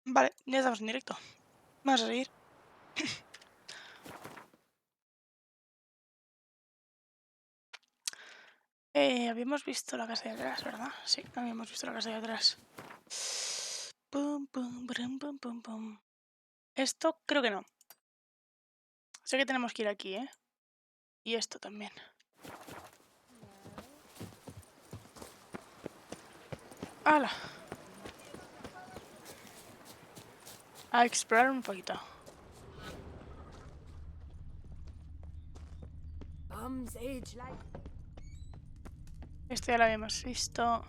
Vale, ya estamos en directo. Vamos a seguir. Habíamos visto la casa de atrás, ¿verdad? Sí, habíamos visto la casa de atrás. Pum, pum, pum, pum, pum, pum. Esto creo que no. Sé que tenemos que ir aquí, ¿eh? Y esto también. ¡Hala! A explorar un poquito. Esto ya lo habíamos visto.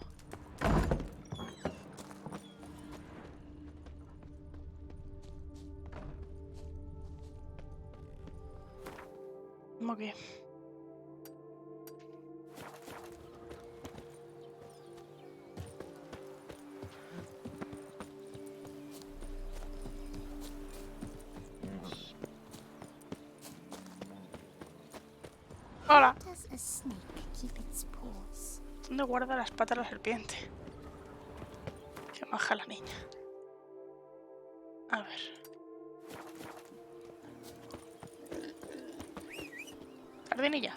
Ok. ¡Hola! ¿Dónde guarda las patas la serpiente? Qué maja la niña. A ver. Jardinilla.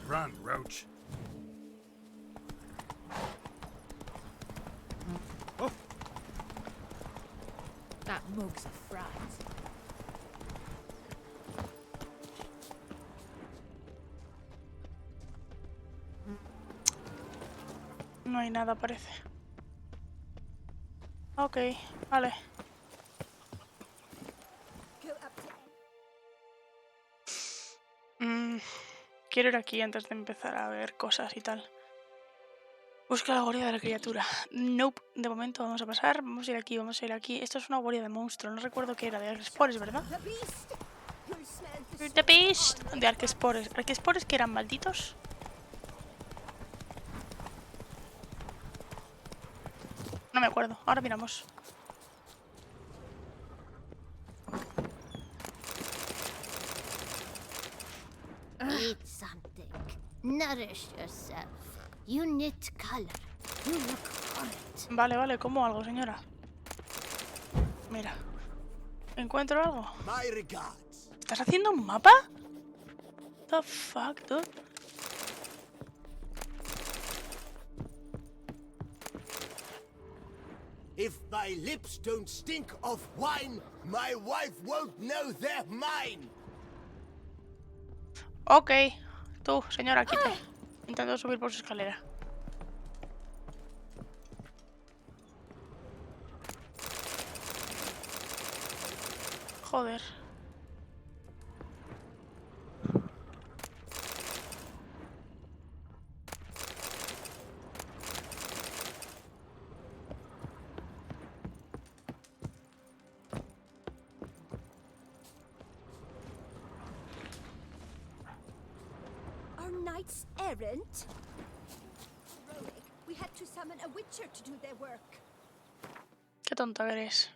Run, Roach. Oh. That mug's a fright. No hay nada, parece. Ok, vale. Quiero ir aquí antes de empezar a ver cosas y tal. Busca la guarida de la criatura. Nope. De momento vamos a pasar. Vamos a ir aquí, vamos a ir aquí. Esto es una guarida de monstruo. No recuerdo qué era. De Arquespores, ¿verdad? The Beast. De Arquespores. ¿Arquespores que eran malditos? No me acuerdo. Ahora miramos. Eat something. Nourish yourself. You need color. You look horrid. Vale, vale. Como algo, señora. Mira. ¿Encuentro algo? My regards. ¿Estás haciendo un mapa? The fuck, dude. If my lips don't stink of wine, my wife won't know they're mine. Ok. Tú, señora, quite. Intento subir por su escalera. Joder. Our knights errant? Heroic. We had to summon a witcher to do their work. Qué tonta eres.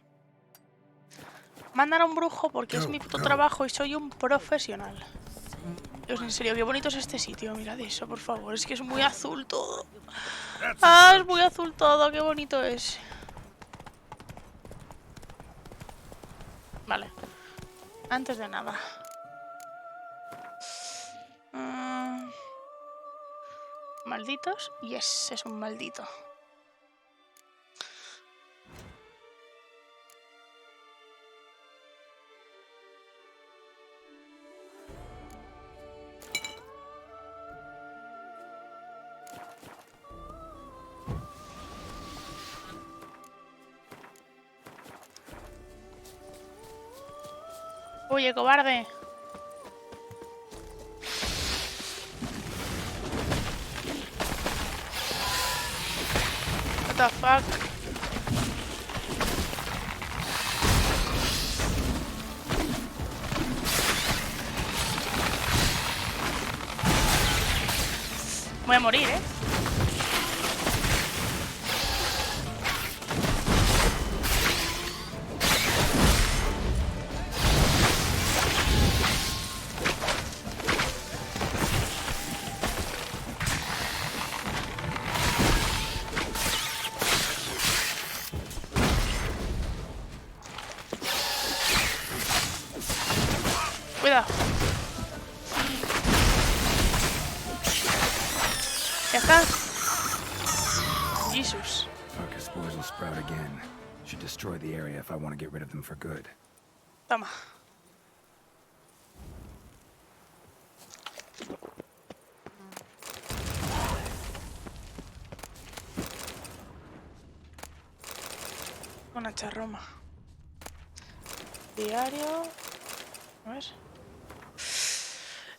Mandan a un brujo porque es mi puto trabajo y soy un profesional. Dios, en serio, qué bonito es este sitio. Mirad eso, por favor. Es que es muy azul todo. Ah, es muy azul todo. Qué bonito es. Vale. Antes de nada. ¿Malditos? Yes, es un maldito. Oye, cobarde. What the fuck? Voy a morir, ¿eh? Cuidado. Ya está. Jesus. Fucker spores will sprout again. Should destroy the area if I want to get rid of them for good. Toma. Una charroma. Diario. A ver.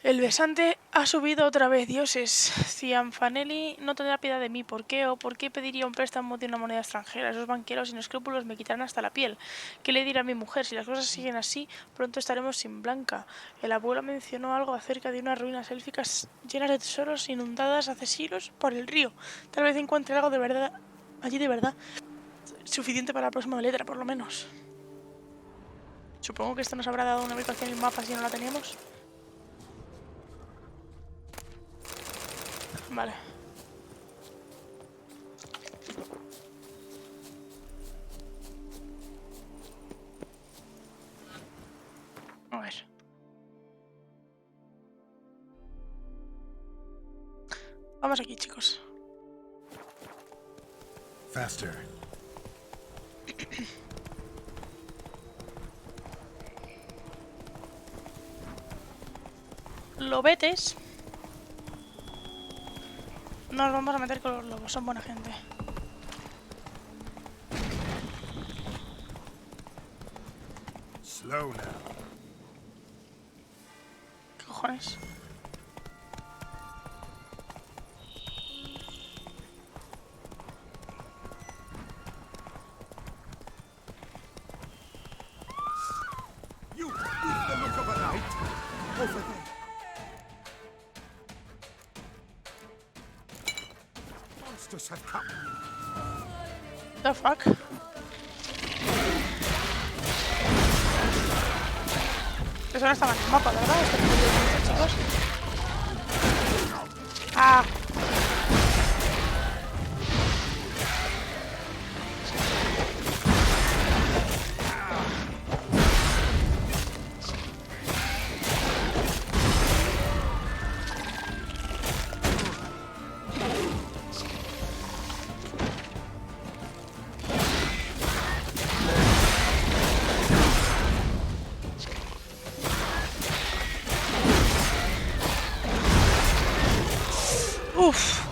El besante ha subido otra vez, dioses. Cianfanelli no tendrá piedad de mí. ¿Por qué? ¿O por qué pediría un préstamo de una moneda extranjera? Esos banqueros sin escrúpulos me quitarán hasta la piel. ¿Qué le dirá a mi mujer? Si las cosas siguen así, pronto estaremos sin Blanca. El abuelo mencionó algo acerca de unas ruinas élficas llenas de tesoros inundadas hace siglos por el río. Tal vez encuentre algo de verdad allí de verdad. Suficiente para la próxima letra, por lo menos. Supongo que esto nos habrá dado una ubicación y un mapa si no la teníamos. Vale. A ver. Vamos aquí, chicos. Faster. Lobetes. Nos vamos a meter con los lobos, son buena gente. Slow now. ¿Qué cojones? You with the look of a knight. Over there. Monsters have come. The fuck? Eso no estaba en el mapa, ¿verdad? Esto no es chicos. Ah. Uf.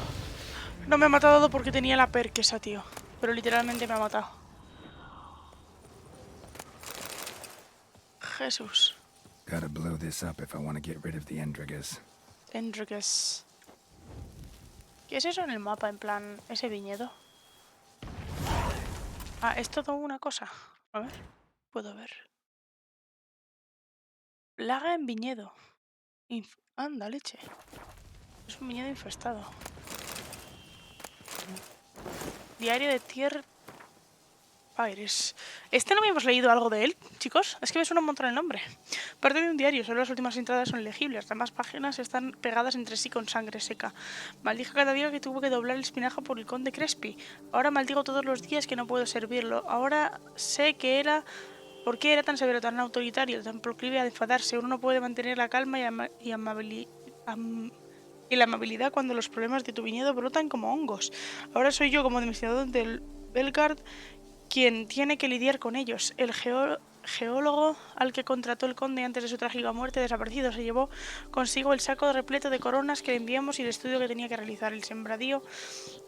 No me ha matado porque tenía la perk esa, tío. Pero literalmente me ha matado. Jesús. Gotta blow this up if I want to get rid of the Endrigas. Enriquez. ¿Qué es eso en el mapa? En plan, ese viñedo. Ah, es todo una cosa. A ver, puedo ver. Plaga en viñedo. Anda, leche. Es un viñedo infestado. Diario de Tier Pires. ¿Este no habíamos leído algo de él, chicos? Es que me suena un montón el nombre. Parte de un diario, solo las últimas entradas son legibles. Las demás páginas están pegadas entre sí con sangre seca. Maldije cada día que tuve que doblar el espinazo por el conde Crespi. Ahora maldigo todos los días que no puedo servirlo. Ahora sé que era... ¿Por qué era tan severo, tan autoritario, tan proclive a enfadarse? Uno no puede mantener la calma y la amabilidad cuando los problemas de tu viñedo brotan como hongos. Ahora soy yo, como administrador del Belgard, quien tiene que lidiar con ellos. El geólogo al que contrató el conde antes de su trágica muerte desaparecido se llevó consigo el saco repleto de coronas que le enviamos y el estudio que tenía que realizar. El sembradío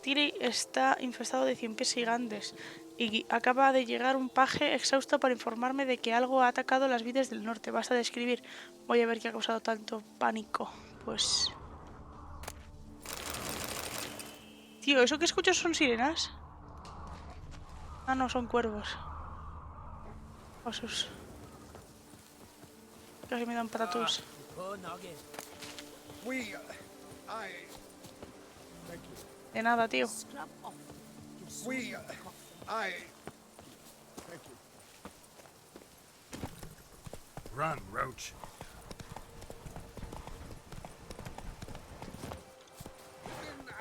Tiri está infestado de 100 pies gigantes y acaba de llegar un paje exhausto para informarme de que algo ha atacado las vides del norte. Basta de escribir. Voy a ver qué ha causado tanto pánico. Pues... Tío, ¿eso que escucho son sirenas? Ah, no, son cuervos. Osos. Casi me dan patatús. De nada, tío. Run, Roach.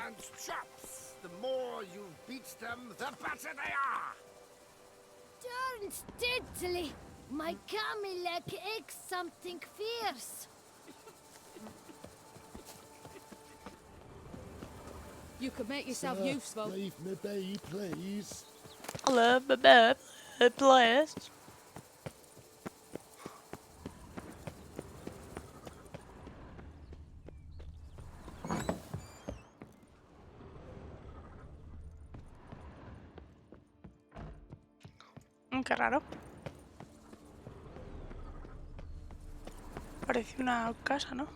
And chops. The more you beat them, the better they are. Turn steadily. My camel leg aches something fierce. You could make yourself useful. Leave me be, please. Hello, please. Qué raro. Parece una casa, ¿no?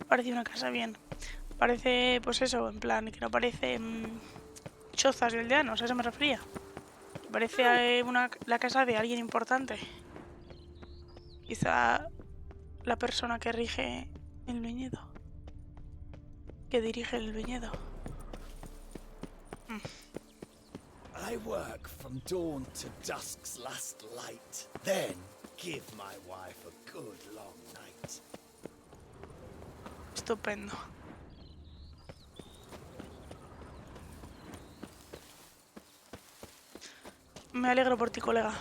Parece una casa bien. Parece, pues eso, en plan, que no parece chozas de aldeanos, a eso me refería. Parece la casa de alguien importante. Quizá la persona que rige el viñedo. Que dirige el viñedo. I work from dawn to dusk's last light. Then give my wife a good long night. Estupendo. Me alegro por ti, colega.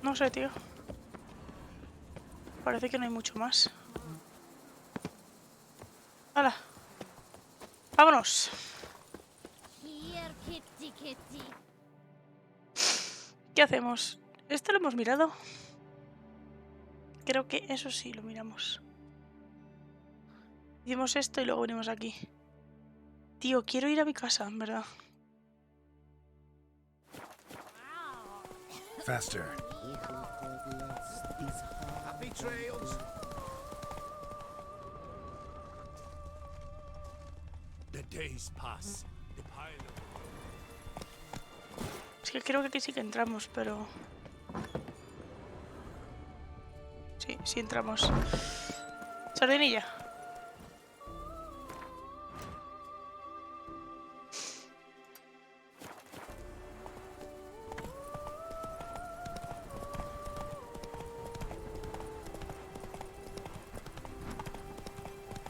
No sé, tío. Parece que no hay mucho más. ¡Hala! ¡Vámonos! Here, kitty, kitty. ¿Qué hacemos? ¿Esto lo hemos mirado? Creo que eso sí lo miramos. Hicimos esto y luego venimos aquí. Tío, quiero ir a mi casa, en verdad. Faster. Happy trails. The days pass. The pile Es que creo que aquí sí que entramos, pero... Sí, sí entramos. Sardinilla.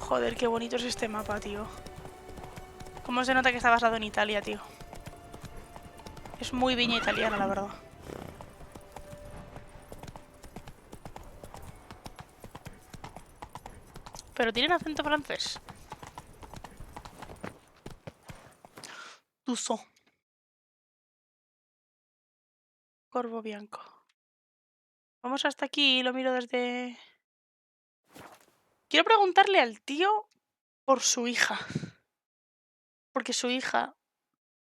Joder, qué bonito es este mapa, tío. Cómo se nota que está basado en Italia, tío. Es muy viña italiana, la verdad. Pero tienen acento francés. Tuso. Corvo bianco. Vamos hasta aquí y lo miro desde... Quiero preguntarle al tío por su hija. Porque su hija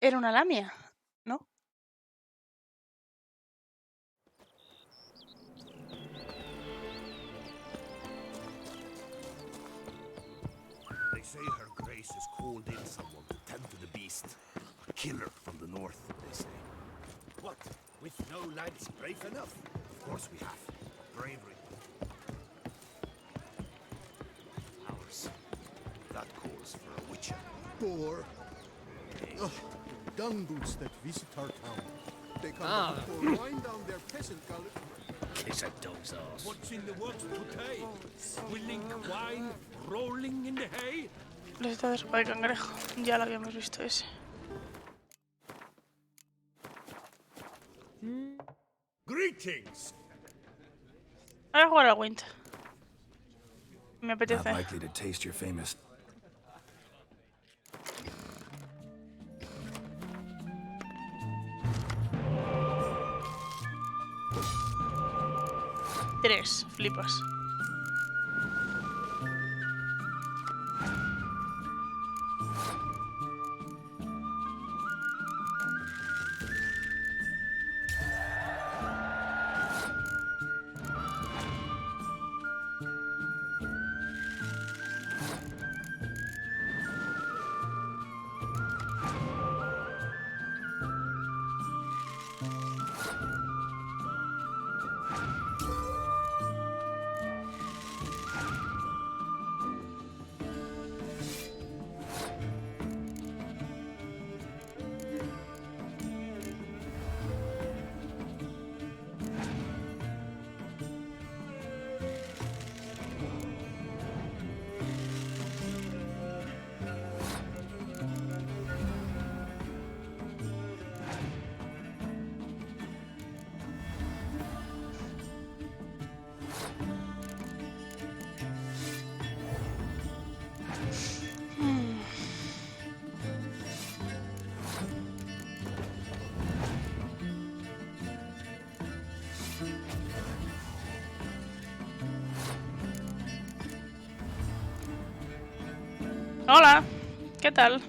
era una lamia, ¿no? They say Her Grace has called in someone to tend to the beast. A killer from the north, they say. What? With no lads brave enough? Of course we have. Bravery. Ours. That calls for a witcher. Poor. Ugh, dung boots that visit our town. They come to pour wine down their peasant gullet. Kiss a dog's ass. What's in the works today? Swilling wine, rolling in the hay? Receta de sopa de cangrejo. Ya lo habíamos visto ese. Greetings. Voy a jugar al Wind. Me Not apetece. likely to taste your famous. Tres, flipas. Hola, ¿qué tal?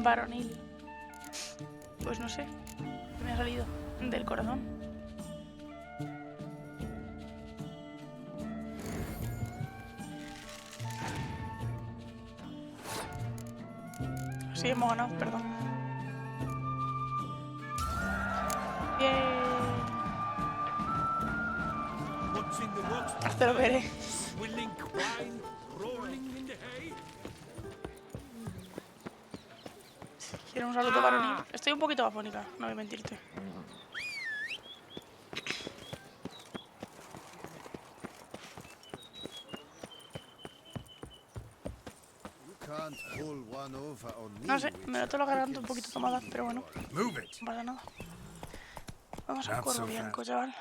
Varonil. Pues no sé. Me ha salido del corazón. Sí, hemos ganado, perdón. Bien. What's in the works? Hasta lo veré. Swilling wine, rolling in the hay. Quiero un saludo varonil. Estoy un poquito afónica, no voy a mentirte. You can't pull one over on me, No sé, me Witcher. noto la I garganta can un poquito see tomada, you pero bueno, are. Move it. no pasa nada. Vamos a Not Corvo so Bianco, fast. chaval.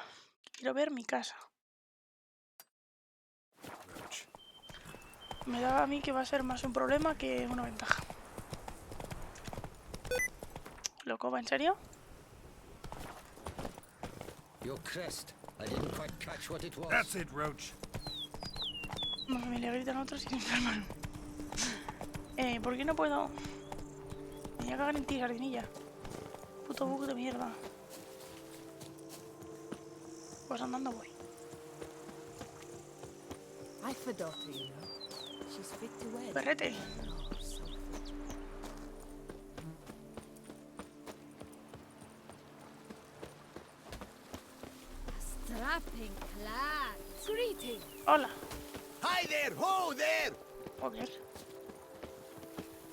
Quiero ver mi casa. Roach. Me da a mí que va a ser más un problema que una ventaja. ¿Loco, va en serio? Your crest. I didn't quite catch what it was. That's it, Roach. Una familia gritan otros y se enferman. ¿Por qué no puedo? Me voy a cagar en ti, sardinilla. Puto bug de mierda. Pues andando voy. I've a daughter, you know. She's fit to wed. Perrete. Oh, so fit. Strapping clad. Greetings. Hola. Hi there! Ho there! Joder.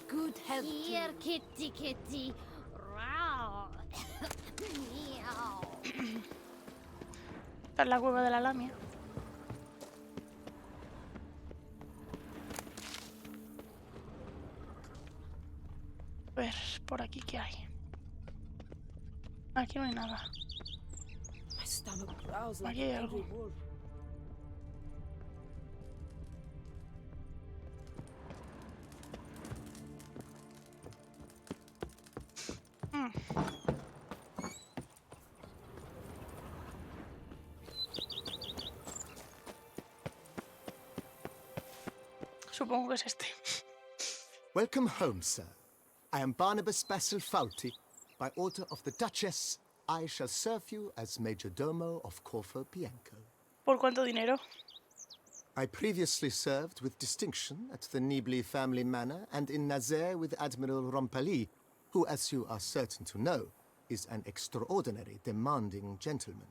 Good health to Here, you. kitty, kitty. Row. Meow. Esta es la cueva de la lamia. A ver, por aquí qué hay. Aquí no hay nada. My stomach growls like Aquí hay an algo. angry wolf. Supongo que es este. Welcome home, sir. I am Barnabas Basil Fawlty. By order of the Duchess, I shall serve you as Major Domo of Corvo Bianco. ¿Por cuánto dinero? I previously served with distinction at the Nibli family manor and in Nazaire with Admiral Rompali, who, as you are certain to know, is an extraordinary demanding gentleman.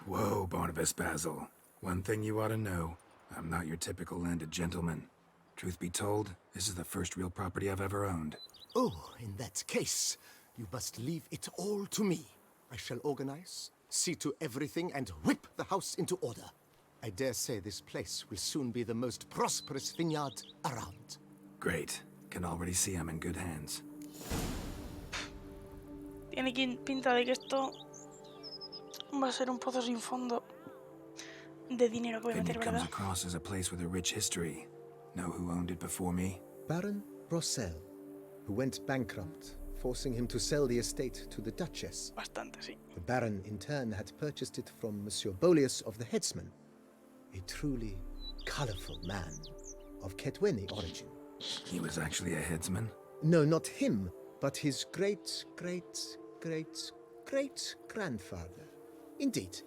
Whoa, Barnabas Basil. One thing you ought to know. I'm not your typical landed gentleman. Truth be told, this is the first real property I've ever owned. Oh, in that case, you must leave it all to me. I shall organize, see to everything, and whip the house into order. I dare say this place will soon be the most prosperous vineyard around. Great. Can already see I'm in good hands. Tiene pinta de que esto va a ser un pozo sin fondo de dinero que voy a meter, Vineyard comes ¿verdad? across as a place with a rich history. Know who owned it before me? Baron Rossel, who went bankrupt, forcing him to sell the estate to the Duchess. Bastante, sí. The Baron, in turn, had purchased it from Monsieur Bolius of the Headsman, a truly colourful man of Ketweni origin. He was actually a headsman? No, not him, but his great-great-great-great-grandfather. Indeed.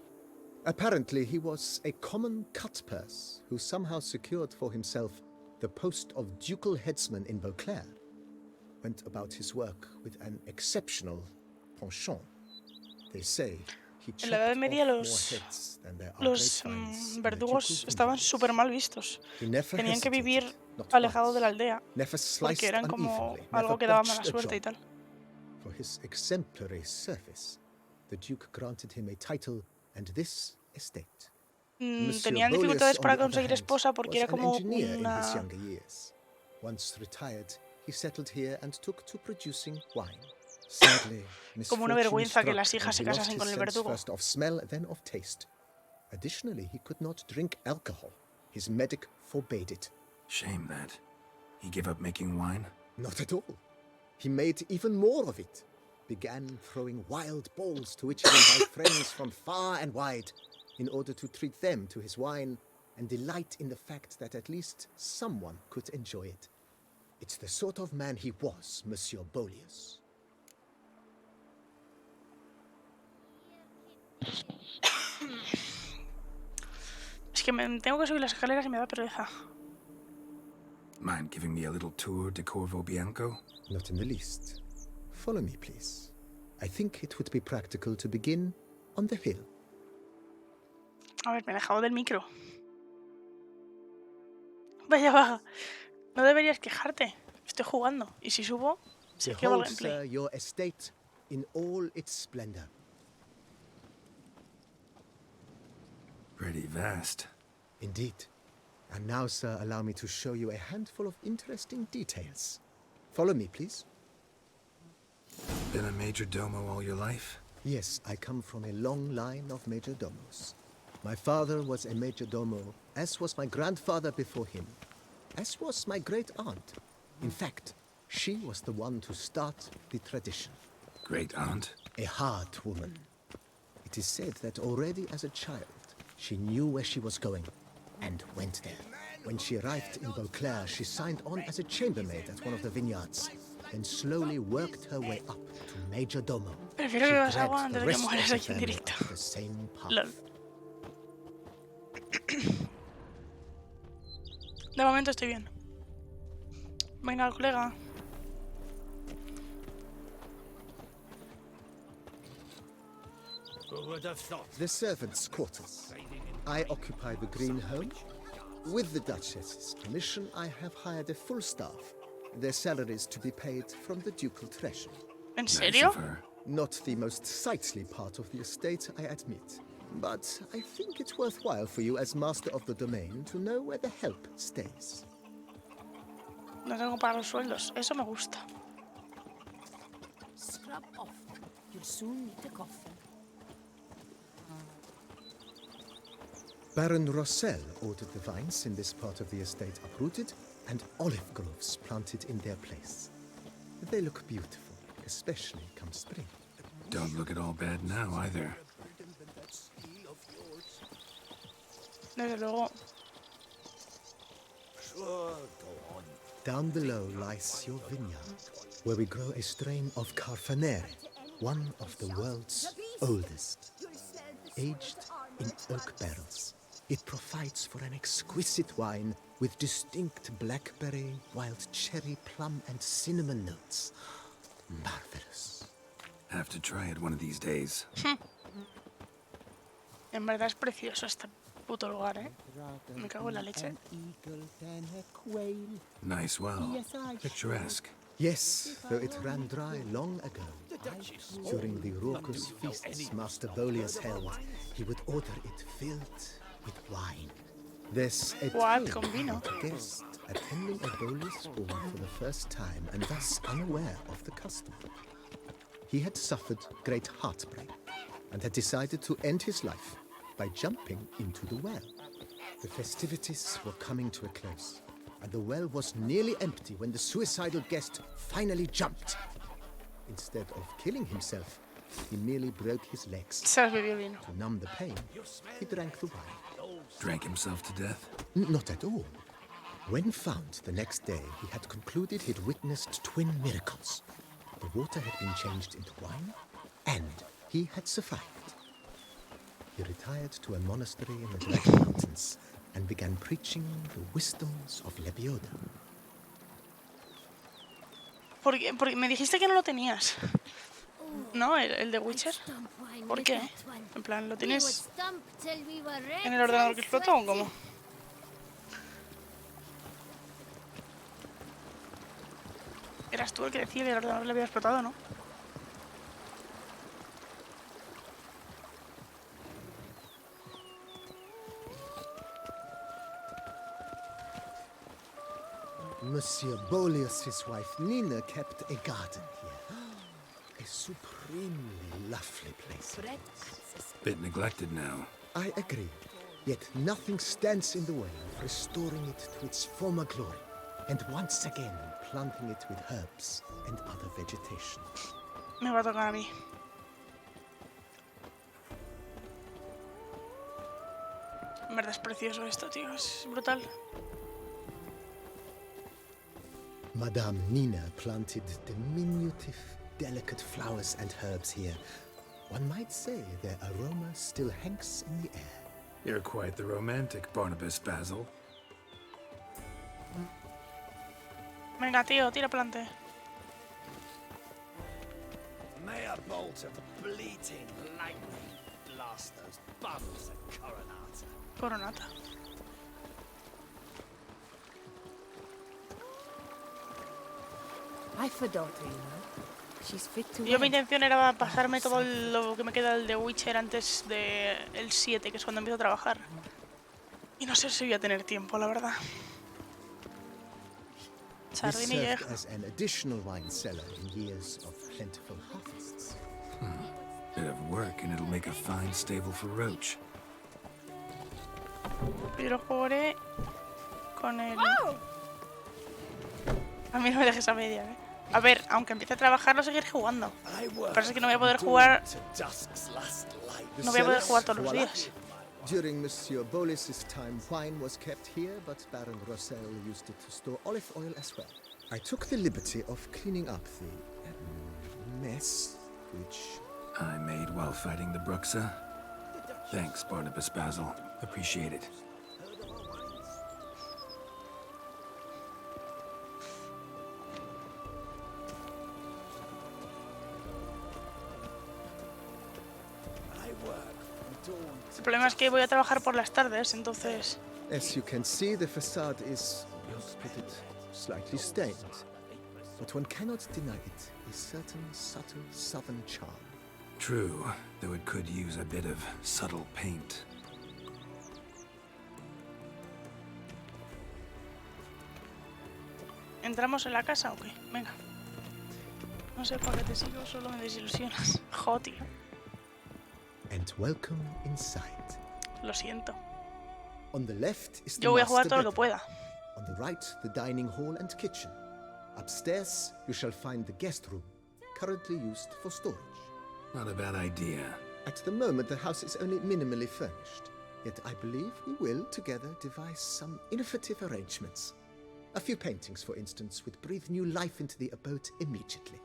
Apparently, he was a common cut-purse who somehow secured for himself the post of ducal headsman in Beauclair. Went about his work with an exceptional penchant. They say he En la Edad chopped Media off more los heads than there are Los grapevines in a verdugos ducal estaban vineyard. súper mal vistos. He never Tenían que vivir hesitated, not alejados de la once. aldea, Never sliced porque eran como unevenly, algo never que daba botched mala a suerte y job. tal. For his exemplary service, the Duke granted him a title and this estate. Monsieur Tenían Bolius, dificultades on para the other conseguir hand, esposa porque was era an como engineer in his una... younger years. Once retired, he settled here and took to producing wine. Sadly, Como una misfortune vergüenza que struck las and hijas se he lost casasen his con el sense verdugo. first of smell, then of taste. Additionally, he could not drink alcohol. His medic forbade it. Shame that. He gave up making wine? Not at all. He made even more of it. Began throwing wild balls to which he invited friends from far and wide in order to treat them to his wine and delight in the fact that at least someone could enjoy it. It's the sort of man he was, Monsieur Bolius. Es que me tengo que subir las escaleras y me da pereza. Mind giving me a little tour de Corvo Bianco? Not in the least. Follow me, please. I think it would be practical to begin on the hill. A ver, me he dejado del micro. Vaya vaga. No deberías quejarte. Estoy jugando. Y si subo, sé que va el Behold, gameplay. sir, your estate in all its splendor. Pretty vast. Indeed. And now, sir, allow me to show you a handful of interesting details. Follow me, please. Been a major domo all your life? Yes, I come from a long line of major domos. My father was a major domo, as was my grandfather before him, as was my great aunt. In fact, she was the one to start the tradition. Great aunt? A hard woman. It is said that already as a child, she knew where she was going and went there. When she arrived in Beauclair, she signed on as a chambermaid at one of the vineyards, then slowly worked her way up to major domo. Prefiero que bebas agua antes de que mueras aquí en directo. The same path. Lol. De momento estoy bien. Venga, colega. The servants' quarters. I occupy the green home. With the Duchess's permission, I have hired a full staff. Their salaries to be paid from the ducal treasury. ¿En Nice serio? of her. Not the most sightly part of the estate, I admit. But I think it's worthwhile for you as master of the domain to know where the help stays. No tengo para los sueldos. Eso me gusta. Scrub off. You'll soon need a coffin. Baron Rossel ordered the vines in this part of the estate uprooted and olive groves planted in their place. They look beautiful, especially come spring. Don't look at all bad now, either. Desde luego. Down below lies your vineyard, where we grow a strain of Carfanere, one of the world's oldest, aged in oak barrels. It provides for an exquisite wine with distinct blackberry, wild cherry, plum, and cinnamon notes. Marvelous. Have to try it one of these days. En verdad es precioso este puto lugar, ¿eh? Me cago en la leche. Nice well. Picturesque. Yes, though it ran dry long ago. During the raucous feasts Master Bolius held, he would order it filled with wine. There's a What? tale Con vino? about a guest attending a Bolius ball for the first time and thus unaware of the custom. He had suffered great heartbreak and had decided to end his life by jumping into the well. The festivities were coming to a close, and the well was nearly empty when the suicidal guest finally jumped. Instead of killing himself, he merely broke his legs. Se has bebido vino. To numb the pain, he drank the wine. Drank himself to death? Not at all. When found the next day, he had concluded he'd witnessed twin miracles. The water had been changed into wine, and he had survived. He retired to a monastery in the Dragon Mountains and began preaching the wisdoms of Lebioda. Porque me dijiste que no lo tenías. ¿No? ¿El de Witcher? ¿Por qué? En plan, ¿lo tienes en el ordenador que explotó o cómo? Eras tú el que decía que el ordenador le había explotado, ¿no? Monsieur Bolius' wife Nina kept a garden here. A supremely lovely place. Bit neglected now. I agree. Yet nothing stands in the way of restoring it to its former glory, and once again planting it with herbs and other vegetation. Me va a tocar a mí. En verdad es precioso esto, tío. Es brutal. Madame Nina planted diminutive, delicate flowers and herbs here. One might say their aroma still hangs in the air. You're quite the romantic, Barnabas Basil. Venga, tío, tira plante. May a bolt of bleating lightning blast those bums at Coronata. Coronata. I've a daughter, you know. She's fit to Yo mi wed. intención era pasarme todo lo que me queda del The Witcher antes del 7, que es cuando empiezo a trabajar. Y no sé si voy a tener tiempo, la verdad. This Sardina y served Gerald. as an additional wine cellar in years of plentiful harvests. Bit of work and it'll make a fine stable for Roach. Yo lo jugaré con el... A mí no me dejes a media, ¿eh? A ver, aunque empiece a trabajar, lo seguiré jugando. Pero es que no voy a poder jugar... No voy a poder jugar todos los días. During Monsieur Bolis's time, wine was kept here, but Baron Rossel used it to store olive oil as well. I took the liberty of cleaning up the mess, which... I made while fighting the Bruxa. Thanks, Barnabas Basil. Appreciate it. El problema es que voy a trabajar por las tardes, entonces... As you can see, the facade is, let's put it, slightly stained. But one cannot deny it a certain subtle southern charm. True, though it could use a bit of subtle paint. ¿Entramos en la casa o qué? Venga. No sé para qué te sigo, solo me desilusionas. Jo, tío. And welcome inside. Lo siento. On the left is the Yo voy a jugar master todo lo que bedroom. pueda. On the right, the dining hall and kitchen. Upstairs, you shall find the guest room, currently used for storage. Not a bad idea. At the moment, the house is only minimally furnished. Yet I believe we will, together, devise some innovative arrangements. A few paintings, for instance, would breathe new life into the abode immediately.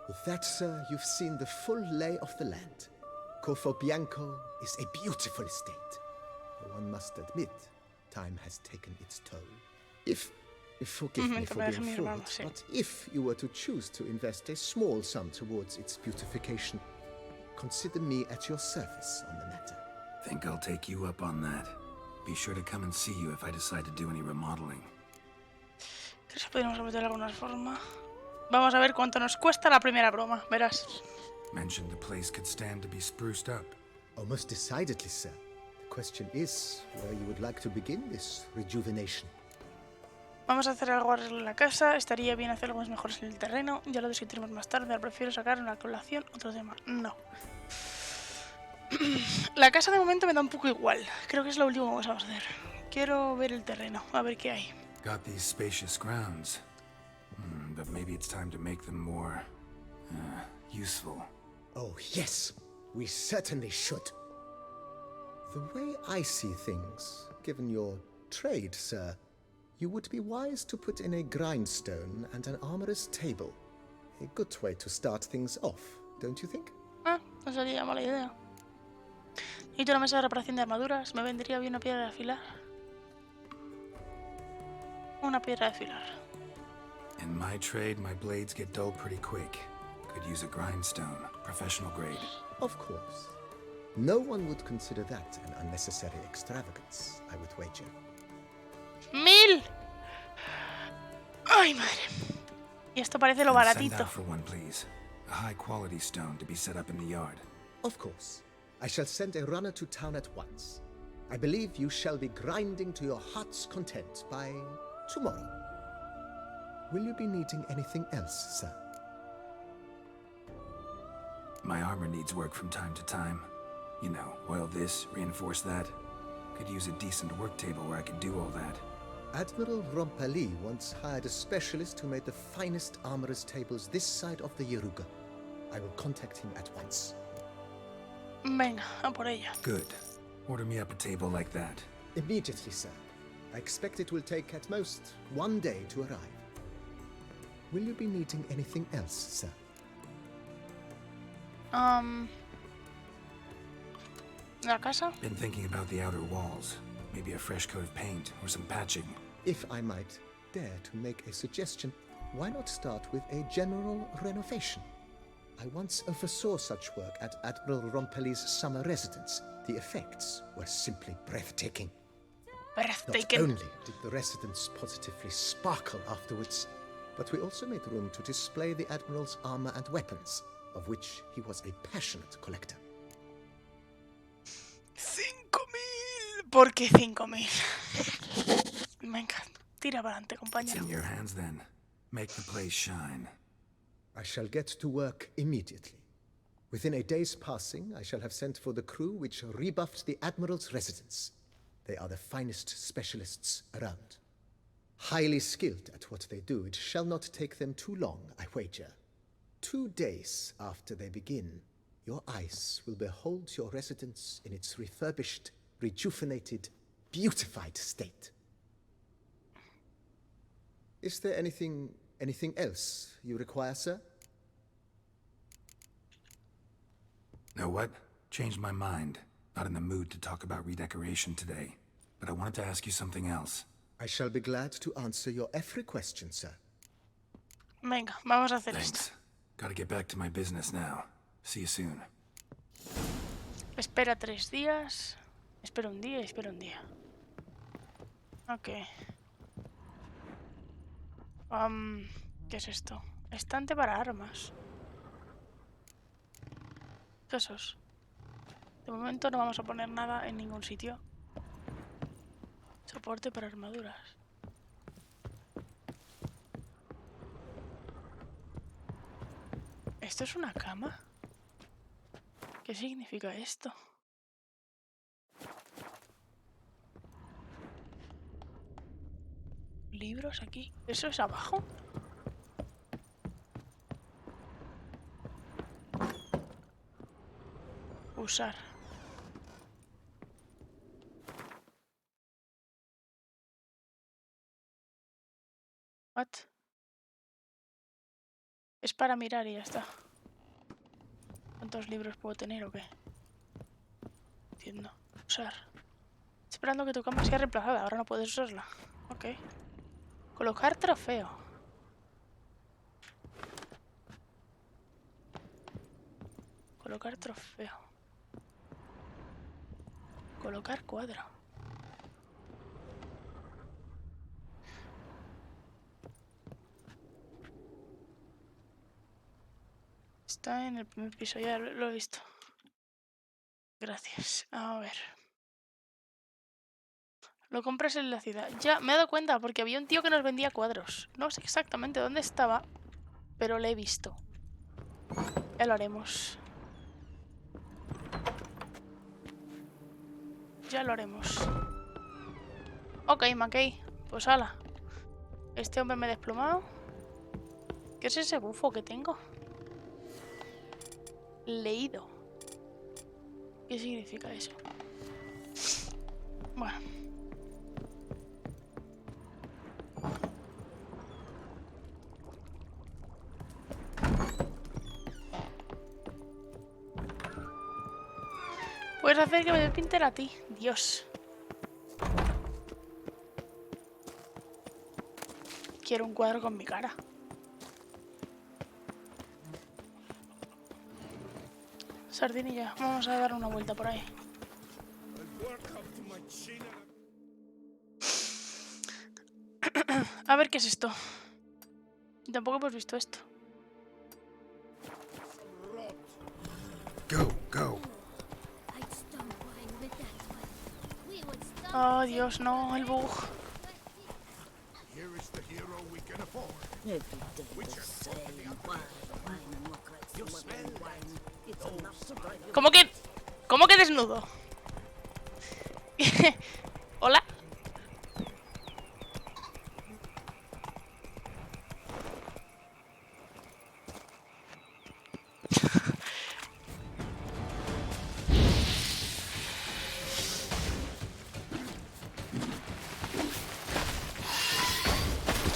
With that, sir, you've seen the full lay of the land. Corfo Bianco is a beautiful estate. Though one must admit, time has taken its toll. If forgive me for being forward, but if you were to choose to invest a small sum towards its beautification, consider me at your service on the matter. Think I'll take you up on that. Be sure to come and see you if I decide to do any remodeling. ¿Crees que podríamos meter de alguna forma? Vamos a ver cuánto nos cuesta la primera broma, verás. Mentioned the place could stand to be spruced up. Oh, most decidedly, sir. The question is where you would like to begin this rejuvenation. Vamos a hacer algo en la casa. Estaría bien hacer algunas mejoras en el terreno. Ya lo discutiremos más tarde. Ahora prefiero sacar en la colación otro tema. No. La casa de momento me da un poco igual. Creo que es lo último que vamos a hacer. Quiero ver el terreno, a ver qué hay. Got these spacious grounds. But maybe it's time to make them more... useful. Oh, yes. We certainly should. The way I see things, given your trade, sir, you would be wise to put in a grindstone and an armorer's table. A good way to start things off, don't you think? Ah, no sería mala idea. Necesito una mesa de reparación de armaduras. Me vendría bien una piedra de afilar. Una piedra de afilar. In my trade, my blades get dull pretty quick. Could use a grindstone, professional grade. Of course. No one would consider that an unnecessary extravagance, I would wager. ¡1000! ¡Ay, madre! Y esto parece lo Send baratito. out for one, please. A high-quality stone to be set up in the yard. Of course. I shall send a runner to town at once. I believe you shall be grinding to your heart's content by tomorrow. Will you be needing anything else, sir? My armor needs work from time to time. You know, oil this, reinforce that. Could use a decent work table where I could do all that. Admiral Rompali once hired a specialist who made the finest armorer's tables this side of the Yaruga. I will contact him at once. Venga, a por ella. Good. Order me up a table like that. Immediately, sir. I expect it will take at most 1 day to arrive. Will you be needing anything else, sir? La casa. Been thinking about the outer walls. Maybe a fresh coat of paint or some patching. If I might dare to make a suggestion, why not start with a general renovation? I once oversaw such work at Admiral Rompeli's summer residence. The effects were simply breathtaking. Not Breathtaking. only did the residence positively sparkle afterwards, but we also made room to display the Admiral's armor and weapons, of which he was a passionate collector. 5.000. ¿Por qué 5.000? Venga, tira para adelante, It's compañero. in your hands then. Make the place shine. I shall get to work immediately. Within a day's passing, I shall have sent for the crew which rebuffed the Admiral's residence. They are the finest specialists around. Highly skilled at what they do, it shall not take them too long, I wager. 2 days after they begin, your eyes will behold your residence in its refurbished, rejuvenated, beautified state. Is there anything else you require, sir? Know what? Changed my mind. Not in the mood to talk about redecoration today. But I wanted to ask you something else. I shall be glad to answer your every question, sir. Venga, vamos a hacer esto. Thanks. Gotta get back to my business now. See you soon. Espera 3 días. Espera un día y espera un día. Ok. ¿Qué es esto? Estante para armas. ¿Qué es eso? De momento no vamos a poner nada en ningún sitio. Soporte para armaduras. ¿Esto es una cama? ¿Qué significa esto? ¿Libros aquí? ¿Eso es abajo? Usar. What? Es para mirar y ya está. ¿Cuántos libros puedo tener o qué? Entiendo. Usar. Esperando que tu cama sea reemplazada. Ahora no puedes usarla. Ok. Colocar trofeo. Colocar trofeo. Colocar cuadro. Está en el primer piso, ya lo he visto. Gracias. A ver. Lo compras en la ciudad. Ya, me he dado cuenta porque había un tío que nos vendía cuadros. No sé exactamente dónde estaba, pero le he visto. Ya lo haremos. Ya lo haremos. Ok, Mackey. Pues ala. Este hombre me ha desplomado. ¿Qué es ese bufo que tengo? Leído. ¿Qué significa eso? Bueno. Puedes hacer que me dé pintar a ti. Dios. Quiero un cuadro con mi cara. Sardinilla, vamos a dar una vuelta por ahí. A ver qué es esto. Tampoco hemos visto esto. Go, go. Oh, Dios, no, el bug. Every day the same. Wine and muck like ¿Cómo que...? ¿Cómo que desnudo? ¿Hola?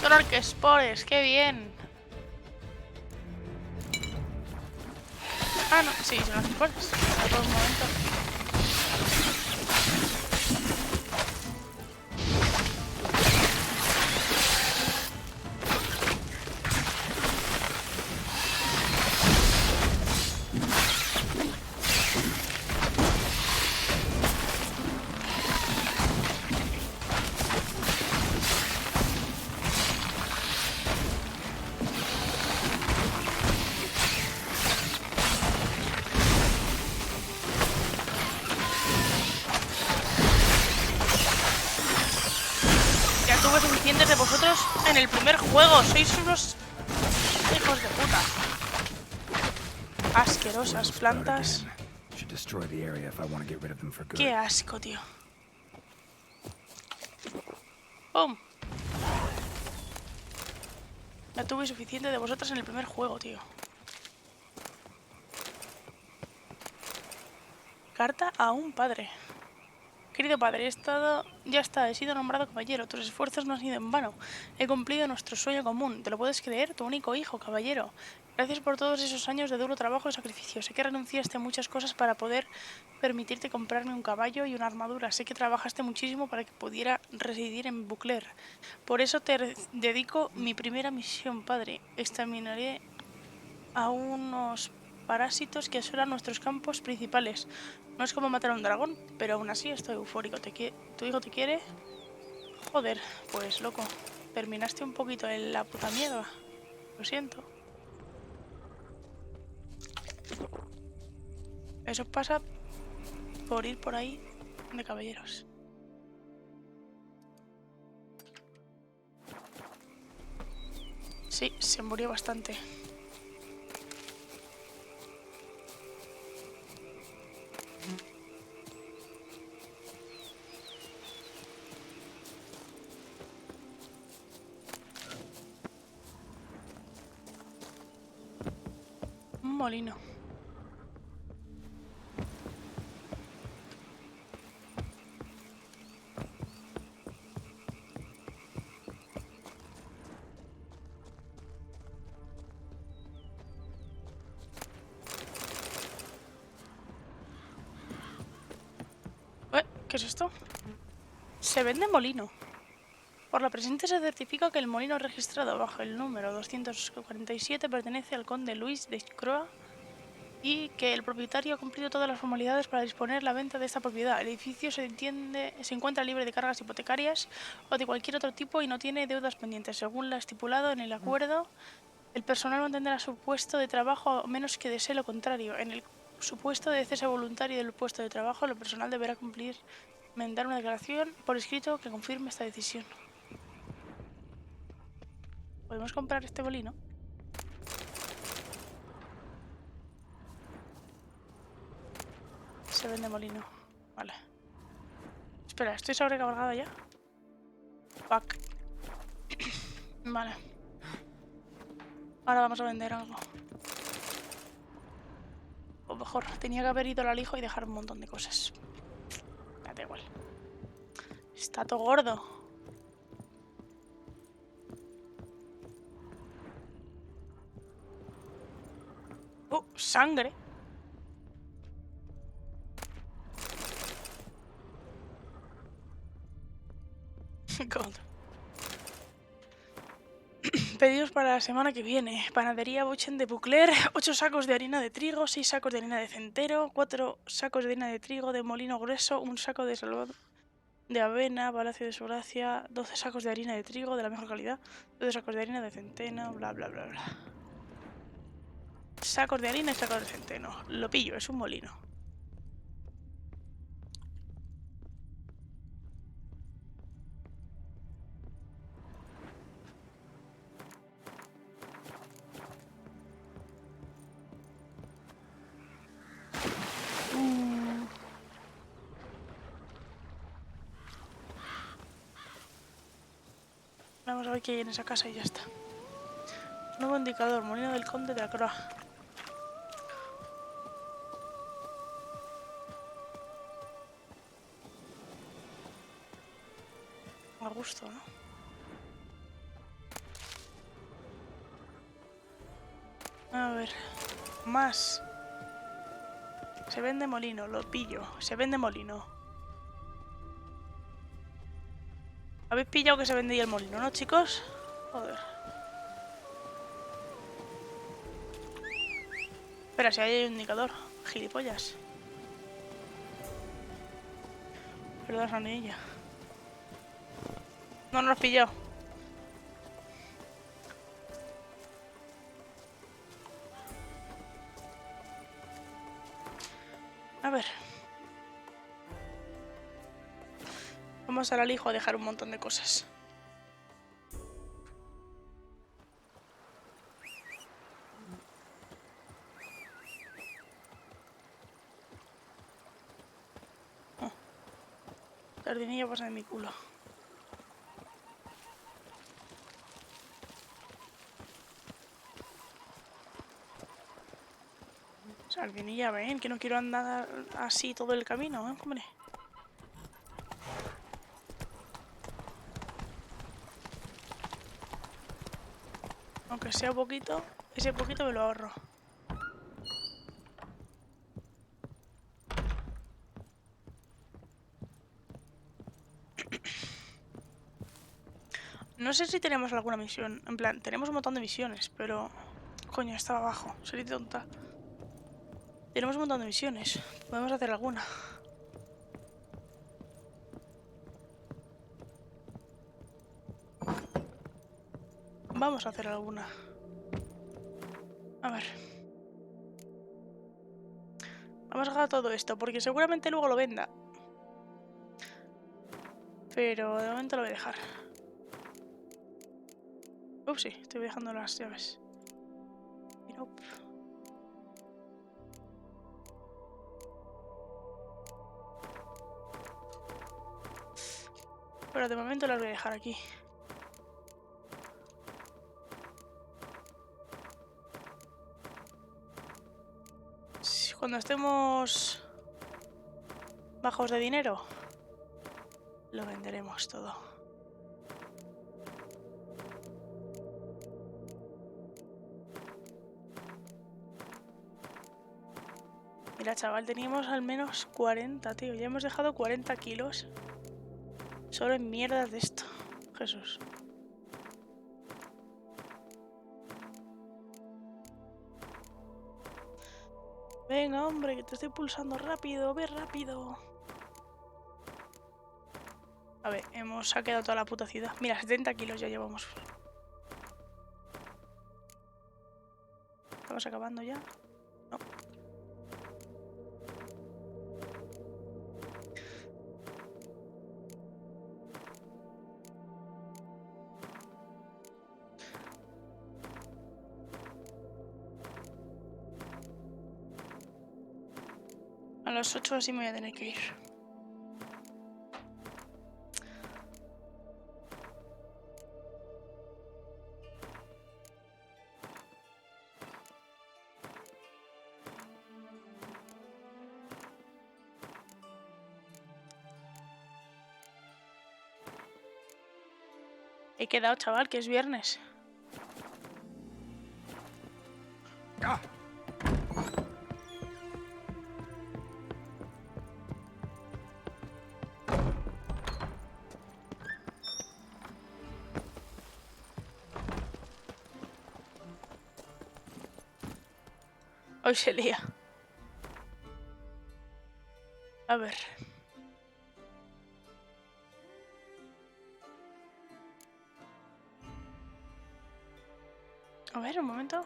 Son orquespores, qué bien. Ah, no, sí, son orquespores. Por un momento. Ya tuve suficientes de vosotros en el primer juego. Sois unos hijos de puta. Asquerosas plantas. Should destroy the area if I want to get rid of them for good. Qué asco, tío. ¡Pum! Ya tuve suficiente de vosotras en el primer juego, tío. Carta a un padre. Querido padre, he sido nombrado caballero. Tus esfuerzos no han sido en vano. He cumplido nuestro sueño común. ¿Te lo puedes creer? Tu único hijo, caballero. Gracias por todos esos años de duro trabajo y sacrificio. Sé que renunciaste a muchas cosas para poder permitirte comprarme un caballo y una armadura. Sé que trabajaste muchísimo para que pudiera residir en Bucler. Por eso te dedico mi primera misión, padre. Exterminaré a unos parásitos que asolan nuestros campos principales. No es como matar a un dragón, pero aún así estoy eufórico. ¿Tu hijo te quiere? Joder, pues loco. Terminaste un poquito en la puta mierda. Lo siento. Eso pasa por ir por ahí de caballeros. Sí, se murió bastante. Un molino. ¿Qué es esto? Se vende molino. Por la presente se certifica que el molino registrado bajo el número 247 pertenece al conde Luis de Croix y que el propietario ha cumplido todas las formalidades para disponer la venta de esta propiedad. El edificio se encuentra libre de cargas hipotecarias o de cualquier otro tipo y no tiene deudas pendientes. Según lo estipulado en el acuerdo, el personal mantendrá su puesto de trabajo a menos que desee lo contrario. En el supuesto de cese voluntario del puesto de trabajo, el personal deberá dar una declaración por escrito que confirme esta decisión. ¿Podemos comprar este molino? Se vende molino. Vale. Espera, ¿estoy sobrecargada ya? Fuck. Vale. Ahora vamos a vender algo. O mejor, tenía que haber ido al alijo y dejar un montón de cosas. Da igual. Está todo gordo. Sangre. God. Pedidos para la semana que viene. Panadería Bochen de Bucler, 8 sacos de harina de trigo, 6 sacos de harina de centeno, 4 sacos de harina de trigo de molino grueso, un saco de salvado de avena, Palacio de su Gracia, 12 sacos de harina de trigo de la mejor calidad, 12 sacos de harina de centeno, bla bla bla bla. Sacos de harina y sacos de centeno. Lo pillo, es un molino. Vamos a ver qué hay en esa casa y ya está. Nuevo indicador, molino del conde de la Croa. A gusto, ¿no? A ver. Más. Se vende molino, lo pillo. Se vende molino. ¿Habéis pillado que se vendía el molino, no, chicos? Joder. Espera, si hay un indicador. Gilipollas. Perdón, sonidilla. No nos has pillado. A ver. Vamos al alijo a dejar un montón de cosas. Oh. Sardinilla pasa de mi culo. Sardinilla, ven, que no quiero andar así todo el camino, ¿eh? Hombre. Aunque sea poquito, ese poquito me lo ahorro. No sé si tenemos alguna misión. En plan, tenemos un montón de misiones, pero... Coño, estaba abajo. Sería tonta. Tenemos un montón de misiones. Podemos hacer alguna. Vamos a hacer alguna. A ver. Vamos a dejar todo esto, porque seguramente luego lo venda. Pero de momento lo voy a dejar. Ups, sí, estoy dejando las llaves. Nope. Pero de momento las voy a dejar aquí. Cuando estemos bajos de dinero, lo venderemos todo. Mira, chaval, teníamos al menos 40, tío. Ya hemos dejado 40 kilos solo en mierdas de esto. Jesús. Venga, hombre, que te estoy pulsando rápido. Ve rápido. A ver, hemos saqueado toda la puta ciudad. Mira, 70 kilos ya llevamos. ¿Estamos acabando ya? No. A las 8 así me voy a tener que ir. He quedado, chaval, que es viernes. Ah. Hoy se lía. A ver. A ver, un momento.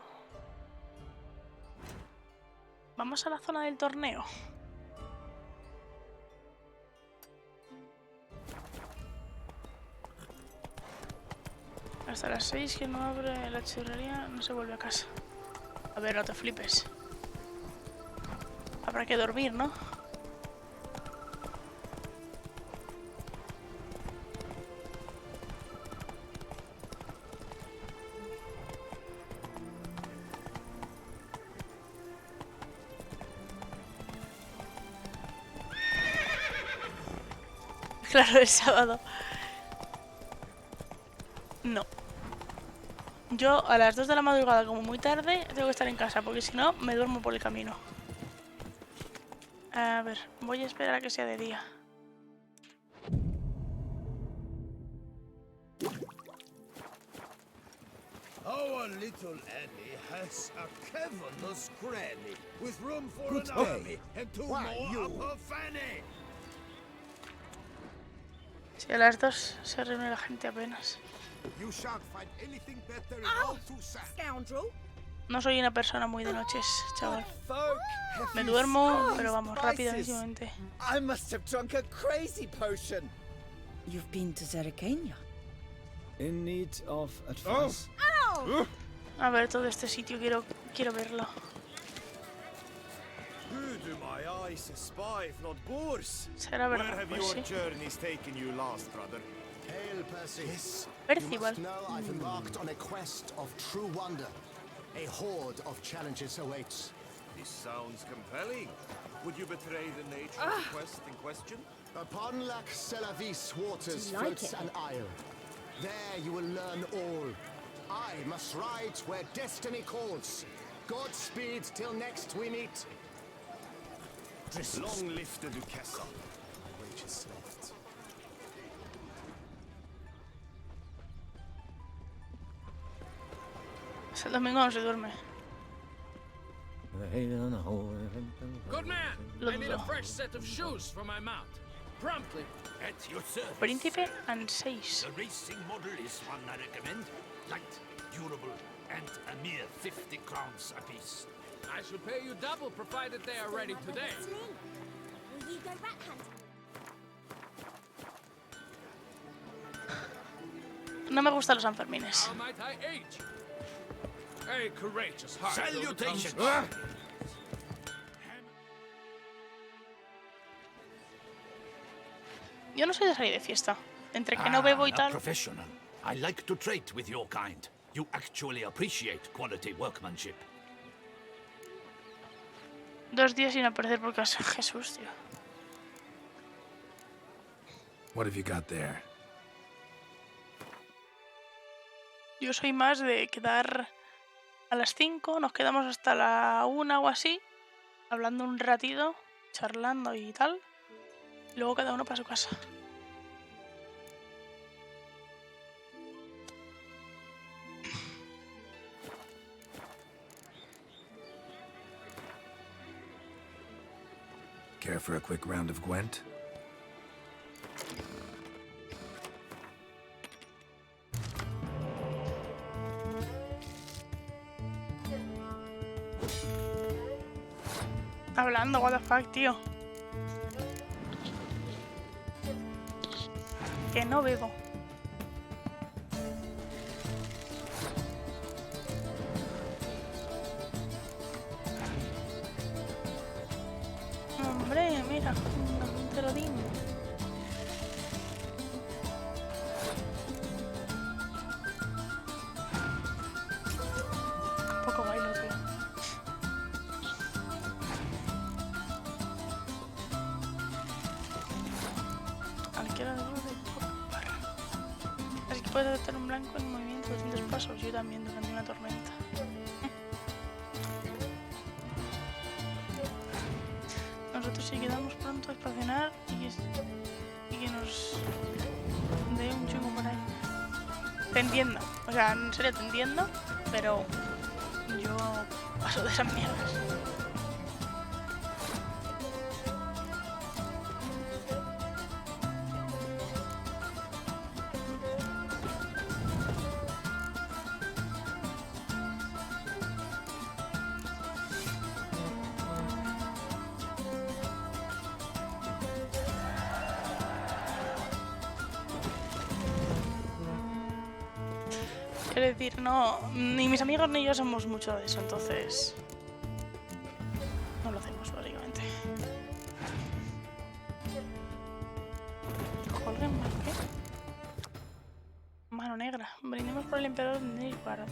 Vamos a la zona del torneo. Hasta las 6 que no abre la churrería, no se vuelve a casa. A ver, no te flipes. Habrá que dormir, ¿no? Claro, es sábado. No. Yo a las 2 de la madrugada, como muy tarde, tengo que estar en casa, porque si no, me duermo por el camino. A ver, voy a esperar a que sea de día. Our little Annie has a cavernous cranny with room for Good an day. army and two Why, more you- up her fanny. Si a las 2 se reúne la gente apenas. You shan't find anything better in all Toussaint. Scoundrel! No soy una persona muy de noches, chaval. Folk, have Me you duermo, smelled pero these vamos, spices? rapidísimamente. I must have drunk a crazy potion. You've been to Zerikania? In need of advice. A ver, todo este sitio quiero verlo. Who do my eyes espy if not boars? Será Where verdad, have pues your sí. journeys taken you last, brother? Hail, Percy. Yes. Percival. You must know I've embarked on a quest of true wonder. A horde of challenges awaits. This sounds compelling. Would you betray the nature of the quest in question? Upon Lac Selavis waters Do you like floats it? an isle. There you will learn all. I must ride where destiny calls. Godspeed till next we meet. Long live the Duchessa. Wages left. Es el domingo no se duerme. Good man! Lo I need a dudo. fresh set of shoes for my mount. Promptly. At your service. Príncipe and 6. The racing model is one I recommend. Light, durable, and a mere 50 crowns apiece. I should pay you double provided they are ready today. Will you go rat hunting? No me gustan los Sanfermines. How might I age? A courageous heart. Salutations! Yo no soy de salir de fiesta. Entre que no bebo y a tal. professional. I like to trade with your kind. You actually appreciate quality workmanship. 2 días sin aparecer por casa. Jesús, tío. What have you got there? Yo soy más de quedar a las 5, nos quedamos hasta la 1 o así, hablando un ratito, charlando y tal. Y luego cada uno para su casa. Care for a quick round of Gwent? Hablando, what the fuck, tío. Que no bebo. Hombre, mira, un terodín. Poco bailo, tío. A la izquierda de barra. Así que puedes adaptar un blanco en movimiento de 200 pasos. Yo también durante una tormenta. Nosotros si quedamos pronto es para cenar y que nos dé un chungo por ahí. Te entiendo, o sea, en serio te entiendo, pero yo paso de esas mierdas. Quiero decir, no, ni mis amigos ni yo somos mucho de eso, entonces no lo hacemos básicamente. Joder, ¿qué? Mano negra. Brindemos por el emperador de Nilfgaard.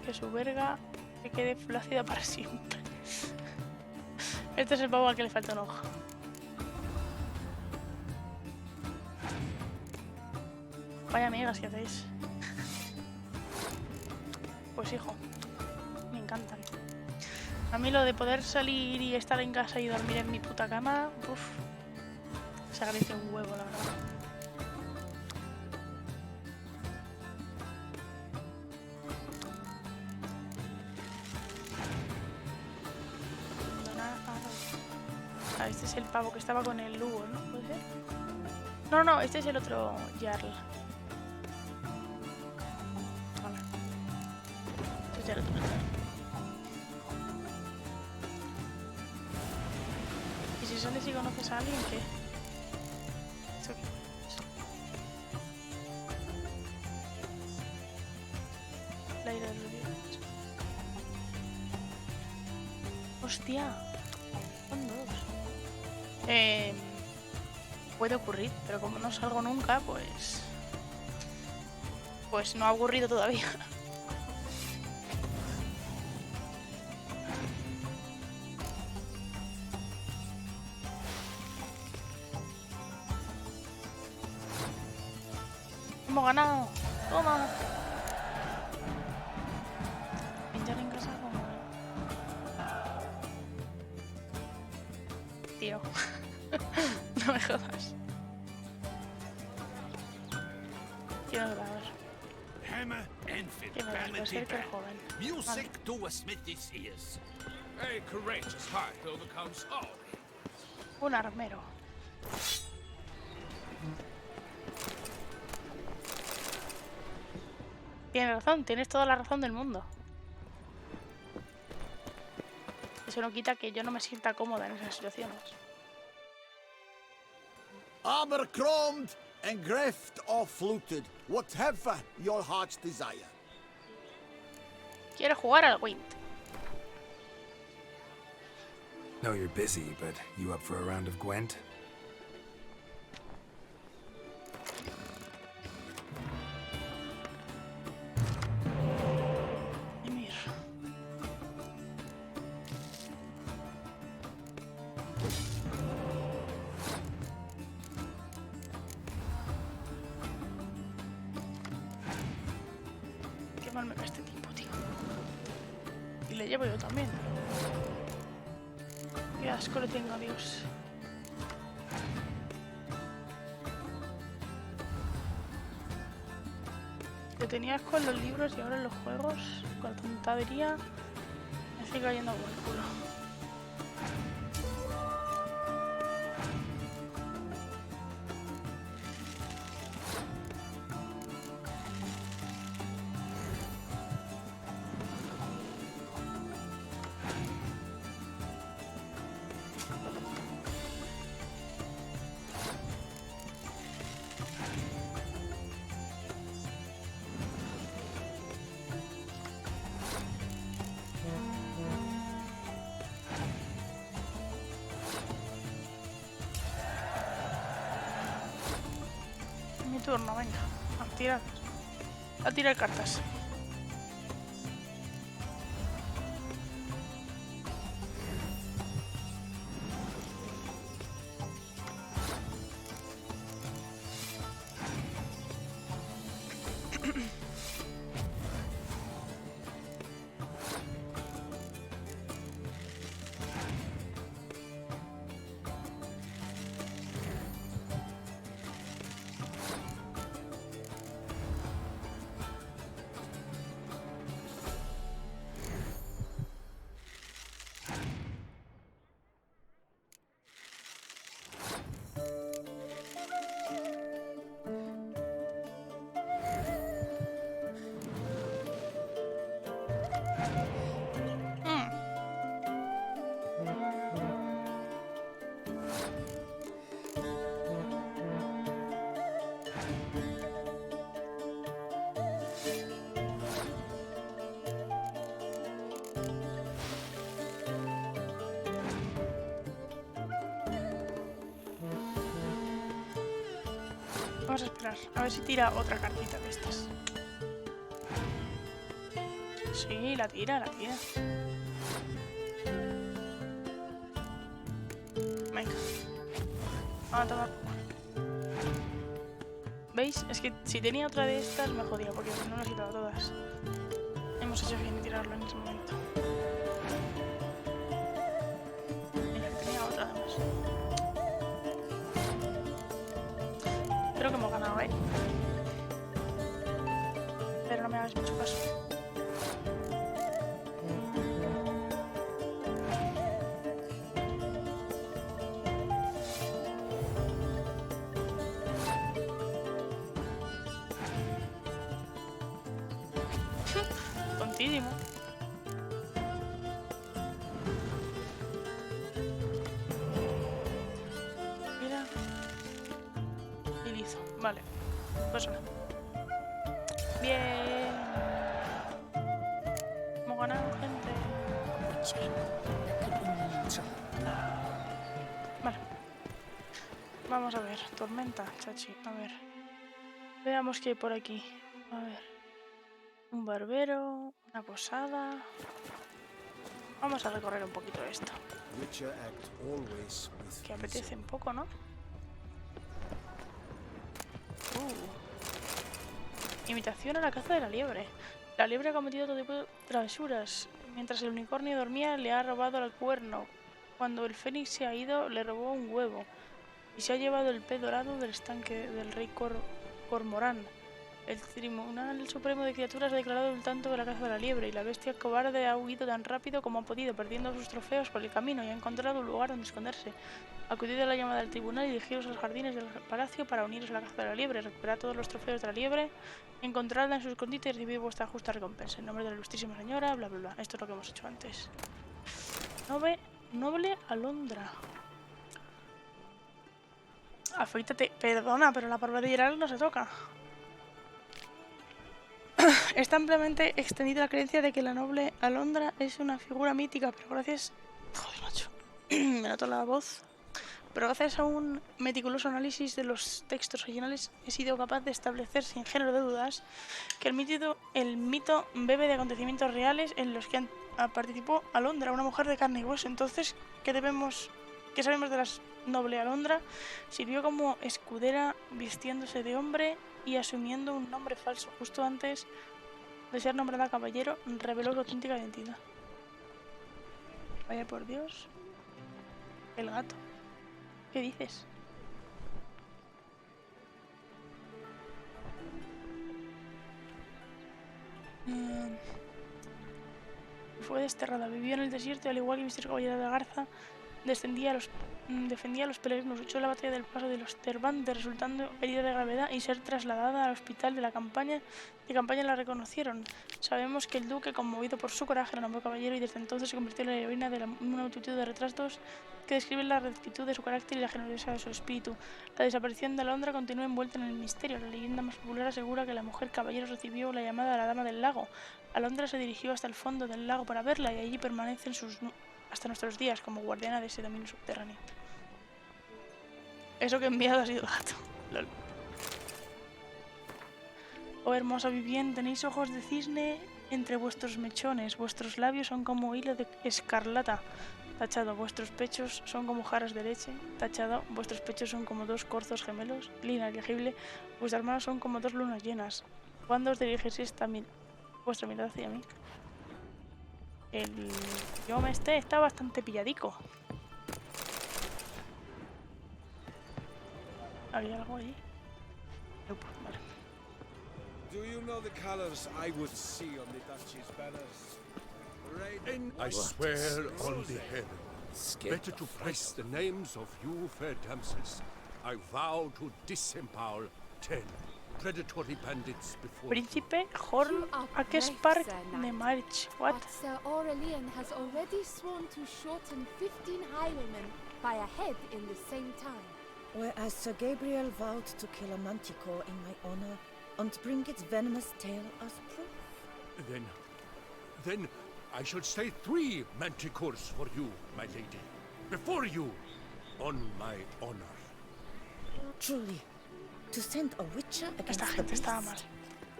Que su verga que quede flácida para siempre. Este es el pavo al que le falta un ojo. Vaya amigas que hacéis. Pues hijo, me encantan. A mí lo de poder salir y estar en casa y dormir en mi puta cama, uff, se agradece un huevo, la verdad. Ah, este es el pavo que estaba con el Lugo, ¿no? ¿Puede ser? No, no, este es el otro Jarl. Vale. Este es el otro Jarl. ¿Y si sales y conoces a alguien, qué? ¿Eso qué? La ira de los dioses. Hostia. Son dos. Puede ocurrir, pero como no salgo nunca, pues... Pues no ha ocurrido todavía. Hemos ganado. Toma. Pinchar en casa como... Tío. No me jodas. Quiero grabar. Hammer and fit, Que me das, puede ser que el joven. music to a smithy's ears. A courageous heart overcomes all. Un armero. Tienes razón, tienes toda la razón del mundo. Eso no quita que yo no me sienta cómoda en esas situaciones. Armor chromed, engraved or fluted, whatever your heart's desire. Quiero jugar al Wind. Know you're busy, but you up for a round of Gwent? Emir. Qué mal me va este tipo, tío. Y le llevo yo también. Qué asco le tengo, Dios. Le tenía asco en los libros y ahora en los juegos, con la tontería, me sigue cayendo por el culo. Mi turno, venga. A tirar cartas. Vamos a esperar, a ver si tira otra cartita de estas. Sí, la tira, la tira. Venga. Vamos a tomar. ¿Veis? Es que si tenía otra de estas me jodía porque no las he quitado todas. Hemos hecho bien tirarlo en ese momento. Mira, tenía otra además. Creo que hemos ganado, ¿eh? Pero no me hagas mucho caso. Tontísimo. Mira. Y listo. Vale. Pues nada. Bien. Hemos ganado, gente. Vale. Vamos a ver. Tormenta, chachi. A ver. Veamos qué hay por aquí. A ver. Un barbero. Una posada. Vamos a recorrer un poquito esto. Que apetece un poco, ¿no? Imitación a la caza de la liebre. La liebre ha cometido todo tipo de travesuras. Mientras el unicornio dormía, le ha robado el cuerno. Cuando el fénix se ha ido, le robó un huevo. Y se ha llevado el pez dorado del estanque del rey Cormorán. El Tribunal Supremo de Criaturas ha declarado el tanto de la caza de la liebre, y la bestia cobarde ha huido tan rápido como ha podido, perdiendo sus trofeos por el camino, y ha encontrado un lugar donde esconderse. Acudid a la llamada del tribunal y dirigiros a los jardines del palacio para uniros a la caza de la liebre. Recuperad todos los trofeos de la liebre, encontradla en su escondite y recibid vuestra justa recompensa. En nombre de la ilustrísima señora, bla bla bla. Esto es lo que hemos hecho antes. Noble alondra. Afeítate. Perdona, pero la palabra de Gerald no se toca. Está ampliamente extendida la creencia de que la noble alondra es una figura mítica, pero gracias... Joder, macho. Me noto la voz. Pero gracias a un meticuloso análisis de los textos originales he sido capaz de establecer sin género de dudas que el mito bebe de acontecimientos reales en los que participó Alondra, una mujer de carne y hueso. Entonces, ¿qué sabemos de la noble Alondra? Sirvió como escudera vistiéndose de hombre y asumiendo un nombre falso. Justo antes de ser nombrada caballero, reveló su auténtica identidad. Vaya por Dios. El gato. ¿Qué dices? Fue desterrada. Vivió en el desierto, al igual que Mr. Caballero de la Garza. Defendía a los peregrinos. Luchó en la batalla del paso de los Cervantes, resultando herida de gravedad y ser trasladada al hospital de campaña la reconocieron. Sabemos que el duque, conmovido por su coraje, la nombró caballero y desde entonces se convirtió en la heroína de una multitud de retratos que describen la rectitud de su carácter y la generosidad de su espíritu. La desaparición de Alondra continúa envuelta en el misterio. La leyenda más popular asegura que la mujer caballero recibió la llamada de la Dama del Lago. Alondra se dirigió hasta el fondo del lago para verla y allí permanece hasta nuestros días como guardiana de ese dominio subterráneo. Eso que he enviado ha sido gato. Lol. Oh hermosa Vivien, tenéis ojos de cisne entre vuestros mechones, vuestros labios son como hilo de escarlata. Tachado, vuestros pechos son como jarras de leche. Tachado, vuestros pechos son como dos corzos gemelos. Lina elegible, vuestras manos son como dos lunas llenas. ¿Cuándo os dirigís vuestra mirada hacia mí? El idioma está bastante pilladico. ¿Había algo allí? Nope. Vale. Do you know the colors I would see on the Duchy's banners? I swear on the heavens, better to press the names of you fair damsels. I vow to disembowel 10 predatory bandits before Príncipe Horn Akespark de March. What? But Sir Aurelian has already sworn to shorten 15 highwaymen by a head in the same time. Whereas Sir Gabriel vowed to kill a manticore in my honor and bring its venomous tail as proof. Then I shall say 3 manticores for you, my lady. Before you, on my honor. Truly, to send a witcher against Esta the gente estaba mal. beast,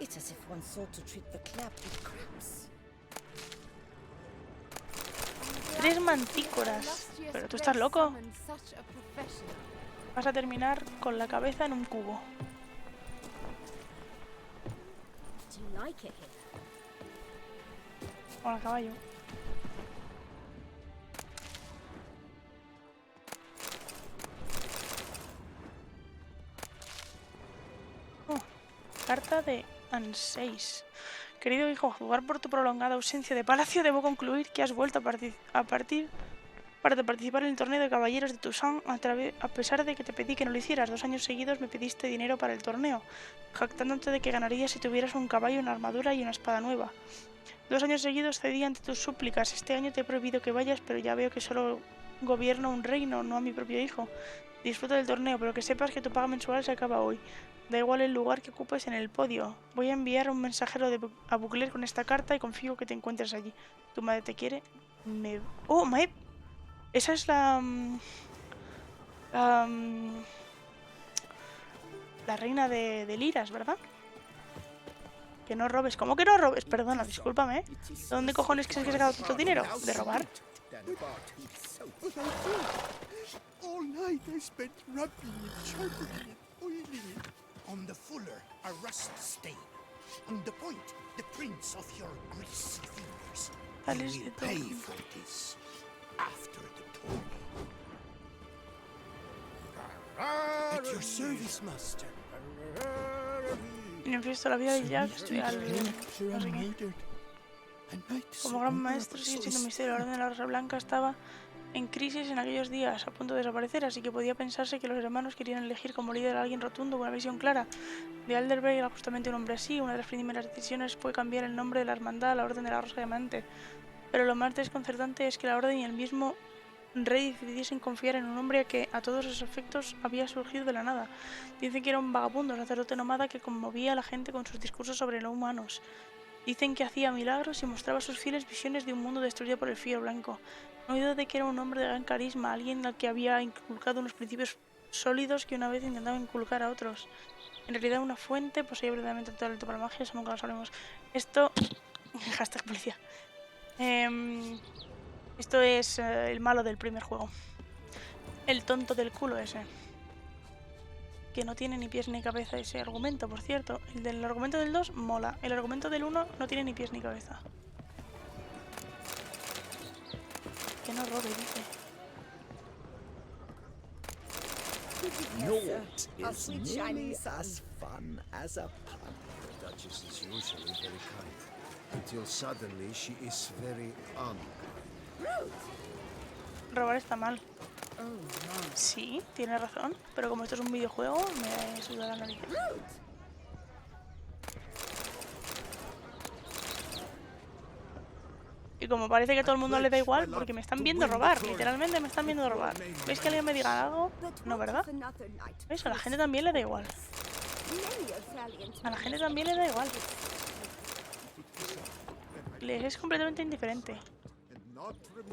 it's as if one sought to treat the clap with cramps. 3 mantícoras. ¿Pero tú estás loco? Vas a terminar con la cabeza en un cubo. like it here. Hola, caballo. Carta de Anseis. Querido hijo, a jugar por tu prolongada ausencia de palacio, debo concluir que has vuelto a participar en el torneo de caballeros de Toussaint a pesar de que te pedí que no lo hicieras. 2 años seguidos me pediste dinero para el torneo, jactándote de que ganarías si tuvieras un caballo, una armadura y una espada nueva. 2 años seguidos cedí ante tus súplicas. Este año te he prohibido que vayas, pero ya veo que solo gobierno un reino, no a mi propio hijo. Disfruta del torneo, pero que sepas que tu paga mensual se acaba hoy. Da igual el lugar que ocupes en el podio. Voy a enviar un mensajero a Bucler con esta carta y confío que te encuentres allí. Tu madre te quiere. ¡Oh, madre! Esa es la... la reina de Liras, ¿verdad? Que no robes. ¿Cómo que no robes? Perdona, discúlpame, ¿eh? ¿De dónde cojones crees que he sacado tanto dinero? ¿De robar? All night I spent rubbing it, sharpening it, oiling it. On the fuller, a rust stain. On the point, the prints of your greasy fingers. You will pay for this after the tourney. At your service, master. Y no he visto la vida de Jack, estoy al... no sé qué. Como gran maestro sigue siendo un misterio. La Orden de la Rosa Blanca estaba en crisis en aquellos días, a punto de desaparecer, así que podía pensarse que los hermanos querían elegir como líder a alguien rotundo con una visión clara. De Alderberg era justamente un hombre así. Una de las primeras decisiones fue cambiar el nombre de la hermandad a la Orden de la Rosa Diamante. Pero lo más desconcertante es que la Orden y el mismo rey decidiesen confiar en un hombre que, a todos los efectos, había surgido de la nada. Dicen que era un vagabundo, un sacerdote nómada que conmovía a la gente con sus discursos sobre no humanos. Dicen que hacía milagros y mostraba a sus fieles visiones de un mundo destruido por el frío blanco. No he oído de que era un hombre de gran carisma, alguien al que había inculcado unos principios sólidos que una vez intentaba inculcar a otros. En realidad una fuente poseía verdaderamente todo el talento para la magia, eso nunca lo sabremos. Esto... hashtag policía. Esto es el malo del primer juego. El tonto del culo ese. Que no tiene ni pies ni cabeza ese argumento, por cierto. El del argumento del 2 mola. El argumento del 1 no tiene ni pies ni cabeza. Que no robe, dice. Naught is nearly as fun as a pun. The Duchess is usually very kind, until suddenly she is very unkind. Robar está mal. Sí, tiene razón. Pero como esto es un videojuego, me suda la nariz. Y como parece que a todo el mundo le da igual, porque me están viendo robar, literalmente me están viendo robar. ¿Veis que alguien me diga algo? No, ¿verdad? ¿Veis? A la gente también le da igual. A la gente también le da igual. Les es completamente indiferente.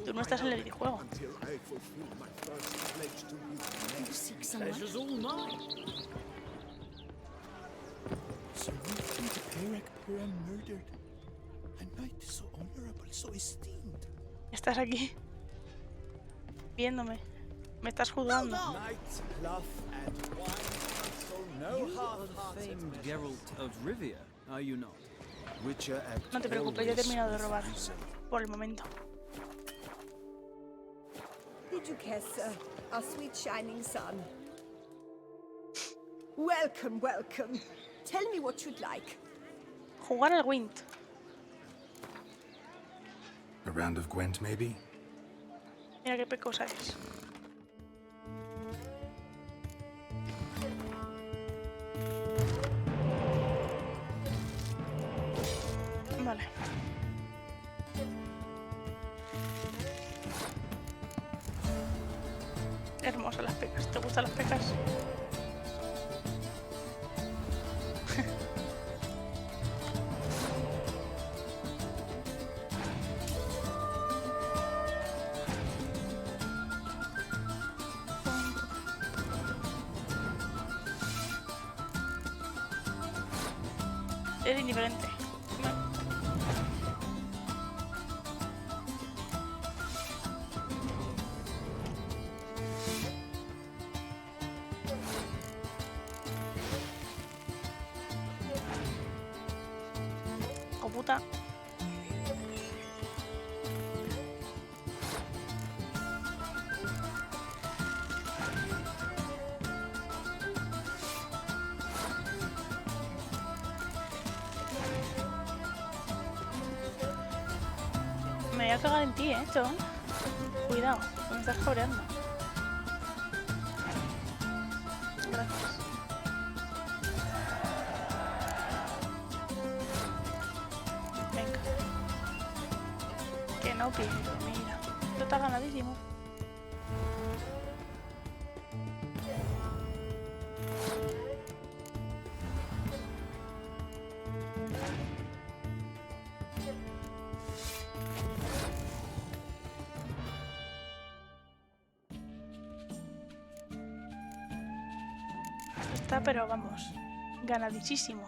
Tú no estás en el videojuego. Estás aquí, viéndome. Me estás juzgando. You are the famed Gerald of Rivia, are you not? No te preocupes, ya he terminado de robar. Por el momento. Did you care, sir? Our sweet shining sun. Welcome, welcome. Tell me what you'd like. Jugar al Wind. A round of Gwent, maybe? Mira qué pecosa es. Vale. Hermosas las pecas. ¿Te gustan las pecas? Es indiferente. puta. Me voy a cagar en ti, John. Cuidado, me estás cabreando. Gracias. Venga. Que no pierdo, mira. Esto está ganadísimo. Está, pero vamos, ganadísimo.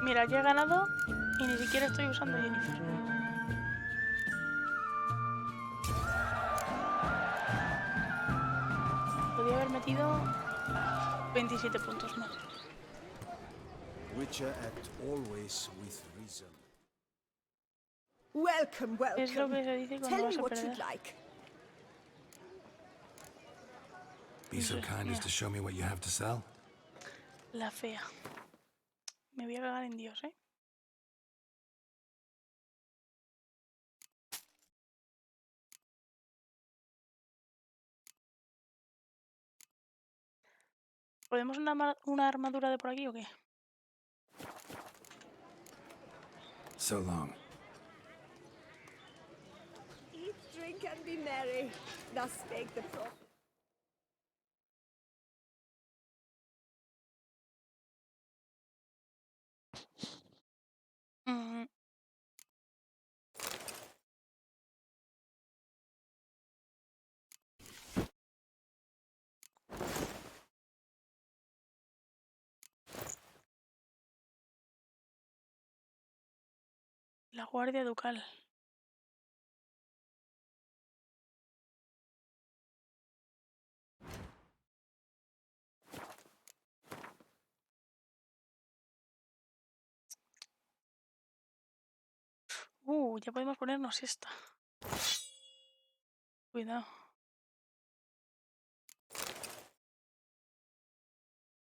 Mira, ya he ganado y ni siquiera estoy usando Jennifer. Podría haber metido 27 puntos más. Witcher act always with reason. Welcome, welcome. Es lo que se dice cuando Tell vas me a what you'd perder. like. Be so kind as to show me what you have to sell. La fea. Me voy a cagar en Dios, ¿eh? ¿Podemos una armadura de por aquí o qué? So long. Eat, drink, and be merry. Thus spake the prophet. Mm. La guardia ducal. Ya podemos ponernos esta. Cuidado.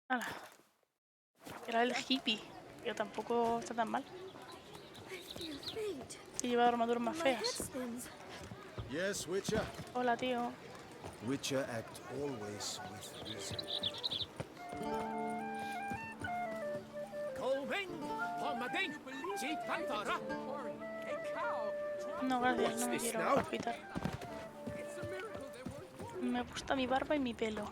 Hala. Era el hippie, que tampoco está tan mal. Que lleva armaduras más feas. Yes, Witcher. Hola, tío. Witcher act always with reason. No, gracias, no me quiero afitar. Me gusta mi barba y mi pelo.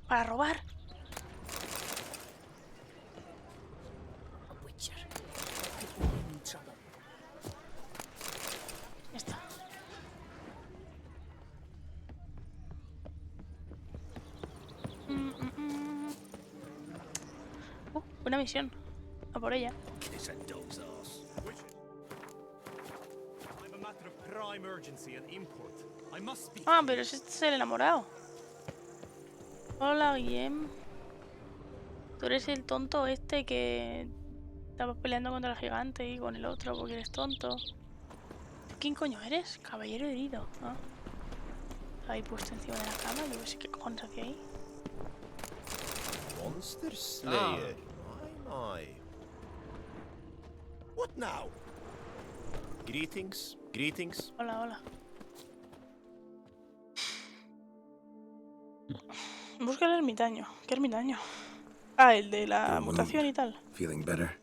Para robar. Ya está. Buena misión. A por ella. Ah, pero este es el enamorado. Hola, Guillem. Tú eres el tonto este que estabas peleando contra el gigante y con el otro porque eres tonto. ¿Quién coño eres? Caballero herido. ¿Ah? Ahí puesto encima de la cama. Yo no sé qué cojones hacía ahí. Monster Slayer. My. What now? Greetings, greetings. Hola, hola. Busca el ermitaño. ¿Qué ermitaño? Ah, el de la mutación y tal. Feeling better?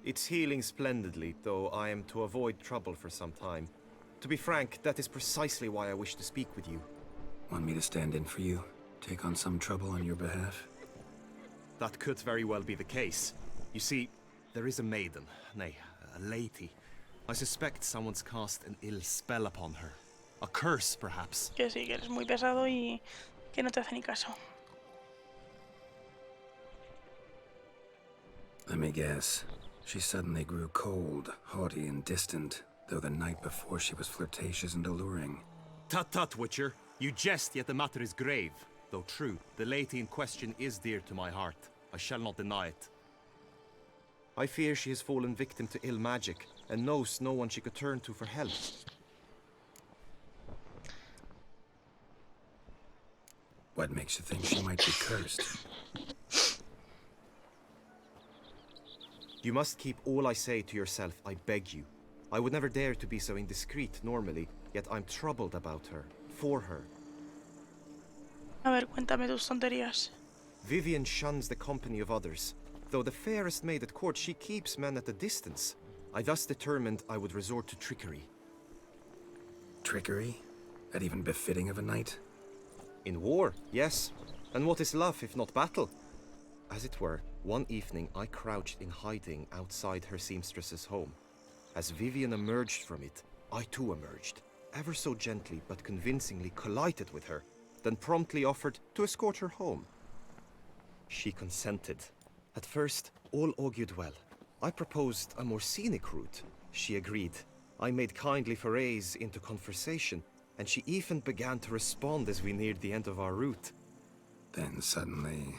It's healing splendidly, though I am to avoid trouble for some time. To be frank, that is precisely why I wish to speak with you. Want me to stand in for you? Take on some trouble on your behalf? That could very well be the case. You see, there is a maiden, nay, a lady, I suspect someone's cast an ill spell upon her. A curse, perhaps. Que sí, que eres muy pesado y que no te hace ni caso. Let me guess. She suddenly grew cold, haughty, and distant, though the night before she was flirtatious and alluring. Tut tut, Witcher. You jest, yet the matter is grave. Though true, the lady in question is dear to my heart. I shall not deny it. I fear she has fallen victim to ill magic, and knows no one she could turn to for help. What makes you think she might be cursed? You must keep all I say to yourself, I beg you. I would never dare to be so indiscreet normally, yet I'm troubled about her, for her. A ver, cuéntame tus tonterías. Vivian shuns the company of others. Though the fairest maid at court, she keeps men at a distance. I thus determined I would resort to trickery. Trickery? That even befitting of a knight? In war, yes. And what is love if not battle? As it were, one evening I crouched in hiding outside her seamstress's home. As Vivian emerged from it, I too emerged, ever so gently but convincingly collided with her, then promptly offered to escort her home. She consented. At first, all augured well. I proposed a more scenic route. She agreed. I made kindly forays into conversation, and she even began to respond as we neared the end of our route. Then suddenly,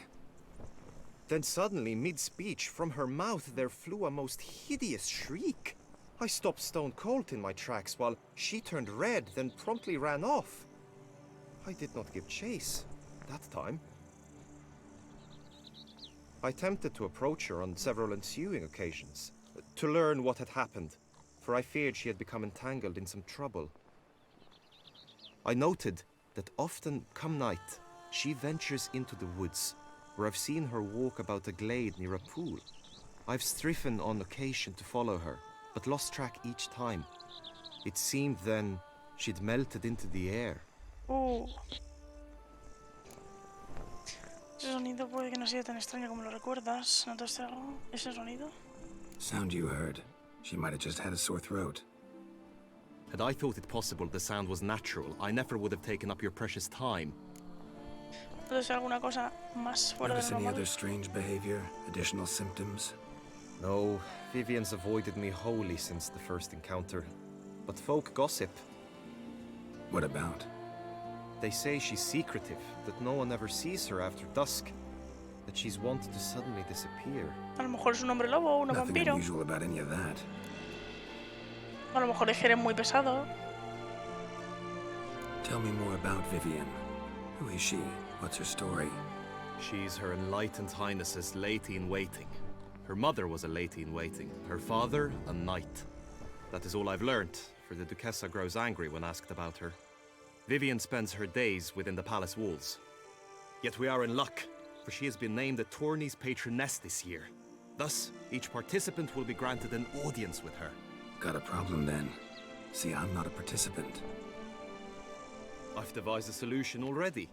mid-speech, from her mouth there flew a most hideous shriek. I stopped stone cold in my tracks while she turned red, then promptly ran off. I did not give chase, that time. I attempted to approach her on several ensuing occasions, to learn what had happened, for I feared she had become entangled in some trouble. I noted that often, come night, she ventures into the woods, where I've seen her walk about a glade near a pool. I've striven on occasion to follow her, but lost track each time. It seemed then she'd melted into the air. Ese sonido puede que no sea tan extraño como lo recuerdas. ¿Notaste algo? ¿Ese sonido? Sound you heard. She might have just had a sore throat. Had I thought it possible the sound was natural, I never would have taken up your precious time. ¿Puede ser alguna cosa más fuera de Notice lo any normal? other strange behavior? Additional symptoms? No, Vivian's avoided me wholly since the first encounter. But folk gossip. What about? They say she's secretive, that no one ever sees her after dusk, that she's wont to suddenly disappear. A lo mejor es un hombre lobo o un Nothing vampiro. unusual about any of that. A lo mejor es que eres muy pesado. Tell me more about Vivian. Who is she? What's her story? She's Her Enlightened Highness's lady-in-waiting. Her mother was a lady-in-waiting, her father a knight. That is all I've learnt, for the Duchessa grows angry when asked about her. Vivian spends her days within the palace walls. Yet we are in luck, for she has been named the tourney's patroness this year. Thus, each participant will be granted an audience with her. Got a problem then. See, I'm not a participant. I've devised a solution already.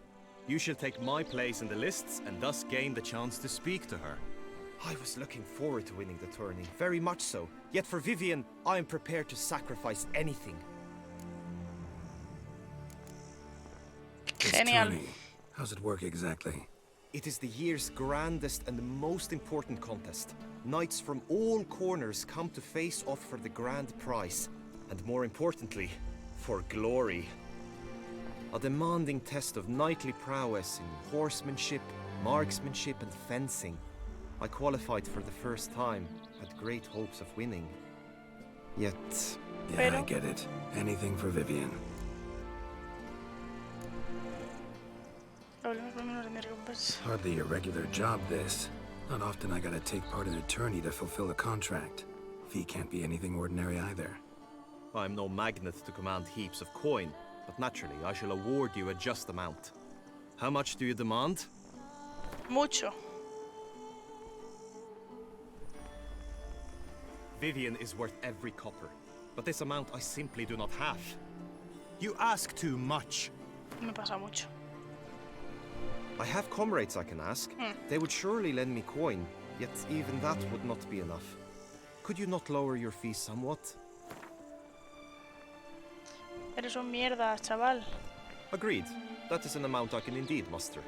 You shall take my place in the lists and thus gain the chance to speak to her. I was looking forward to winning the tourney, very much so. Yet for Vivian, I am prepared to sacrifice anything. Genial. Tourney. How's it work exactly? It is the year's grandest and most important contest. Knights from all corners come to face off for the grand prize. And more importantly, for glory. A demanding test of knightly prowess in horsemanship, marksmanship and fencing. I qualified for the first time, had great hopes of winning. Yet... Yeah, I get it. Anything for Vivian. Hardly a regular job, this. Not often I gotta take part in a tourney to fulfill a contract. Fee can't be anything ordinary either. I'm no magnet to command heaps of coin, but naturally I shall award you a just amount. How much do you demand? Mucho. Vivian is worth every copper, but this amount I simply do not have. You ask too much. Me pasa mucho. I have comrades I can ask. They would surely lend me coin, yet even that would not be enough. Could you not lower your fee somewhat? Eres un mierda, chaval. Agreed. That is an amount I can indeed muster.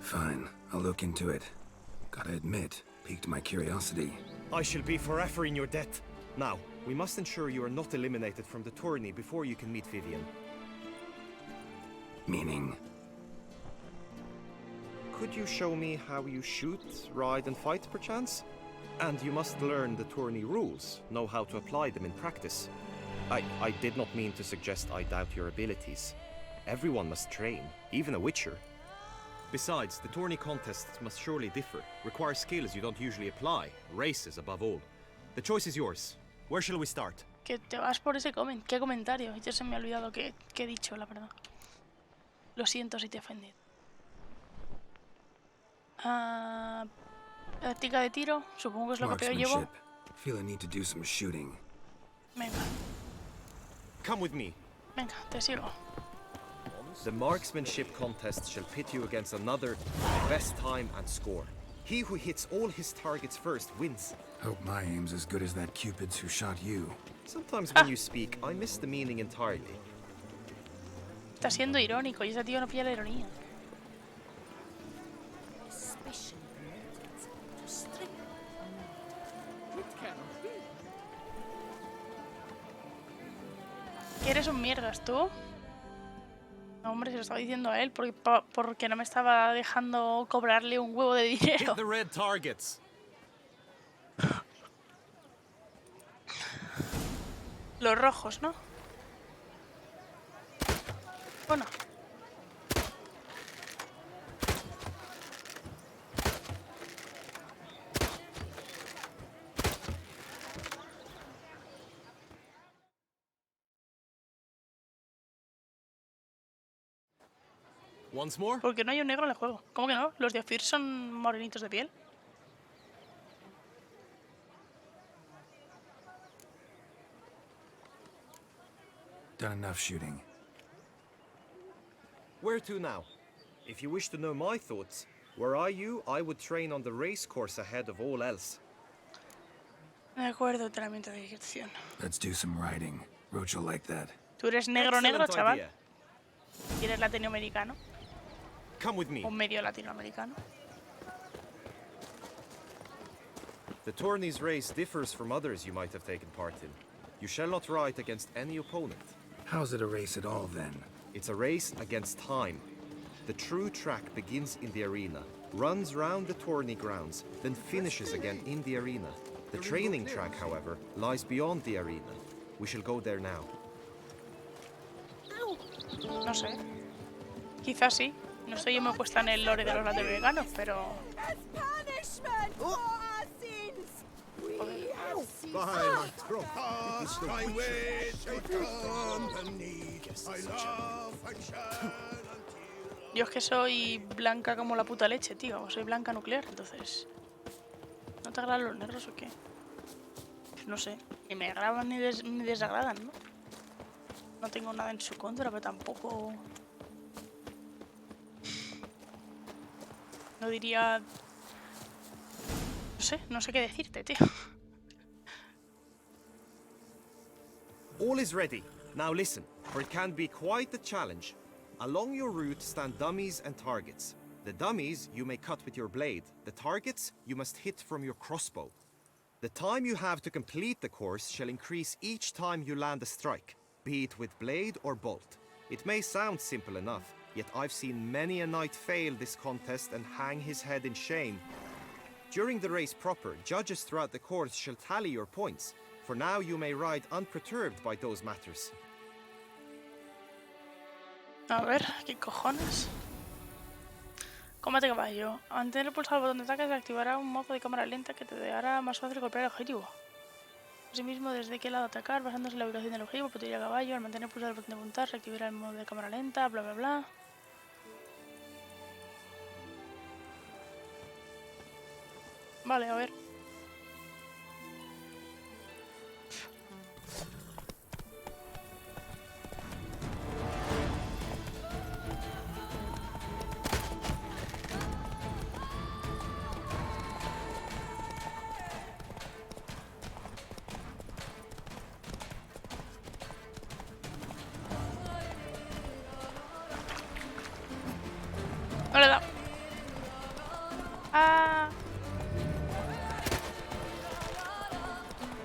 Fine, I'll look into it. Gotta admit, piqued my curiosity. I shall be forever in your debt. Now, we must ensure you are not eliminated from the tourney before you can meet Vivian. Meaning? Could you show me how you shoot, ride and fight, perchance? And you must learn the tourney rules, know how to apply them in practice. I did not mean to suggest I doubt your abilities. Everyone must train, even a witcher. Besides, the tourney contests must surely differ, require skills you don't usually apply, races above all. The choice is yours. Where shall we start? Que te vas por ese ¿Qué comentario? Ya se me ha olvidado que he dicho, la verdad. Lo siento si te he ofendido. Táctica de tiro, supongo que es lo que peor llevo. Feel I need to do some shooting. Venga. Come with me. Venga, te sigo. The marksmanship contest shall pit you against another, best time and score. He who hits all his targets first wins. Hope my aim's as good as that Cupid's who shot you. Sometimes when you speak, I miss the meaning entirely. Está siendo irónico y ese tío no pilla la ironía. ¿Eres un mierdas tú? No, hombre, se lo estaba diciendo a él porque no me estaba dejando cobrarle un huevo de dinero. Hit the red targets. Los rojos, ¿no? Bueno. Once more? Porque no hay un negro en el juego. ¿Cómo que no? Los de Ophir son morenitos de piel. Done enough shooting. Where to now? If you wish to know my thoughts, were I you, I would train on the race course ahead of all else. De acuerdo, entrenamiento de ejecución. Let's do some riding. Roach will like that. Tú eres negro, chaval. Idea. Y eres latinoamericano. Come with me. O medio latinoamericano. The tourney's race differs from others you might have taken part in. You shall not ride against any opponent. How's it a race at all, then? It's a race against time. The true track begins in the arena, runs round the tourney grounds, then finishes again in the arena. The training track, however, lies beyond the arena. We shall go there now. No sé. Quizás sí. No estoy muy puesta en el lore de los latinoamericanos, pero... Yo es que soy blanca como la puta leche, tío. Soy blanca nuclear, entonces... ¿No te agradan los negros o qué? Pues no sé. Ni me agradan ni desagradan, ¿no? No tengo nada en su contra, pero tampoco... No diría... No sé qué decirte, tío. All is ready. Now listen, for it can be quite a challenge. Along your route stand dummies and targets. The dummies you may cut with your blade. The targets you must hit from your crossbow. The time you have to complete the course shall increase each time you land a strike, be it with blade or bolt. It may sound simple enough, yet I've seen many a knight fail this contest and hang his head in shame. During the race proper, judges throughout the course shall tally your points. For now you may ride unperturbed by those matters. A ver, ¿qué cojones? Combate caballo. Al mantener pulsado el botón de ataque se activará un modo de cámara lenta que te hará más fácil golpear el objetivo. Asimismo, desde qué lado atacar, basándose en la ubicación del objetivo, potencia a caballo. Al mantener pulsado el botón de apuntar se activará el modo de cámara lenta, bla bla bla. Vale, a ver.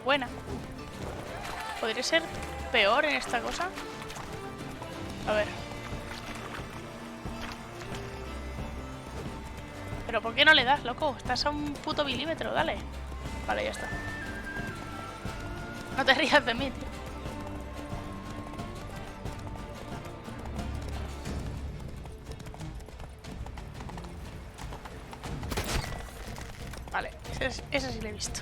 buena. ¿Podría ser peor en esta cosa? A ver. ¿Pero por qué no le das, loco? Estás a un puto milímetro, dale. Vale, ya está. No te rías de mí, tío. Vale, ese sí lo he visto.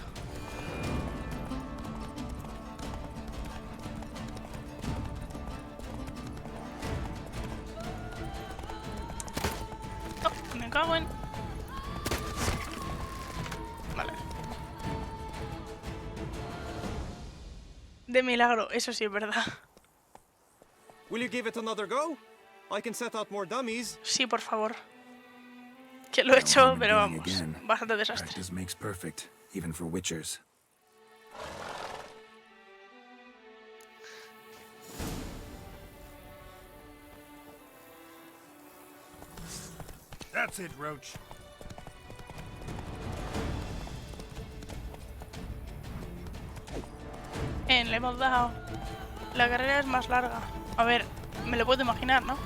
Oh, me cago en... Vale. De milagro, eso sí es verdad. Will you give it another go? I can set out more dummies. Sí, por favor. Que lo he hecho, pero vamos, bastante desastre. Practice makes perfect, even for witchers. That's it, Roach. Le hemos dado. La carrera es más larga. A ver, me lo puedo imaginar, ¿no?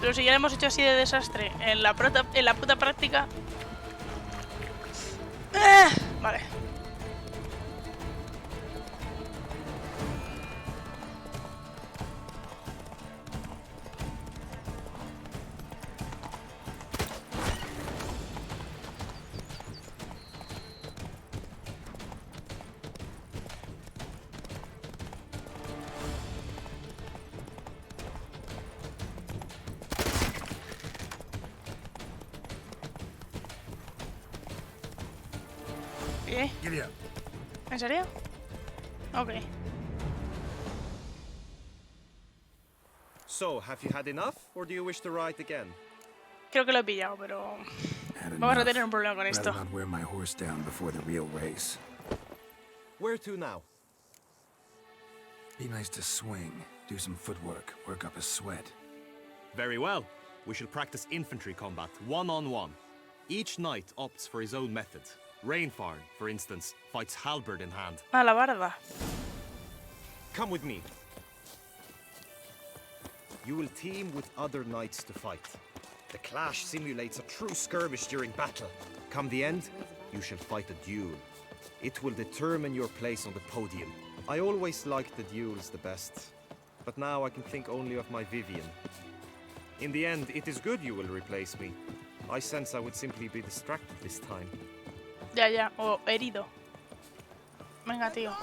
Pero si ya lo hemos hecho así de desastre en la puta práctica... Vale. Giddy up. ¿En serio? Ok. So, have you had enough, or do you wish to ride again? Creo que lo he pillado, pero... Had Vamos a enough. tener un problema con esto. Rather not wear my horse down before the real race. Where to now? Be nice to swing, do some footwork, work up a sweat. Very well. We shall practice infantry combat, one-on-one. Each knight opts for his own method. Rainfarn, for instance, fights halberd in hand. A la barda. Come with me. You will team with other knights to fight. The clash simulates a true skirmish during battle. Come the end, you shall fight a duel. It will determine your place on the podium. I always liked the duels the best, but now I can think only of my Vivian. In the end, it is good you will replace me. I sense I would simply be distracted this time. Ya, o herido. Venga, tío.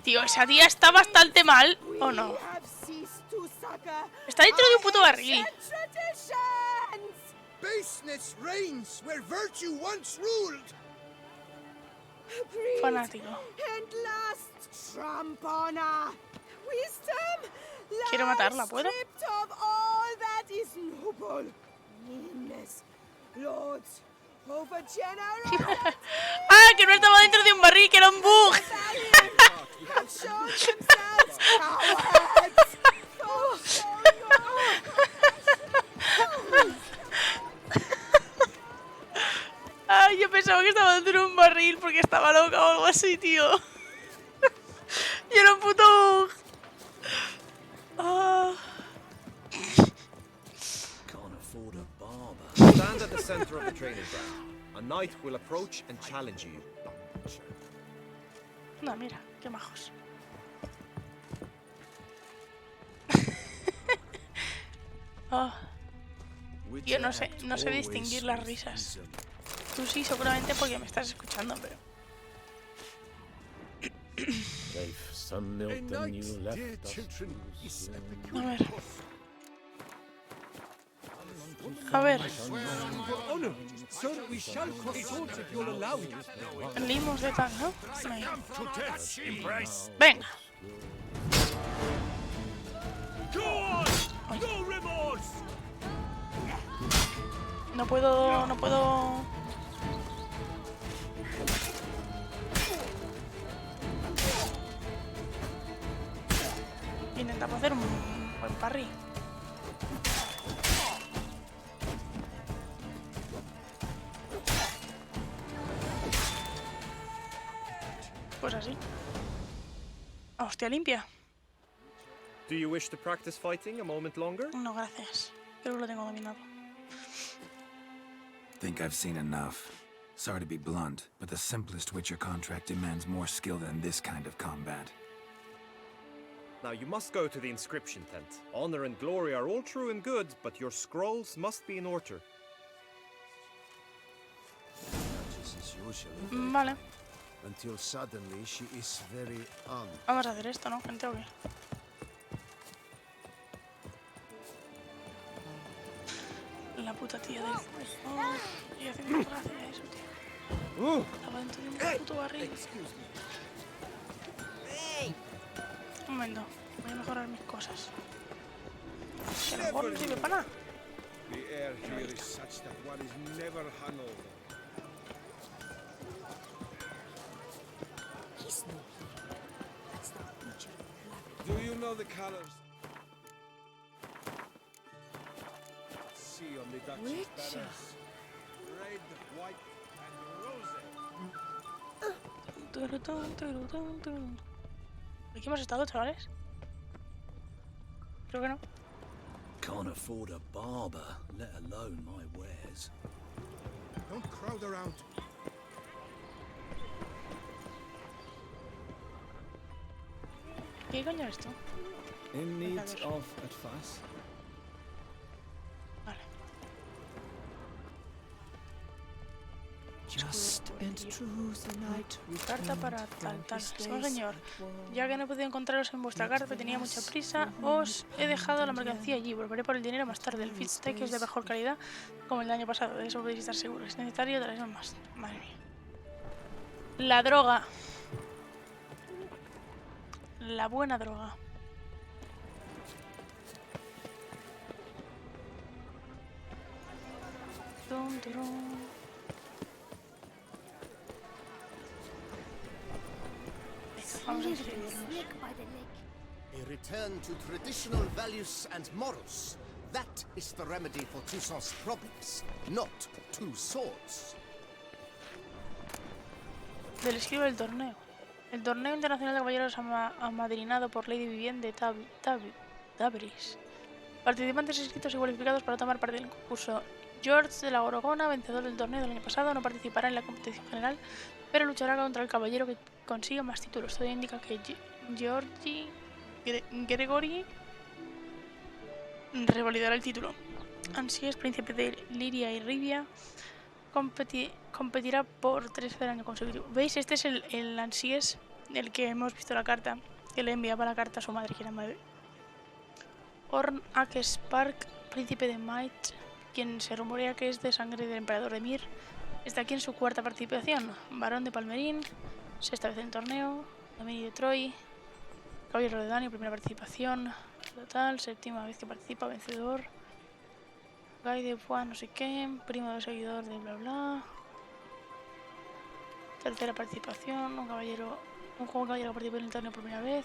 Tío, esa tía está bastante mal, ¿o no? Está dentro de un puto barril. Baseness reigns where virtue once ruled. Fanático. Quiero matarla, ¿puedo? ¡Ah, que no estaba dentro de un barril, que era un bug! Ay, yo pensaba que estaba dentro de un barril porque estaba loca o algo así, tío. Y era un puto bug. Stand at the center of the training ground. A knight will approach and challenge you. No, mira, qué majos. Yo no sé distinguir las risas. Tú sí, seguramente porque me estás escuchando, pero... A ver. Limos de tal, ¿no? Venga. No puedo... Intentamos hacer un buen parry. Pues así. Hostia, limpia. Do you wish to practice fighting a moment longer? No, gracias. Creo que lo tengo dominado. Think I've seen enough. Sorry to be blunt, but the simplest Witcher contract demands more skill than this kind of combat. Now you must go to the inscription tent. Honor and glory are all true and good, but your scrolls must be in order. Duchess is usually very Vale. kind, until suddenly she is very Vamos a hacer esto, ¿no, gente? ¿O qué? La puta tía del... Oh, y hace mucha gracia eso, tío. Estaba dentro de un puto barril. Un momento. Voy a mejorar mis cosas. Que a lo mejor no sirve para nada. The air here is such that one is never hungover. He's not here. That's the creature. Do you know the colors? See on the Duchess banners. Red, white, and rosy. ¿Aquí hemos estado, chavales? Creo que no. Can't afford a barber, let alone my wares. Don't crowd around. ¿Qué coño es esto? In need of advice? Vale. Just and true the night. Carta para tal. No, señor. Ya que no he podido encontraros en vuestra carta, tenía mucha prisa, os he dejado la mercancía allí. Volveré por el dinero más tarde. El feedsteak es de mejor calidad, como el del año pasado. De eso podéis estar seguros. Es necesario traer más. Madre mía. La droga. La buena droga. Tum, turum. Vamos a inscribirnos. A return to traditional values and morals. That is the remedy for Toussaint's problems, not two swords. Del escribo del torneo. El torneo internacional de caballeros amadrinado por Lady Vivienne de Tabriz. Participantes inscritos y cualificados para tomar parte del concurso. George de la Gorgona, vencedor del torneo del año pasado, no participará en la competición general, pero luchará contra el caballero que consiga más títulos. Todo indica que Gregory revalidará el título. Ansíes, príncipe de Liria y Rivia, competirá por tercer año consecutivo. ¿Veis? Este es el Ansíes del que hemos visto la carta, que le enviaba la carta a su madre, que era madre. Orn Akespark, príncipe de Might, quien se rumorea que es de sangre del emperador de Mir, está aquí en su cuarta participación. Barón de Palmerín, sexta vez en el torneo. Domini de Troy, caballero de Dani, primera participación. Total, séptima vez que participa, vencedor. Guy de Poix, no sé qué, primo del seguidor de bla bla. Tercera participación, un joven caballero que participó en el torneo por primera vez.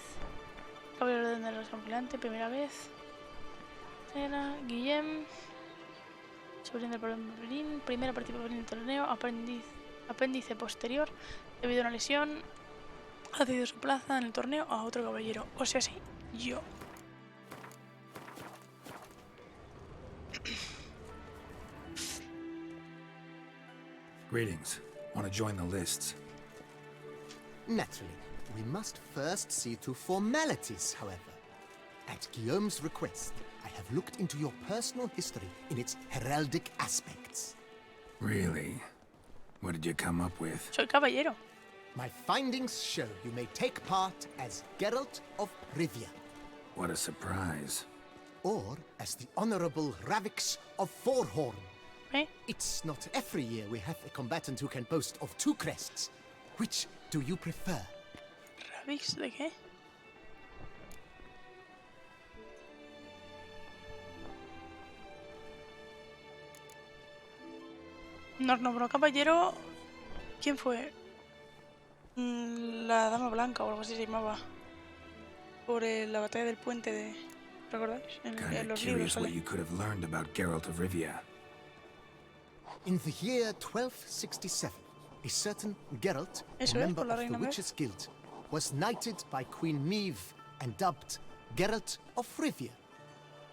Caballero de la Campilante, primera vez. Tercera, Guillem. Sobrino del Palmerín, primera participación en el torneo, apéndice posterior, debido a una lesión, ha cedido su plaza en el torneo a otro caballero, o sea, sí, yo. Greetings. Want to join the lists? Naturally, we must first see to formalities, however. At Guillaume's request, I have looked into your personal history in its heraldic aspects. Really? What did you come up with? Soy caballero. My findings show you may take part as Gerald of Rivia. What a surprise. Or as the Honorable Ravix of Forhorn. ¿Eh? It's not every year we have a combatant who can boast of two crests. Which do you prefer? ¿Ravix de qué? Nos nombró caballero... ¿Quién fue? La Dama Blanca o algo así se llamaba. Por la batalla del puente de... ¿Recordáis? En los libros. What you could have learned about Gerald of Rivia. In the year 1267, a certain Gerald, a Eso es, member por la of the reina Meg. Witches' Guild, was knighted by Queen Meve and dubbed Gerald of Rivia.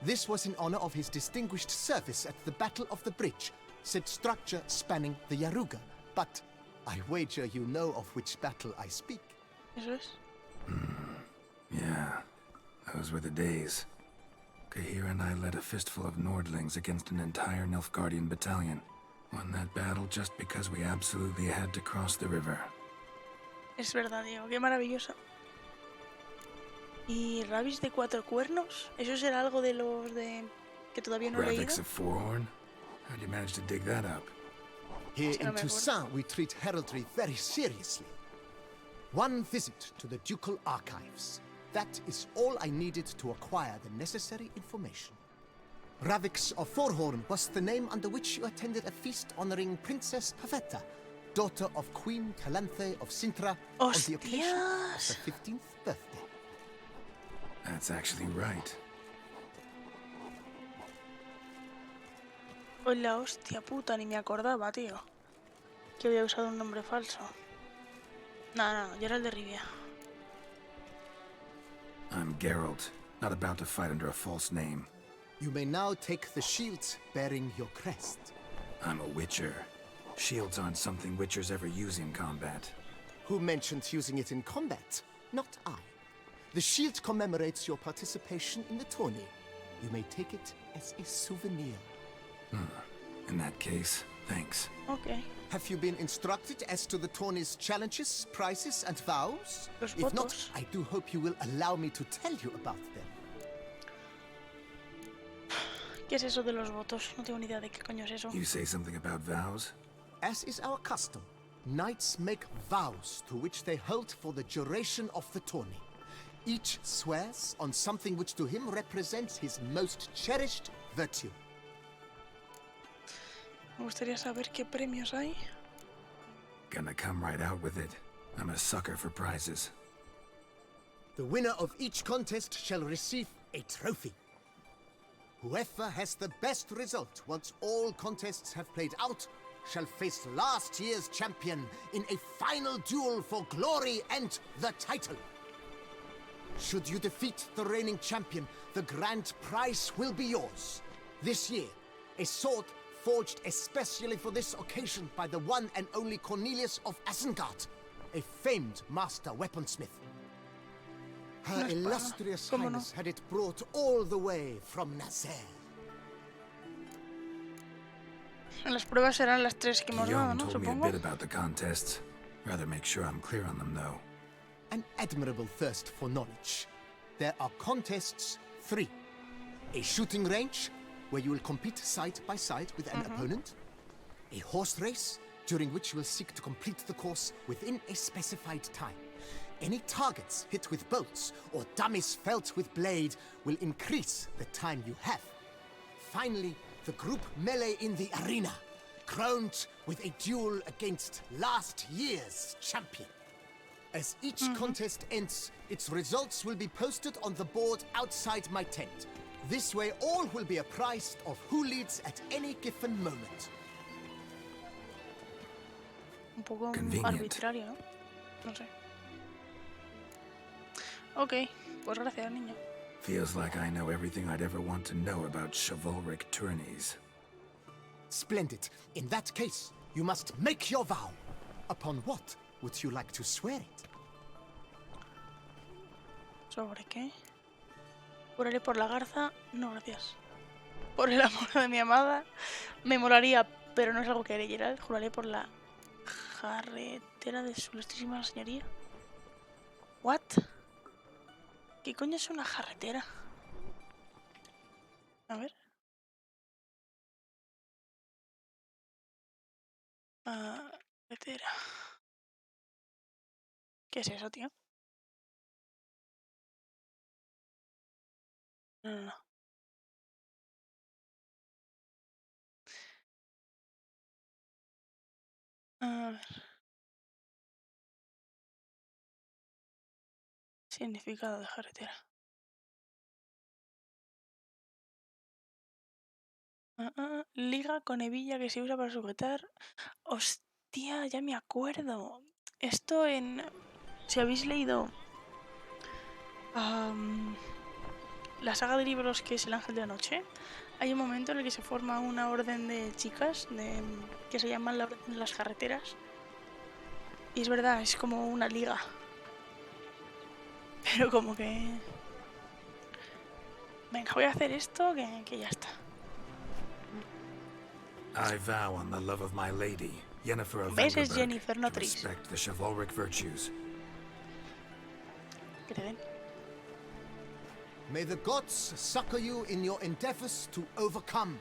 This was in honor of his distinguished service at the Battle of the Bridge, said structure spanning the Yaruga. But I wager you know of which battle I speak. Eso es. Yeah, those were the days. Kahir and I led a fistful of Nordlings against an entire Nilfgaardian battalion. Won that battle just because we absolutely had to cross the river. Es verdad, Diego, qué maravilloso. ¿Y Rabis de 4 cuernos? ¿Eso será algo de los de... que todavía no he leído? Ravix of Forehorn? How'd you manage to dig that up? Here Sí, no in me acuerdo. Toussaint, we treat heraldry very seriously. One visit to the ducal archives. That is all I needed to acquire the necessary information. Ravix of Forehorn was the name under which you attended a feast honoring Princess Pavetta, daughter of Queen Calanthe of Sintra, on the occasion of ¡Hostias! her 15th birthday. That's actually right. Hola, hostia puta, ni me acordaba, tío. Que había usado un nombre falso. No, Gerald de Rivia. I'm Gerald, not about to fight under a false name. You may now take the shield bearing your crest. I'm a Witcher. Shields aren't something Witchers ever use in combat. Who mentioned using it in combat? Not I. The shield commemorates your participation in the tourney. You may take it as a souvenir. In that case, thanks. Ok. Have you been instructed as to the tourney's challenges, prizes, and vows? Los If not, votos. I do hope you will allow me to tell you about them. ¿Qué es eso de los votos? No tengo ni idea de qué coño es eso. You say something about vows? As is our custom, knights make vows to which they hold for the duration of the tourney. Each swears on something which to him represents his most cherished virtue. Me gustaría saber qué premios hay. Gonna come right out with it. I'm a sucker for prizes. The winner of each contest shall receive a trophy. Whoever has the best result once all contests have played out shall face last year's champion in a final duel for glory and the title. Should you defeat the reigning champion, the grand prize will be yours. This year, a sword forged especially for this occasion by the one and only Cornelius of Isengard, a famed master weaponsmith. Her illustrious highness had it brought all the way from Nazaire. Las pruebas serán las 3 que hemos dado, Guillaume ¿no? told me a Supongo. bit about the contests. Rather make sure I'm clear on them, though. An admirable thirst for knowledge. There are contests 3. A shooting range, where you will compete side by side with an opponent. A horse race, during which you will seek to complete the course within a specified time. Any targets hit with bolts or dummies felt with blade will increase the time you have. Finally, the group melee in the arena, crowned with a duel against last year's champion. As each contest ends, its results will be posted on the board outside my tent. This way all will be apprised of who leads at any given moment. Un poco Convenient. arbitrario, ¿no? No sé. Ok, pues gracias, niño. Feels like I know everything I'd ever want to know about chivalric tourneys. Splendid. In that case, you must make your vow. Upon what would you like to swear it? ¿Sobre qué? Juraré por la garza. No, gracias. Por el amor de mi amada. Me molaría, pero no es algo que haré, Gerald. Juraré por la jarretera de su ilustrísima señoría. ¿What? ¿Qué coño es una jarretera? A ver. Jarretera. ¿Qué es eso, tío? No. A ver. Significado de jarretera. Liga con hebilla que se usa para sujetar. Hostia. Hostia, ya me acuerdo. Esto en... Si habéis leído la saga de libros que es El Ángel de la Noche, hay un momento en el que se forma una orden de chicas que se llaman la Orden de las Carreteras. Y es verdad, es como una liga. Pero como que... Venga, voy a hacer esto que ya está. I vow on the love of my lady, Yennefer of ¿Ves? Es Vengerberg, Jennifer, no to Tris. respect the chivalric virtues. Que te den. May the gods succor you in your endeavors to overcome.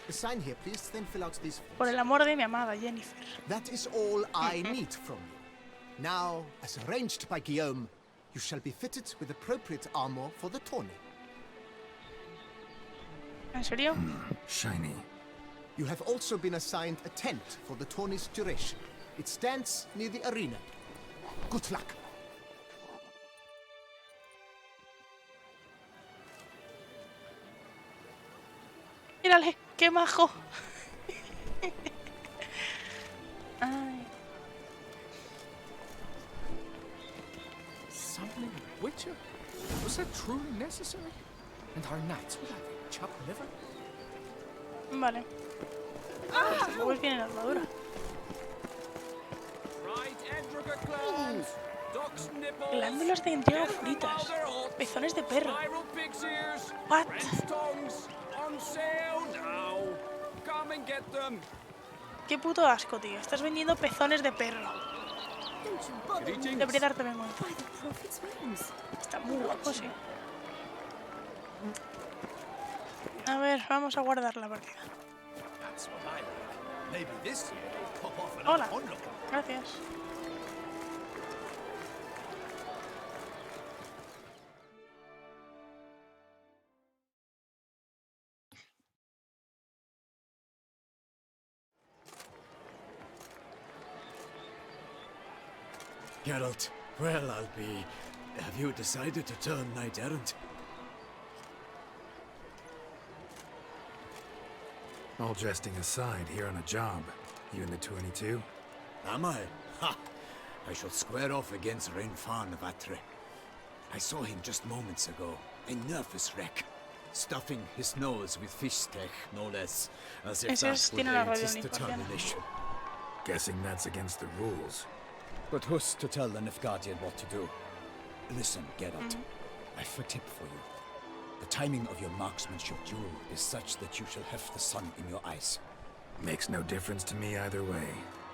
Sign here, please, then fill out these forms. Por el amor de mi amada Jennifer. That is all I need from you. Now, as arranged by Guillaume, you shall be fitted with appropriate armor for the tourney. ¿En serio? Shiny. You have also been assigned a tent for the tourney's duration. It stands near the arena. Good luck. Mírale, qué majo. Ay. Summoning a witcher? Was that truly necessary? And our knights would have chopped liver? Vale. Tampoco es bien en armadura. Glándulas de intrigo fritas. Pezones de perro. What? Qué puto asco, tío. Estás vendiendo pezones de perro. Debería darte vergüenza. Está muy guapo, sí. A ver, vamos a guardar la partida. Hola. Gracias. Gerald, well, I'll be... Have you decided to turn knight-errant? All jesting aside, here on a job. You in the 22? Am I? Ha! I shall square off against Renfan of Atre. I saw him just moments ago, a nervous wreck, stuffing his nose with fish steak, no less, as if that would aid his determination. Guessing that's against the rules. But who's to tell the Nilfgaardian what to do? Listen, Gerald, I've a tip for you. The timing of your marksmanship duel is such that you shall have the sun in your eyes. Makes no difference to me either way.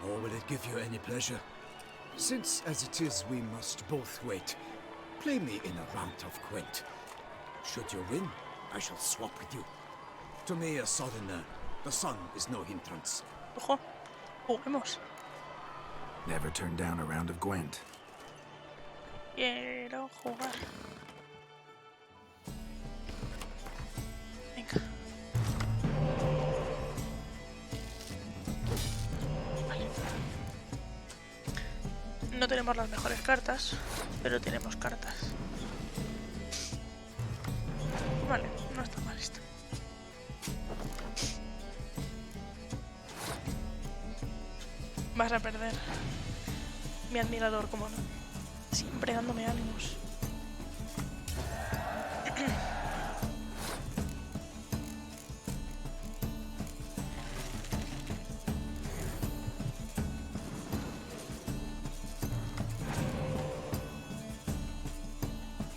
Nor will it give you any pleasure. Since, as it is, we must both wait, play me in a round of Gwent. Should you win, I shall swap with you. To me, a southerner, the sun is no hindrance. Ojo, juguemos. Never turn down a round of Gwent. Quiero jugar. Venga. Vale. No tenemos las mejores cartas, pero tenemos cartas. Vale, no está mal esto. Vas a perder. Mi admirador, como no. Siempre dándome ánimos.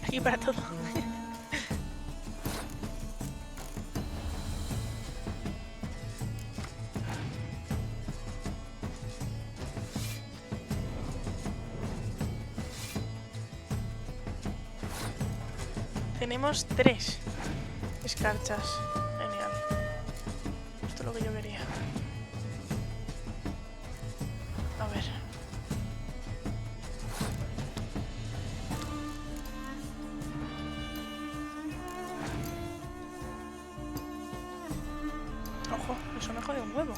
Aquí para todo. Tenemos 3 escarchas. Genial. Esto es lo que yo quería. A ver. Ojo, eso me jode un huevo.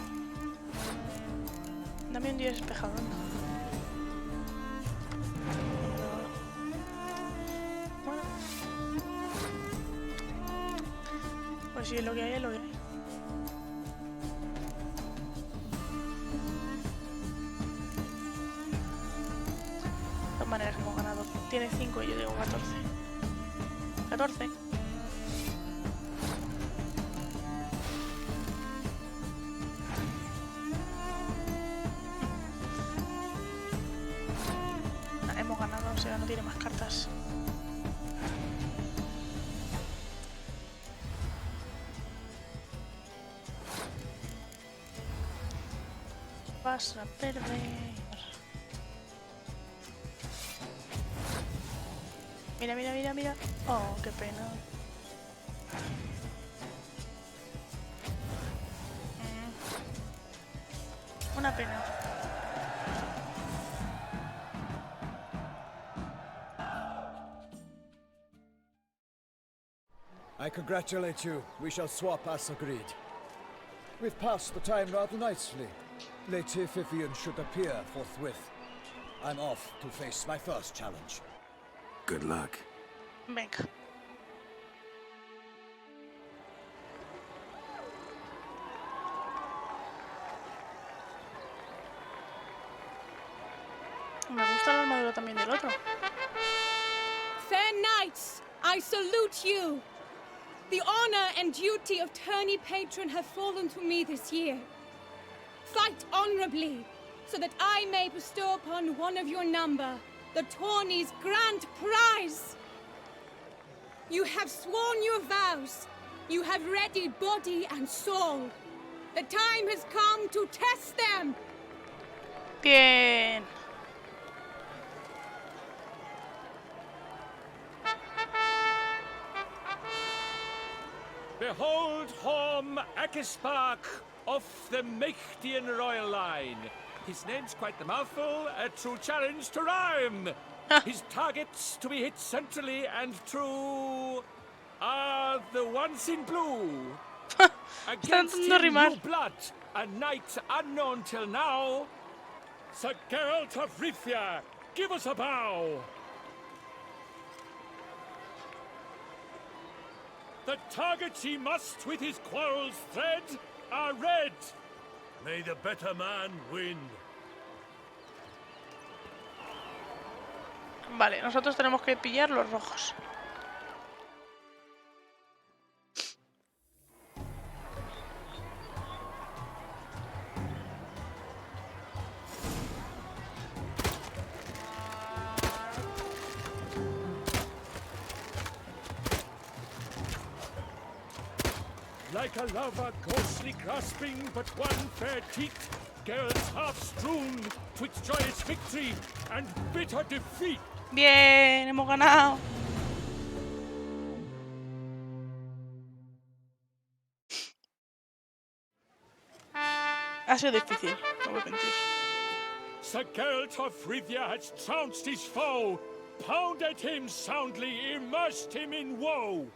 Dame un día despejado. Pues sí, lo que hay es lo que hay. maneras que hemos ganado. Tiene 5 y yo digo 14. 14. Hemos ganado, o sea, no tiene más cartas. Vas a perder. Mira, mira, mira, mira. Oh, qué pena. Una pena. I congratulate you. We shall swap as agreed. We've passed the time rather nicely. Lady Vivian should appear forthwith. I'm off to face my first challenge. Good luck. Venga. Me gusta la armadura también del otro. Fair knights, I salute you. The honor and duty of tourney patron have fallen to me this year. Fight honorably, so that I may bestow upon one of your number the tourney's grand prize. You have sworn your vows. You have readied body and soul. The time has come to test them. Bien. Behold Horm Akispark of the Mechtian royal line. His name's quite the mouthful, a true challenge to rhyme. His targets to be hit centrally and true are the ones in blue. Against him, new blood, a knight unknown till now. Sir Gerald of Rivia, give us a bow. The targets he must with his quarrels thread are red. May the better man win. Vale, nosotros tenemos que pillar los rojos. Like a lover ghostly grasping but one fair teeth, Gerald's heart strewn twixt joyous victory and bitter defeat. Bien, hemos ganado. Ha sido difícil, no voy a mentir. Sir Gerald of Rivia has trounced his foe, pounded him soundly, immersed him in woe.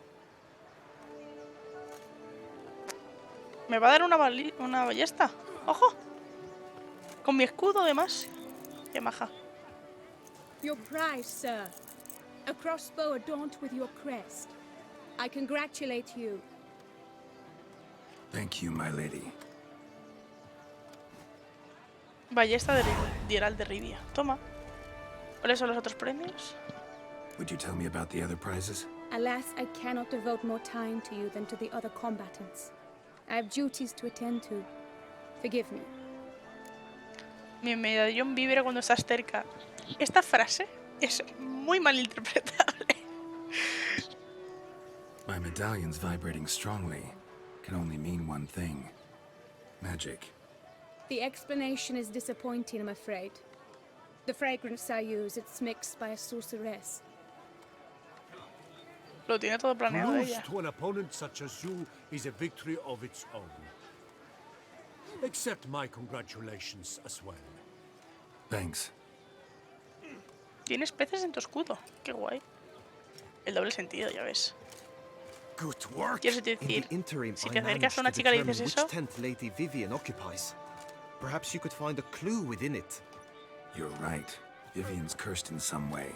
Me va a dar una ballesta. ¡Ojo! Con mi escudo, además. Qué maja. Your prize, sir. A crossbow adorned with your crest. I congratulate you. Thank you, my lady. Ballesta de Gerald de Rivia. Toma. ¿Cuáles son los otros premios? Would you tell me about the other prizes? Alas, I cannot devote more time to you than to the other combatants. I have duties to attend to. Forgive me. Mi medallón vibra cuando estás cerca. Esta frase es muy malinterpretable. My medallion's vibrating strongly can only mean one thing. Magic. The explanation is disappointing, I'm afraid. The fragrance I use, it's mixed by a sorceress. Lo tiene todo planeado Lose ella. to an opponent such as you is a victory of its own. Accept my congratulations as well. Thanks. Tienes peces en tu escudo. Qué guay. El doble sentido, ya ves. Good work. ¿Quieres In decir, the interim, si I te acercas a una managed to chica y le determine dices which eso? tent Lady Vivian occupies. Perhaps you could find a clue within it. You're right. Vivian's cursed in some way.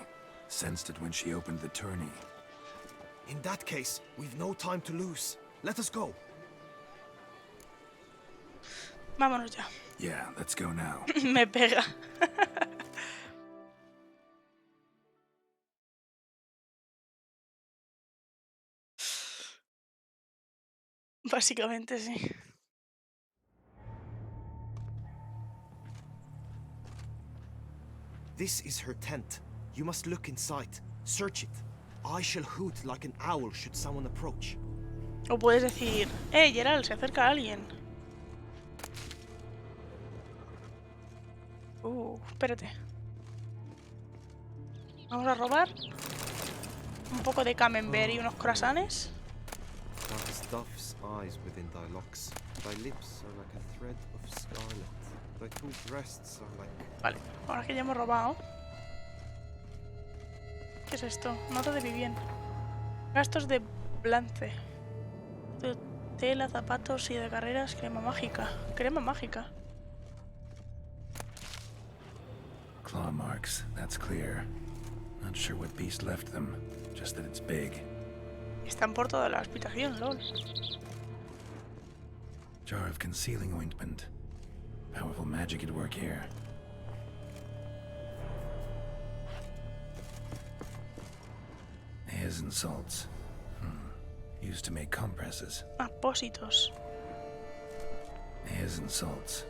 Sensed it when she opened the tourney. In that case, we've no time to lose. Let us go. Vámonos ya. Yeah, let's go now. Me pega. Básicamente, sí. This is her tent. You must look inside. Search it. I shall hoot like an owl should someone approach. O puedes decir, Gerald, se acerca alguien. Espérate. Vamos a robar un poco de camembert y unos croissants. Thou hast dove's eyes within thy locks. Thy lips are like a thread of scarlet. Thy two breasts are like... Vale, ahora que ya hemos robado. ¿Qué es esto? Nota de Vivien. Gastos de Blance. De tela, zapatos y de carreras, crema mágica. Crema mágica. Claw marks, that's clear. Not sure what beast left them, just that it's big. Están por toda la habitación, lol. Jar of concealing ointment. Powerful magic at work here. Hairs and salts. Used to make compresses. Apósitos. Hairs and salts.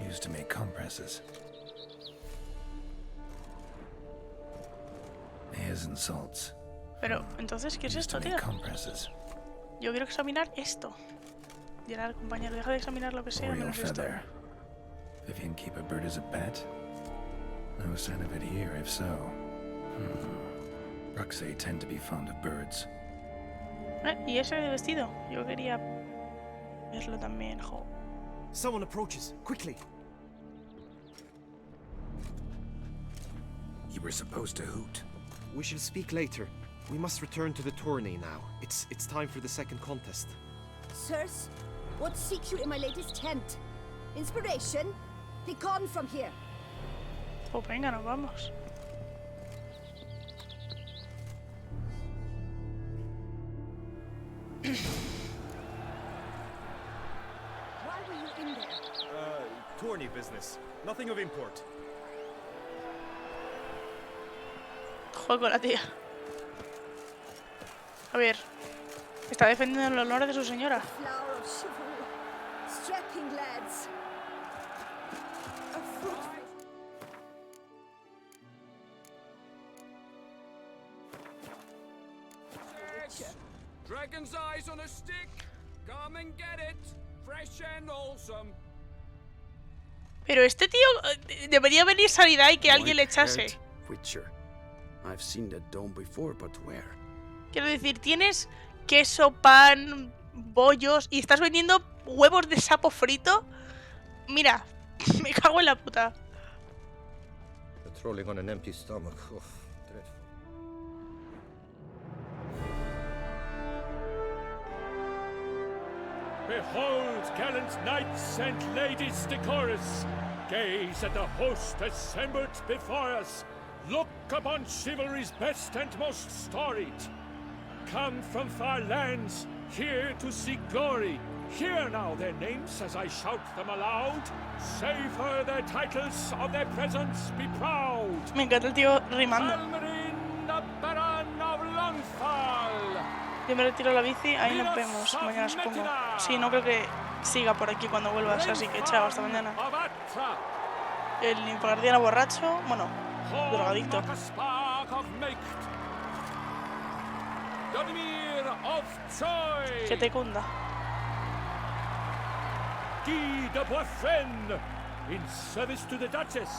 Used to make compresses. Hairs and salts. Pero, entonces, ¿qué es esto, tío? Yo quiero examinar esto. Gerald, compañero, deja de examinar lo que sea menos esto. Vivian keep a bird as a pet? No sign of it here, if so. Ruxay tend to be fond of birds. ¿Y ese vestido? Yo quería verlo también, jo. Someone approaches, quickly. You were supposed to hoot. We shall speak later. We must return to the tourney now. It's time for the second contest. Sirs, what seek you in my latest tent? Inspiration? Be gone from here. Oh, venga, nos vamos. Why were you in there? Tourney business. Nothing of import. Joder con la tía. A ver. Está defendiendo el honor de su señora. Flower of chivalry. Strapping lads. A fruit. Dragon's eyes on a stick. Come and get it. Fresh and wholesome. Pero este tío debería venir sanidad y que alguien le echase. Witcher. I've seen that dome before, but where? Quiero decir, tienes queso, pan, bollos y estás vendiendo huevos de sapo frito. Mira, me cago en la puta. Patrolling on an empty stomach. Oh, dreadful. Behold, gallant knights and ladies decorous, gaze at the host assembled before us. Look upon chivalry's best and most storied. Come from far lands, here to seek glory. Hear now their names as I shout them aloud. Savor their titles, of their presence be proud. Me encanta el tío rimando. Almerin, the Baron of Longfall. Yo me retiro la bici, ahí nos vemos. Mañana supongo. Sí, no creo que siga por aquí cuando vuelvas, así que chao, hasta mañana. El guardián borracho, bueno, drogadicto. Que te cunda. Guy de Boisfren, in service to the Duchess.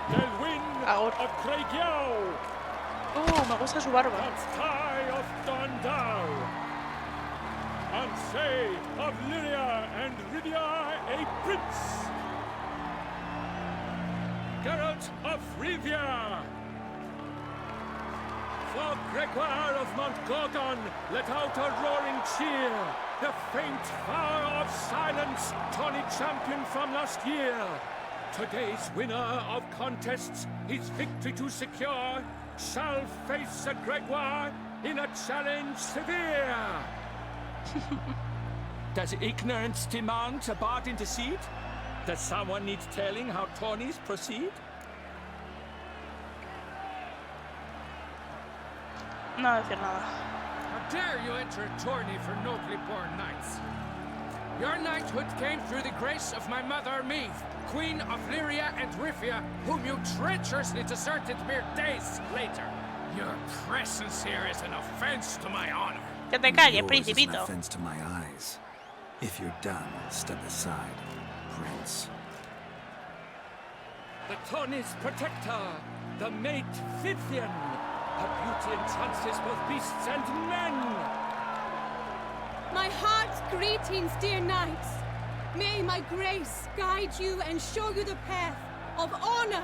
Delwyn of Craigiau. Me gusta su barba. Tie of Dondal. Ansay of Lyria and Rivia, a prince. Gerald of Rivia. For Gregoire of Montgorgon, let out a roaring cheer. The faint vow of silence, Tawny champion from last year. Today's winner of contests, his victory to secure, shall face a Gregoire in a challenge severe. Does ignorance demand a bard intercede? Does someone need telling how tourneys proceed? No decir nada. How dare you enter a tourney for nobly born knights? Your knighthood came through the grace of my mother Meve, Queen of Lyria and Rivia, whom you treacherously deserted mere days later. Your presence here is an offense to my honor. Que te calles, Yours is an principito. offense to my eyes. If you're done, step aside, Prince. The Tony's protector, the mate Vivian. Her beauty entrances both beasts and men. My heart's greetings, dear knights. May my grace guide you and show you the path of honor,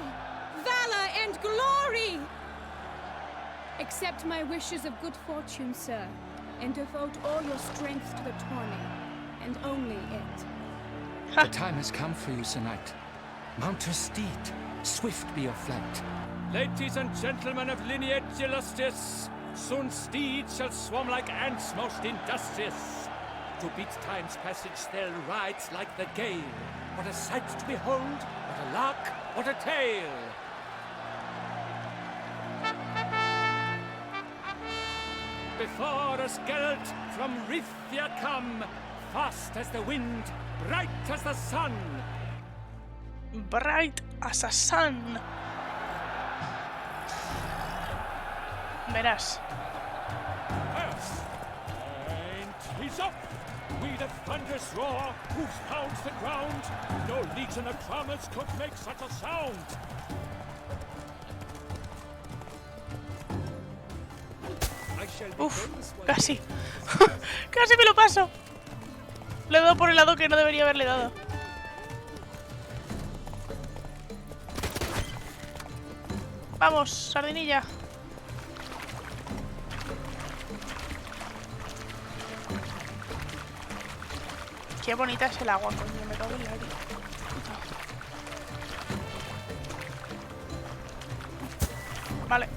valor, and glory. Accept my wishes of good fortune, sir, and devote all your strength to the tourney, and only it. The time has come for you, Sir Knight. Mount your steed. Swift be your flight. Ladies and gentlemen of lineage illustrious, soon steeds shall swarm like ants most industrious. To beat time's passage they'll ride like the gale. What a sight to behold, what a lark, what a tale! Before us Gerald from Rivia come, fast as the wind, bright as the sun. Bright as a sun. Verás. And he's up! We the thunderous roar, hoofs pounds the ground. No legion of drummers could make such a sound. Uf, casi. Casi me lo paso. Le he dado por el lado que no debería haberle dado. Vamos, sardinilla. Qué bonita es el agua, coño, me cago en la vida. Vale.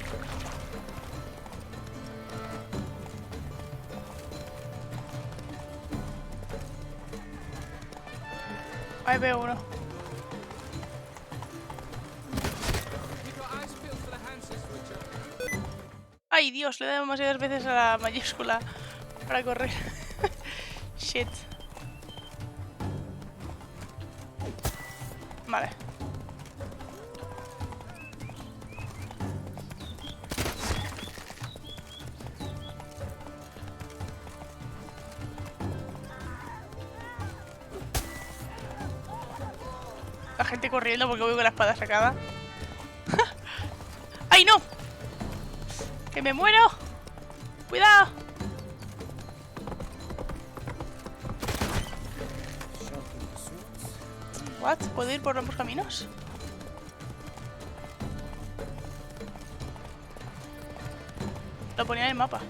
Ahí veo uno. Ay, Dios, le he dado demasiadas veces a la mayúscula para correr. Shit. Vale. La gente corriendo porque voy con la espada sacada. ¡Ay, no! ¡Que me muero! ¡Cuidado! ¿What? ¿Puedo ir por ambos caminos? Lo ponía en el mapa.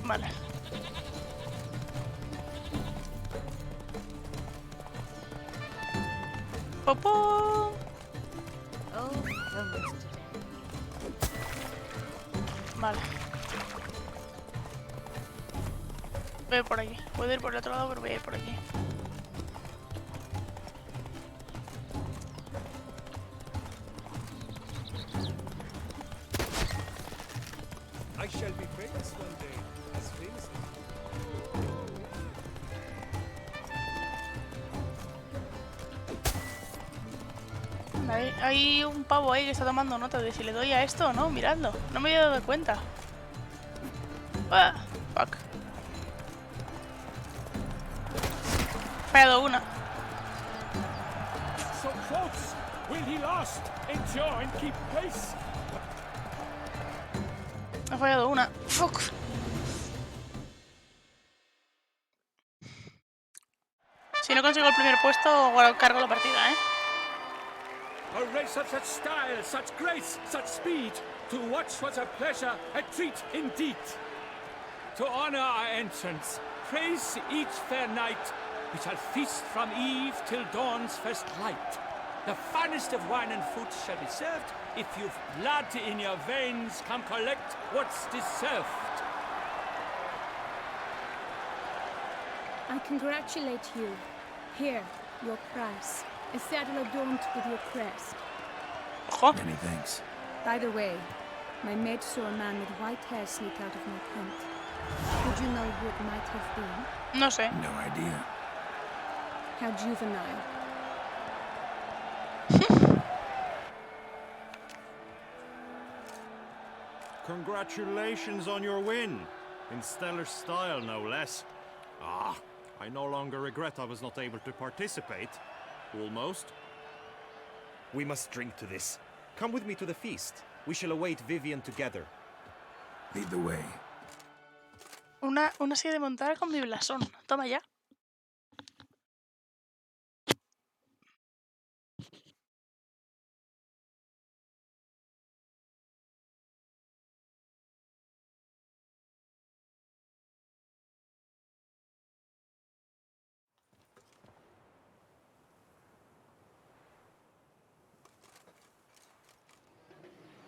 Vale. ¡Popó! Vale. Voy a ir por aquí. Puedo ir por el otro lado, pero voy a ir por aquí. I shall be famous one day, as famous Hay un pavo ahí que está tomando nota de si le doy a esto o no, miradlo. No me había dado cuenta. Ah, fuck. Fallado una. So close! Will he last? Endure and keep pace? Ha fallado una. Fuck. Si no consigo el primer puesto, cargo la partida, ¿eh? A race of such style, such grace, such speed. To watch was a pleasure, a treat indeed. To honor our entrance, praise each fair knight. We shall feast from eve till dawn's first light. The finest of wine and food shall be served. If you've blood in your veins, come collect what's deserved. I congratulate you. Here, your prize. A saddle adorned with your crest. Many thanks. By the way, my maid saw a man with white hair sneak out of my tent. Would you know who it might have been? No sé. No idea. How juvenile. Congratulations on your win. In stellar style, no less. Ah, I no longer regret I was not able to participate. Almost. We must drink to this. Come with me to the feast. We shall await Vivian together. Lead the way. Una silla de montar con mi blasón. Toma ya.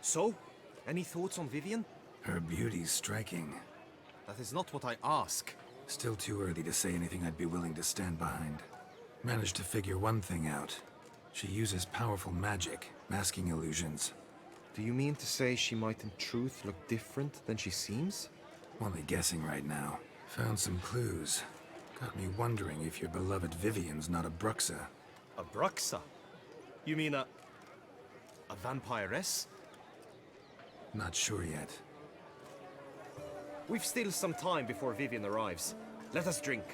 So, any thoughts on Vivian? Her beauty's striking. That is not what I ask. Still too early to say anything I'd be willing to stand behind. Managed to figure one thing out. She uses powerful magic, masking illusions. Do you mean to say she might in truth look different than she seems? Only guessing right now. Found some clues. Got me wondering if your beloved Vivian's not a Bruxa. A Bruxa? You mean a vampiress? Not sure yet. We've still some time before Vivian arrives. Let us drink.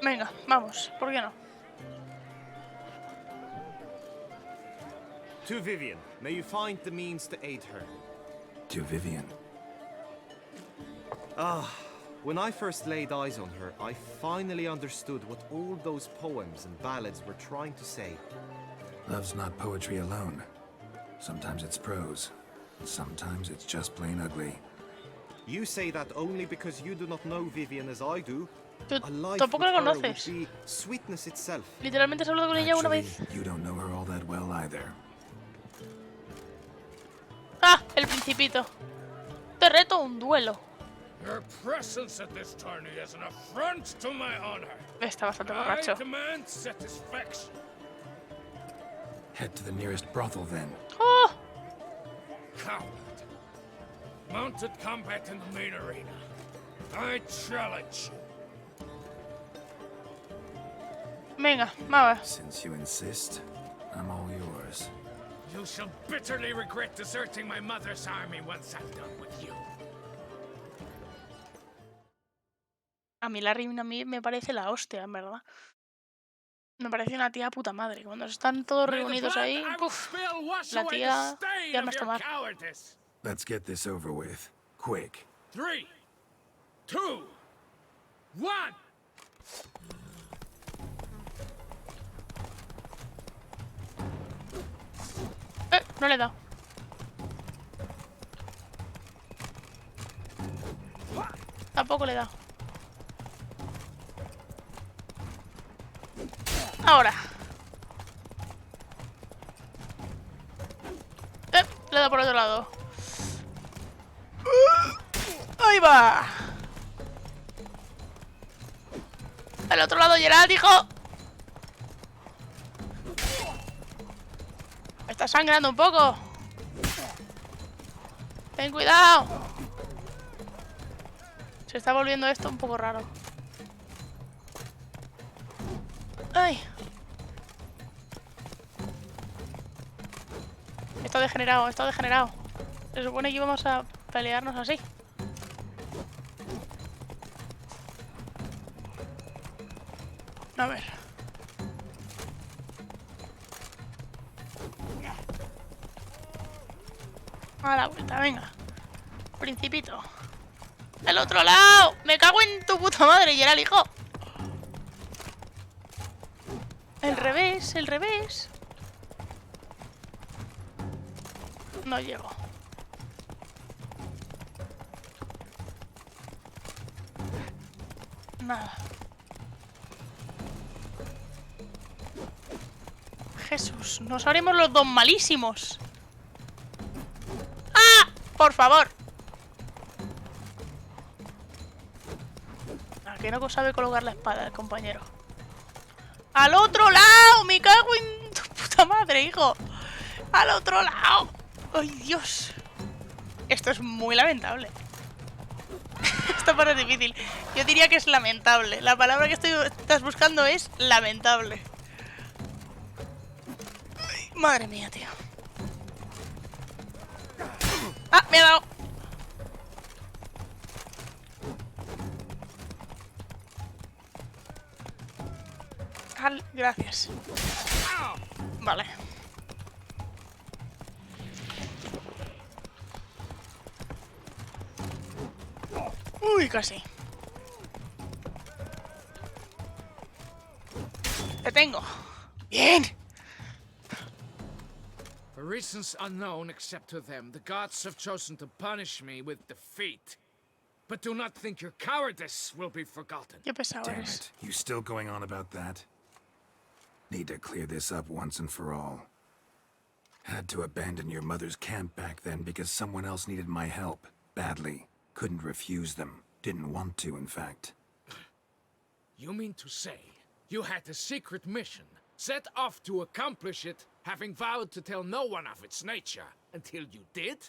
Venga, vamos. ¿Por qué no? To Vivian, may you find the means to aid her. To Vivian. Ah, when I first laid eyes on her, I finally understood what all those poems and ballads were trying to say. Love's not poetry alone. Sometimes it's prose. Sometimes it's just plain ugly. You say that only because you do not know Vivian as I do. A life Tampoco la with her would conoces. be sweetness itself. Literalmente has hablado con ella una vez. You don't know her all that well either. Ah, el principito. Te reto a un duelo. Your presence at this tourney is an affront to my honor. Está bastante I borracho. demand satisfaction. Head to the nearest brothel then. Oh, Coward. Mounted combat in the main arena. I challenge you. venga, vamos. Since you insist, I'm all yours. You shall bitterly regret deserting my mother's army once I'm done with you. A mí la Rivia a mí me parece la hostia, en verdad. Me parece una tía puta madre. Cuando están todos reunidos ahí, puf, la tía ya no está mal. Let's get this over with. Quick. 3, 2, 1. No le he dado. Tampoco le he dado. Ahora. Le he dado por otro lado. ¡Ahí va! Al otro lado, Gerald, hijo. Me está sangrando un poco. Ten cuidado. Se está volviendo esto un poco raro. ¡Ay! Está degenerado, está degenerado. Se supone que íbamos a pelearnos así. A ver. A la vuelta, venga. Principito. ¡El otro lado! ¡Me cago en tu puta madre, Gerald, hijo! El revés, el revés. No llego. Nada. Jesús, nos haremos los dos malísimos. ¡Ah! Por favor. ¿A qué no sabe colocar la espada el compañero? ¡Al otro lado! ¡Me cago en tu puta puta madre, hijo! ¡Al otro lado! ¡Ay, Dios! Esto es muy lamentable. Esta parte es difícil. Yo diría que es lamentable. La palabra que estás buscando es lamentable. Ay, madre mía, tío. ¡Ah! ¡Me ha dado! Gracias. Vale. Uy, casi. Te tengo. Bien. For reasons unknown except to them, the gods have chosen to punish me with defeat. But do not think your cowardice will be forgotten. Damn it. You still going on about that? Need to clear this up once and for all. Had to abandon your mother's camp back then because someone else needed my help. Badly. Couldn't refuse them. Didn't want to, in fact. You mean to say you had a secret mission, set off to accomplish it, having vowed to tell no one of its nature, until you did?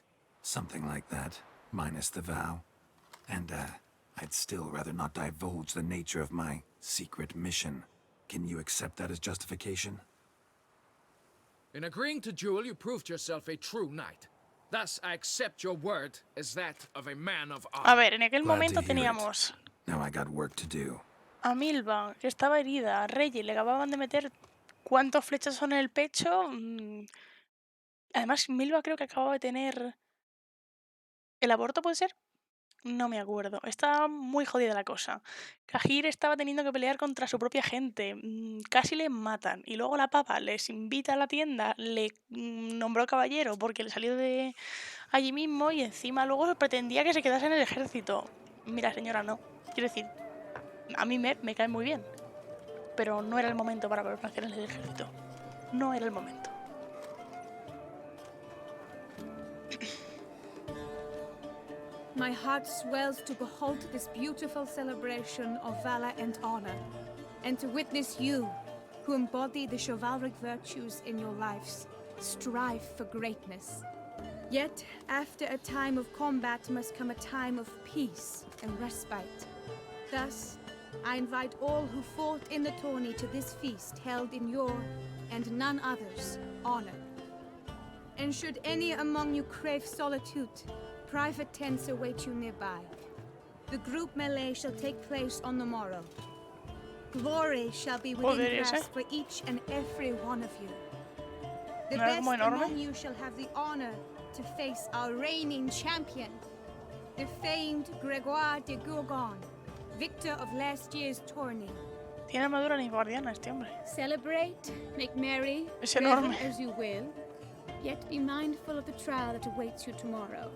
Something like that. Minus the vow. And, I'd still rather not divulge the nature of my secret mission. Can you accept that as justification? In agreeing to duel, you proved yourself a true knight. Thus, I accept your word as that of a man of honor. A ver, en aquel momento teníamos Now I got work to do. a Milva, que estaba herida, a Reggie, le acababan de meter cuántos flechas son en el pecho. Además, Milva creo que acababa de tener... ¿El aborto puede ser? No me acuerdo. Estaba muy jodida la cosa. Cajir estaba teniendo que pelear contra su propia gente. Casi le matan. Y luego la papa les invita a la tienda, le nombró caballero porque le salió de allí mismo y encima luego pretendía que se quedase en el ejército. Mira, señora, no. Quiero decir, a mí me cae muy bien. Pero no era el momento para permanecer en el ejército. No era el momento. My heart swells to behold this beautiful celebration of valor and honor, and to witness you, who embody the chivalric virtues in your lives, strive for greatness. Yet, after a time of combat must come a time of peace and respite. Thus, I invite all who fought in the tourney to this feast held in your, and none other's, honor. And should any among you crave solitude, private tents await you nearby. The group melee shall take place on the morrow. Glory shall be within grasp for each and every one of you. The best among you shall have the honor to face our reigning champion, the famed Gregoire de Gourgon, victor of last year's tourney. Tiene armadura nilfgaardiana este hombre. Celebrate, make merry, es enorme. As you will, yet be mindful of the trial that awaits you tomorrow.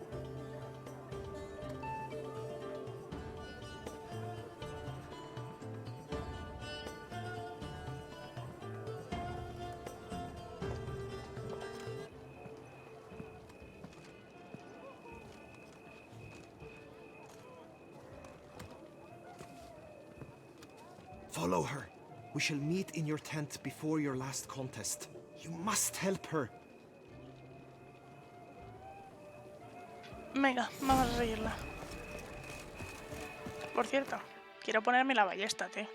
Follow her. We shall meet in your tent before your last contest. You must help her. Venga, vamos a seguirla. Por cierto, quiero ponerme la ballesta, tío.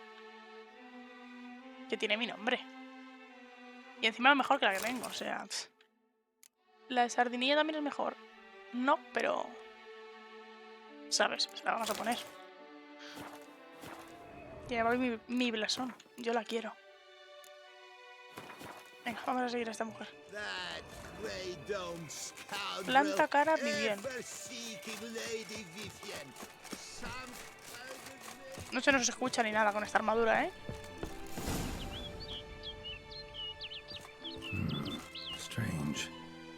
Que tiene mi nombre. Y encima es mejor que la que tengo, o sea... La de sardinilla también es mejor. No, pero... ¿Sabes? Se la vamos a poner. Lleva mi blasón. Yo la quiero. Venga, vamos a seguir a esta mujer. Planta cara Vivien. No se nos escucha ni nada con esta armadura, ¿eh? Strange.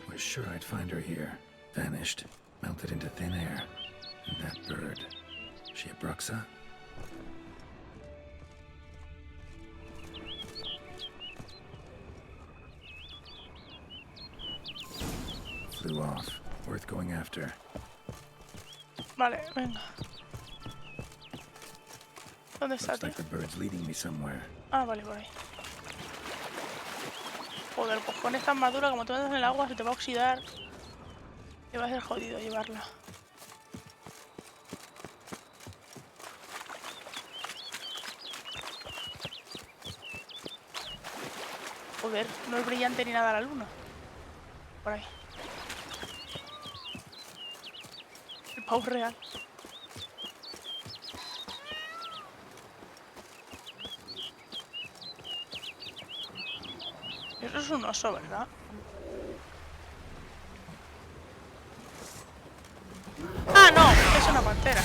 Was sure I'd find her here. Vanished. Melted into thin air. And that bird. She a Bruxa? Flew off. Worth going after. Vale, venga. ¿Dónde está, Looks tío? like the bird's leading me somewhere. Ah, vale, por ahí. Joder, pues con esta armadura, como te metas en el agua, se te va a oxidar. Y va a ser jodido llevarla. Joder, no es brillante ni nada la luna. Por ahí. El pavo real. Eso es un oso, ¿verdad? ¡Ah, no! Es una pantera.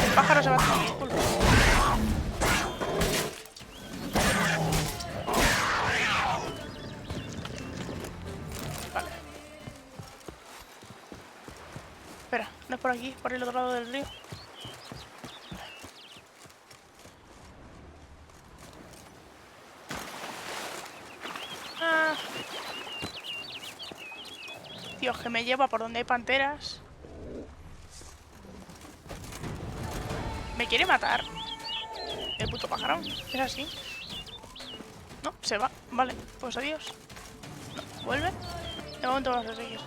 El pájaro se va a tomar el culo. Vale. Espera, no es por aquí, por el otro lado del río. Dios, que me lleva por donde hay panteras. ¿Me quiere matar? El puto pájaro. ¿Es así? No, se va. Vale, pues adiós. No, vuelve. De momento vamos a seguir.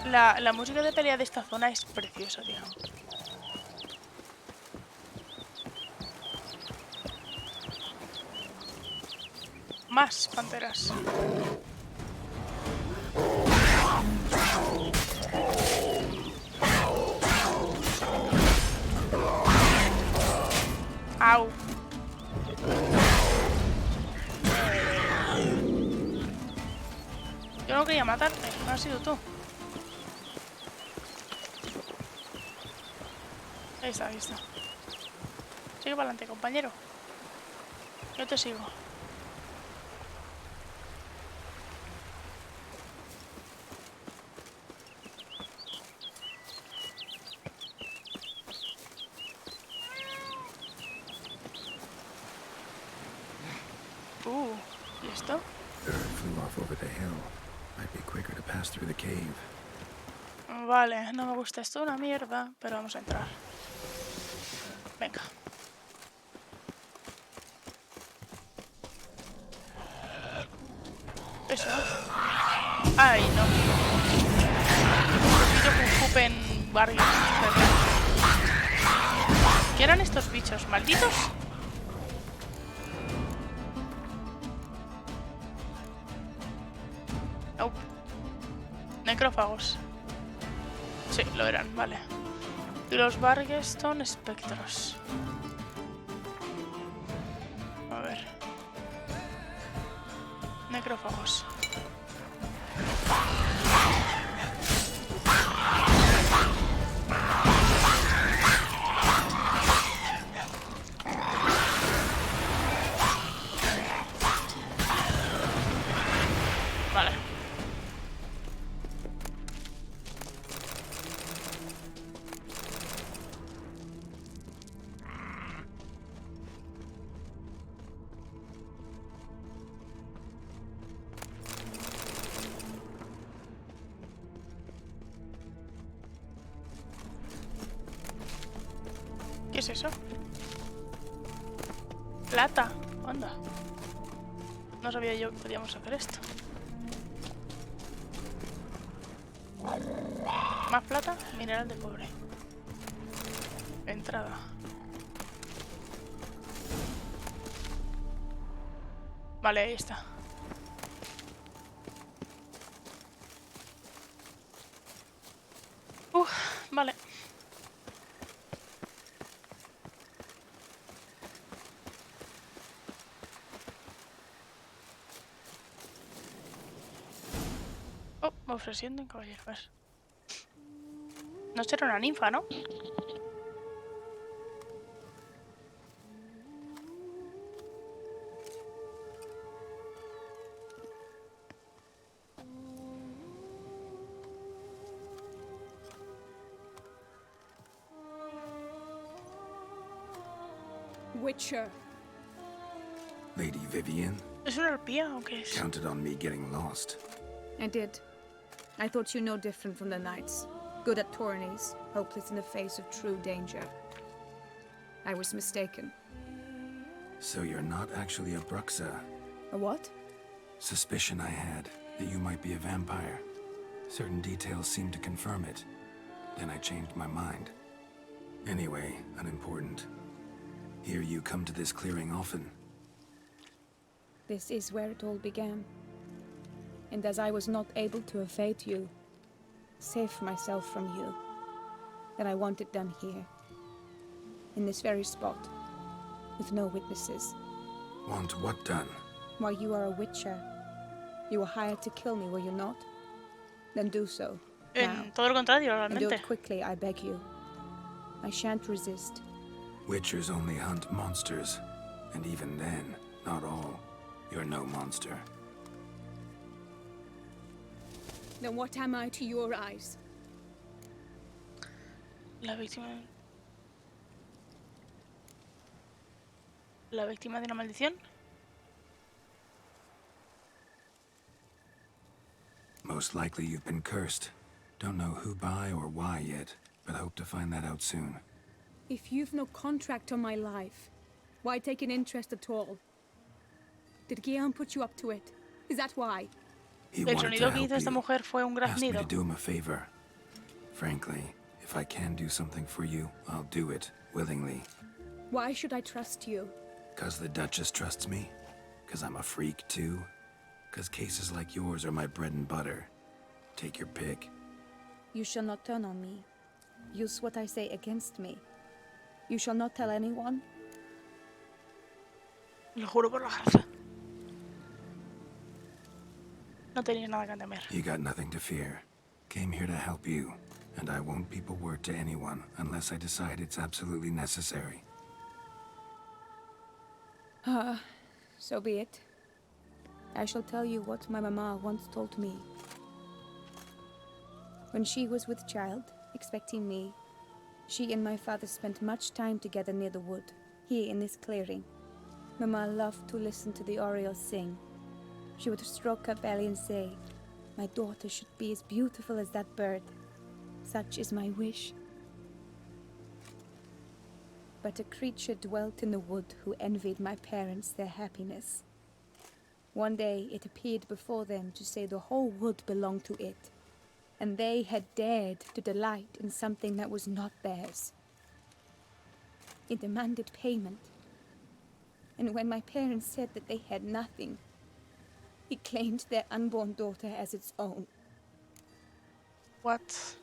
La música de pelea de esta zona es preciosa, tío. Más panteras. Au. Yo no quería matarte, no has sido tú. Ahí está, ahí está. Sigue para adelante, compañero. Yo te sigo. ¿Y esto? Flew off over the hill. Might be quicker to pass through the cave. Vale, no me gusta esto, una mierda, pero vamos a entrar. Venga. Eso. Ay, no. Bicho que escupen barrios. ¿Qué eran estos bichos? ¿Malditos? Oh. Necrófagos. Sí, lo eran, vale. Y los Bargues son espectros. A ver. Necrófagos. Vale. ¿Qué es eso? Plata. Anda. No sabía yo que podíamos hacer esto. Más plata, mineral de cobre. Entrada. Vale, ahí está. Vale. Oh, me ofreciendo en caballero. A ver. No será una ninfa, ¿no? Witcher. Lady Vivian? ¿Es una arpía o qué es? Counted on me getting lost. I did. I thought you no different from the knights. Good at tourneys, hopeless in the face of true danger. I was mistaken. So you're not actually a Bruxa. A what? Suspicion I had, that you might be a vampire. Certain details seemed to confirm it. Then I changed my mind. Anyway, unimportant. Here you come to this clearing often. This is where it all began. And as I was not able to evade you, save myself from you, then I want it done here. In this very spot. With no witnesses. Want what done? Why, you are a witcher. You were hired to kill me, were you not? Then do so. Now. Todo lo contrario, And do realmente. it quickly, I beg you. I shan't resist. Witchers only hunt monsters. And even then, not all. You're no monster. Then what am I to your eyes? La víctima... ¿La víctima de una maldición? Most likely you've been cursed. Don't know who by or why yet, but hope to find that out soon. If you've no contract on my life, why take an interest at all? Did Guillaume put you up to it? Is that why? He El wanted sonido to que hizo help esta you. mujer fue un Asked me graznido. to do him a favor. Frankly, if I can do something for you, I'll do it, willingly. Why should I trust you? 'Cause the Duchess trusts me? 'Cause I'm a freak, too? 'Cause cases like yours are my bread and butter? Take your pick. You shall not turn on me. Use what I say against me. You shall not tell anyone. Lo juro por la garza. No tenéis nada que temer. You got nothing to fear. Came here to help you, and I won't peep a word to anyone unless I decide it's absolutely necessary. So be it. I shall tell you what my mama once told me. When she was with child, expecting me, she and my father spent much time together near the wood, here in this clearing. Mama loved to listen to the orioles sing. She would stroke her belly and say, "My daughter should be as beautiful as that bird. Such is my wish." But a creature dwelt in the wood who envied my parents their happiness. One day it appeared before them to say the whole wood belonged to it, and they had dared to delight in something that was not theirs. It demanded payment, and when my parents said that they had nothing, it claimed their unborn daughter as its own. What?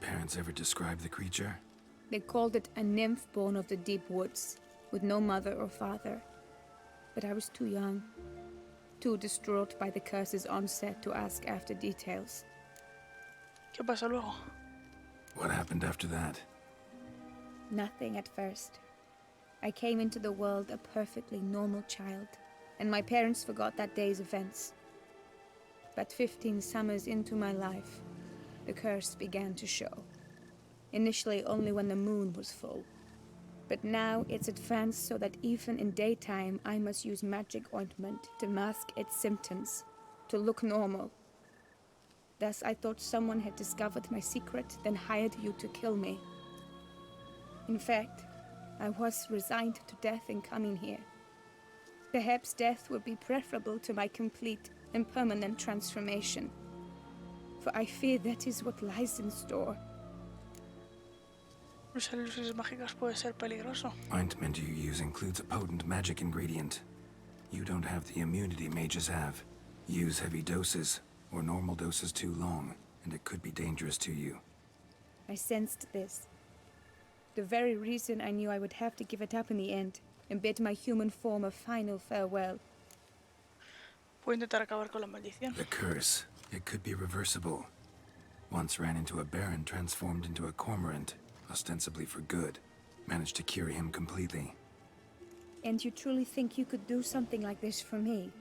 Parents ever describe the creature? They called it a nymph born of the deep woods, with no mother or father. But I was too young, too distraught by the curse's onset to ask after details. ¿Qué pasó luego? What happened after that? Nothing at first. I came into the world a perfectly normal child, and my parents forgot that day's events. But 15 summers into my life, the curse began to show. Initially only when the moon was full. But now it's advanced so that even in daytime I must use magic ointment to mask its symptoms, to look normal. Thus I thought someone had discovered my secret, then hired you to kill me. In fact, I was resigned to death in coming here. Perhaps death would be preferable to my complete and permanent transformation. For I fear that is what lies in store. Usar luces mágicas puede ser peligroso. Ointment you use includes a potent magic ingredient. You don't have the immunity mages have. Use heavy doses, or normal doses too long, and it could be dangerous to you. I sensed this. The very reason I knew I would have to give it up in the end, and bid my human form a final farewell. Puedo intentar acabar con la maldición. The curse, it could be reversible. Once ran into a baron transformed into a cormorant, ostensibly for good. Managed to cure him completely. And you truly think you could do something like this for me?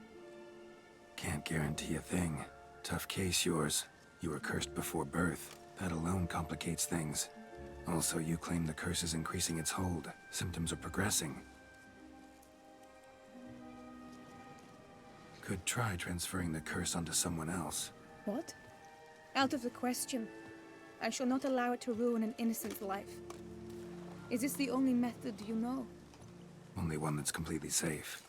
Can't guarantee a thing. Tough case, yours. You were cursed before birth. That alone complicates things. Also, you claim the curse is increasing its hold. Symptoms are progressing. Could try transferring the curse onto someone else. What? Out of the question. I shall not allow it to ruin an innocent life. Is this the only method you know? Only one that's completely safe.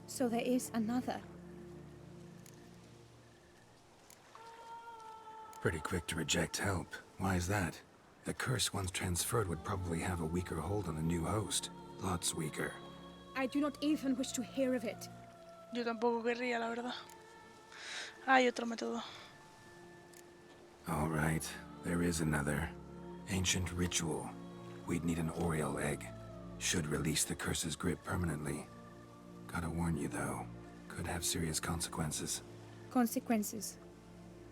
So there is another. Pretty quick to reject help. Why is that? The curse once transferred would probably have a weaker hold on a new host. Lots weaker. I do not even wish to hear of it. Yo tampoco querría, la verdad. Hay otro método. All right, there is another. Ancient ritual. We'd need an Oriole egg. Should release the curse's grip permanently. Gotta warn you, though. Could have serious consequences. Consequences?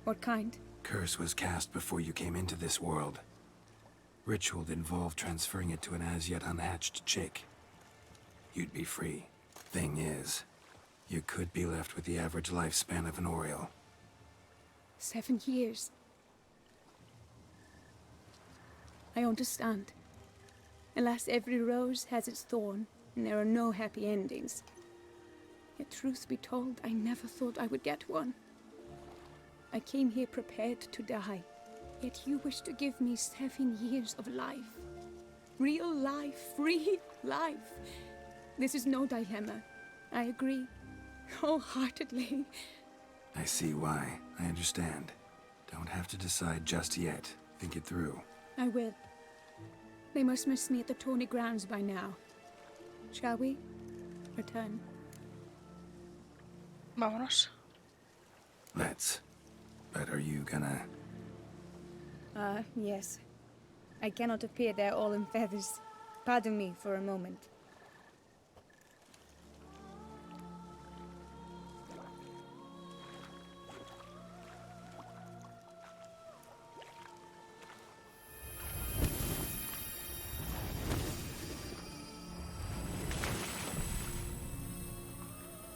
What kind? Curse was cast before you came into this world. Ritual involved transferring it to an as-yet unhatched chick. You'd be free. Thing is, you could be left with the average lifespan of an Oriole. 7 years. I understand. Alas, every rose has its thorn, and there are no happy endings. Yet truth be told, I never thought I would get one. I came here prepared to die, yet you wish to give me 7 years of life. Real life, free life. This is no dilemma. I agree, wholeheartedly. I see why. I understand. Don't have to decide just yet. Think it through. I will. They must miss me at the tourney grounds by now. Shall we? Return. Vámonos. Let's. But are you gonna... Yes. I cannot appear there all in feathers. Pardon me for a moment.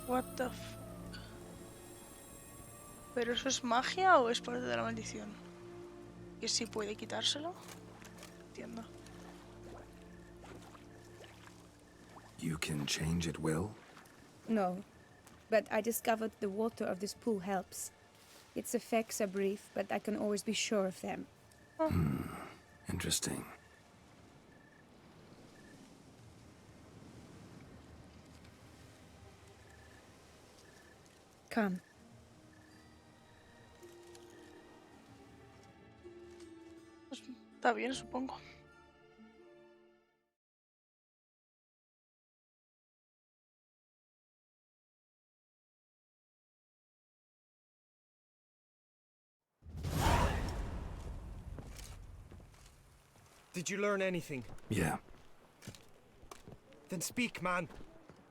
What the f... ¿Pero eso es magia o es parte de la maldición? ¿Que sí puede quitárselo? Entiendo. You can change at will? No, but I discovered the water of this pool helps. Its effects are brief, but I can always be sure of them. Interesting. Come. Pues, está bien, supongo. Did you learn anything? Yeah. Then speak, man.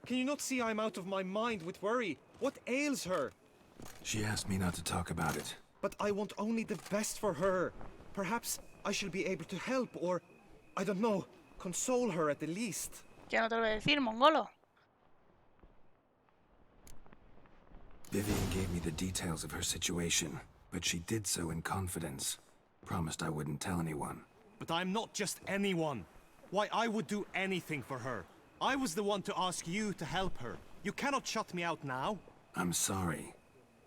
Can you not see I'm out of my mind with worry? What ails her? She asked me not to talk about it. But I want only the best for her. Perhaps I shall be able to help or, I don't know, console her at the least. ¿Qué no te lo voy a decir, mongolo? Vivian gave me the details of her situation, but she did so in confidence. Promised I wouldn't tell anyone. But I'm not just anyone. Why, I would do anything for her. I was the one to ask you to help her. You cannot shut me out now. I'm sorry.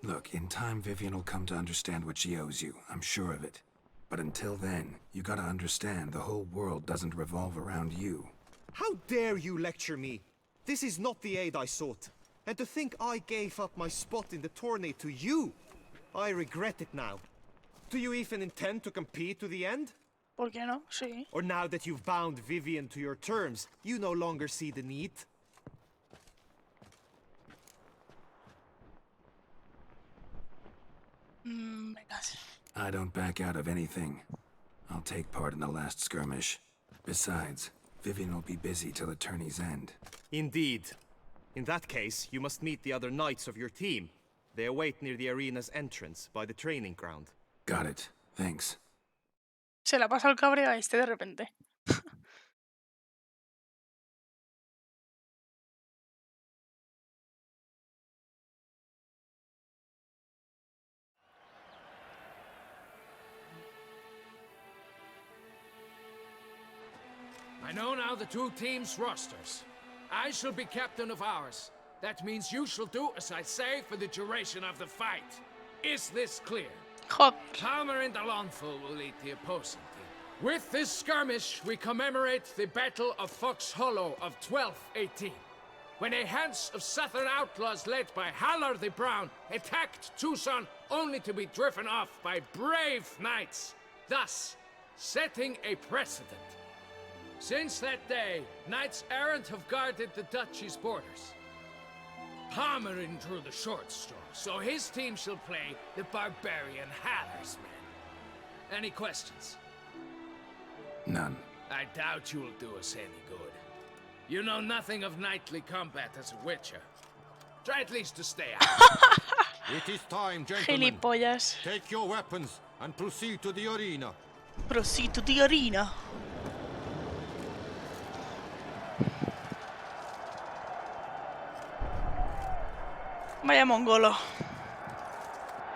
Look, in time Vivian will come to understand what she owes you. I'm sure of it. But until then, you gotta understand the whole world doesn't revolve around you. How dare you lecture me? This is not the aid I sought. And to think I gave up my spot in the tourney to you. I regret it now. Do you even intend to compete to the end? ¿Por qué no? Sí. Or now that you've bound Vivian to your terms, you no longer see the need? Venga. I don't back out of anything. I'll take part in the last skirmish. Besides, Vivian will be busy till the tourney's end. Indeed. In that case, you must meet the other knights of your team. They await near the arena's entrance, by the training ground. Got it. Thanks. Se la pasa el cabreo a este de repente. I know now the two teams' rosters. I shall be captain of ours. That means you shall do as I say for the duration of the fight. Is this clear? Joder. Palmer and the Lawnful will lead the opposing team. With this skirmish, we commemorate the Battle of Fox Hollow of 1218, when a hands of southern outlaws led by Haller the Brown attacked Tucson only to be driven off by brave knights, thus setting a precedent. Since that day, knights errant have guarded the duchy's borders. Palmerin drew the short straw, so his team shall play the barbarian Haller's men. Any questions? None. I doubt you will do us any good. You know nothing of knightly combat as a witcher. Try at least to stay out. It is time, gentlemen. Gilipollas. Take your weapons and proceed to the arena. Proceed to the arena. Vaya mongolo.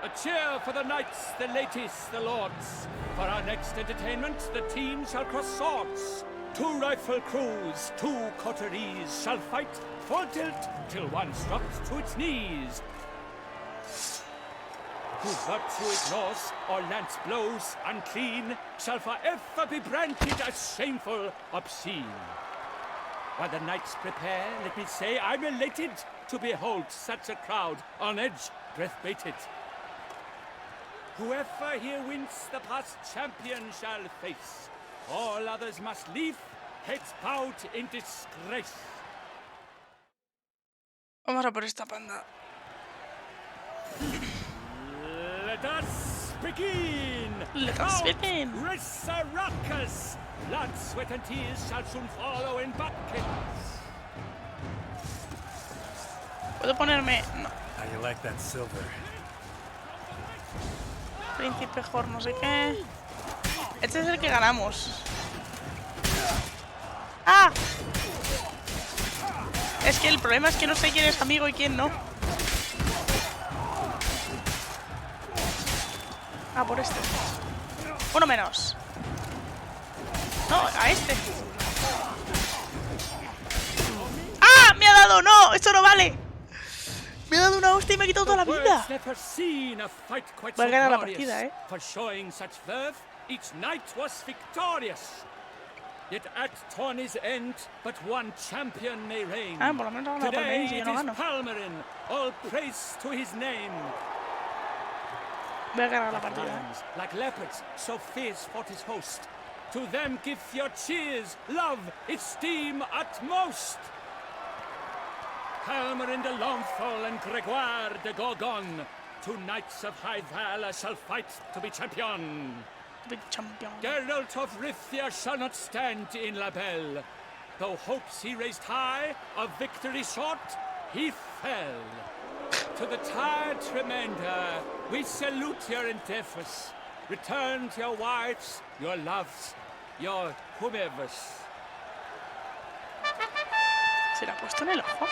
A cheer for the knights, the ladies, the lords. For our next entertainment, the team shall cross swords. 2 rifle crews, 2 coteries shall fight full tilt till one's dropped to its knees. Who virtue ignores or lance blows unclean shall forever be branded as shameful, obscene. While the knights prepare, let me say I'm elated to behold such a crowd on edge, breath-baited. Whoever here wins the past champion shall face. All others must leave, heads bowed in disgrace. Vamos a por esta panda. Let us begin! Let us begin! Ruckus! Blood, sweat and tears shall soon follow in buckets. ¿Puedo ponerme...? No. How you like that silver? Príncipe Jor, no sé qué... Este es el que ganamos. ¡Ah! Es que el problema es que no sé quién es amigo y quién no. Ah, por este. Uno menos. No, a este. ¡Ah! ¡Me ha dado! ¡No! ¡Esto no vale! Me ha dado una hostia y me ha quitado toda la vida. Voy a ganar la partida, ¿eh? For showing such verve, each knight was victorious. Yet at tourney's end, but one champion may reign. Ah, por lo menos hago la Today si yo it no is gano. Palmerin, all praise to his name. Voy a ganar la partida, ¿eh? Like leopards, so fierce fought his host. To them give your cheers, love, esteem utmost. Palmerin de Lawnful and Gregoire de Gorgon, 2 knights of high valor shall fight to be champion. Big champion. Gerald of Rivia shall not stand in La Belle. Though hopes he raised high, of victory short, he fell. To the tired remainder, we salute your endeavors. Return to your wives, your loves, your whomevers. ¿Se la ha puesto en el ojo?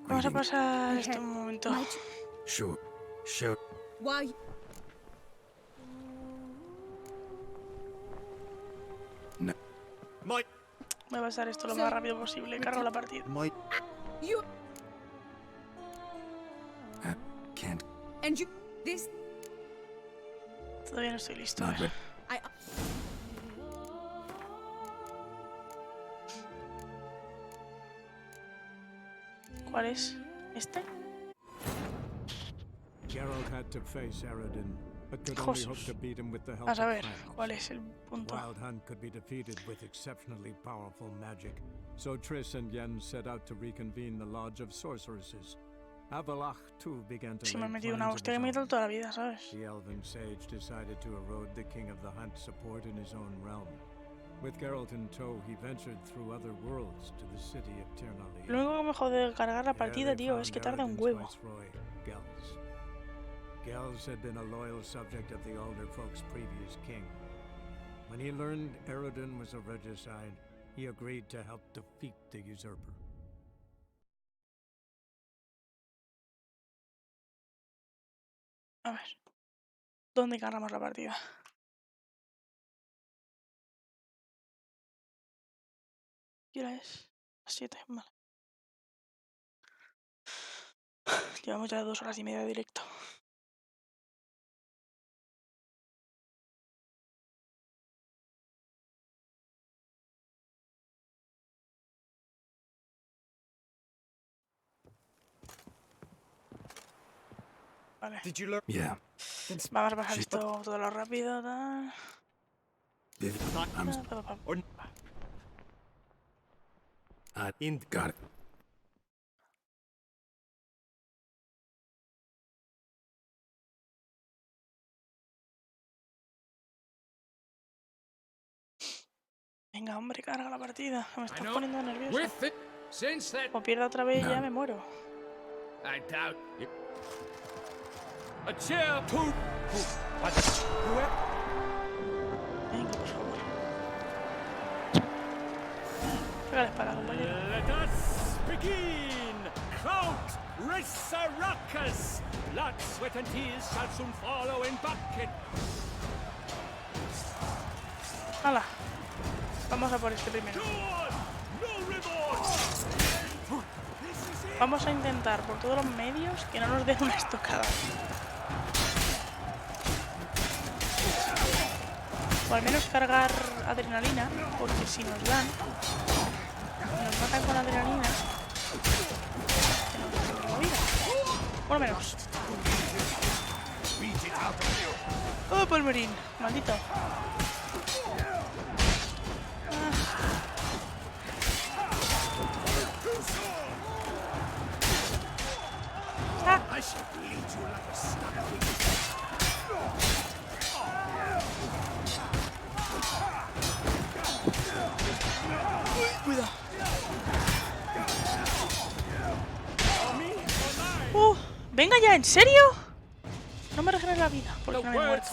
Vamos a pasar esto un momento. Sure. Sure. Why? No. Voy a pasar esto lo más rápido posible. Cargo la partida. You Can't. and you this Todavía no estoy listo. Not ready. I ¿Cuál es? ¿Este? Gerald had to face Aradin, but could only hope to beat him with the help Vamos a of ver, friends. ¿cuál es el punto? Wild Hunt could be defeated with exceptionally powerful magic, so Triss and Yen set out to reconvene the Lodge of Sorceresses. Avalach, too, began to Si me he lay metido una plans of hostia que his me he own. quitado toda la vida, ¿sabes? The elven sage decided to erode the King of the Hunt support in his own realm. With Geralt in tow, he ventured through other worlds to the city of Ternali. Lo único que me jode de cargar la partida, tío, es que tarda un huevo. Gels. Gels had been a loyal subject of the Alder folk's previous king. When he learned Aradin was a regicide, he agreed to help defeat the usurper. A ver. ¿Dónde ganamos la partida? ¿Qué hora es? Las 7, vale. Llevamos ya 2 horas y media de directo. Vale. Yeah. Vamos a bajar esto todo lo rápido. Tal. Got it. Venga, hombre, carga la partida. Me estás poniendo nervioso. Since that... Como pierda otra vez, ya me muero. I doubt it. A chill. Venga, por favor. Pega la espada, compañero. Let us begin! Kraut, Rissaruckus! Blood, sweat and tears shall soon follow in bucket. ¡Hala! Vamos a por este primero. Vamos a intentar por todos los medios que no nos den una estocada. O al menos cargar adrenalina, porque si nos dan, nos matan con adrenalina, que nos den la vida. Por lo menos. ¡Oh, polvorín! ¡Maldito! Cuidado. Venga ya, ¿en serio? No me regeneres la vida, porque no me he muerto.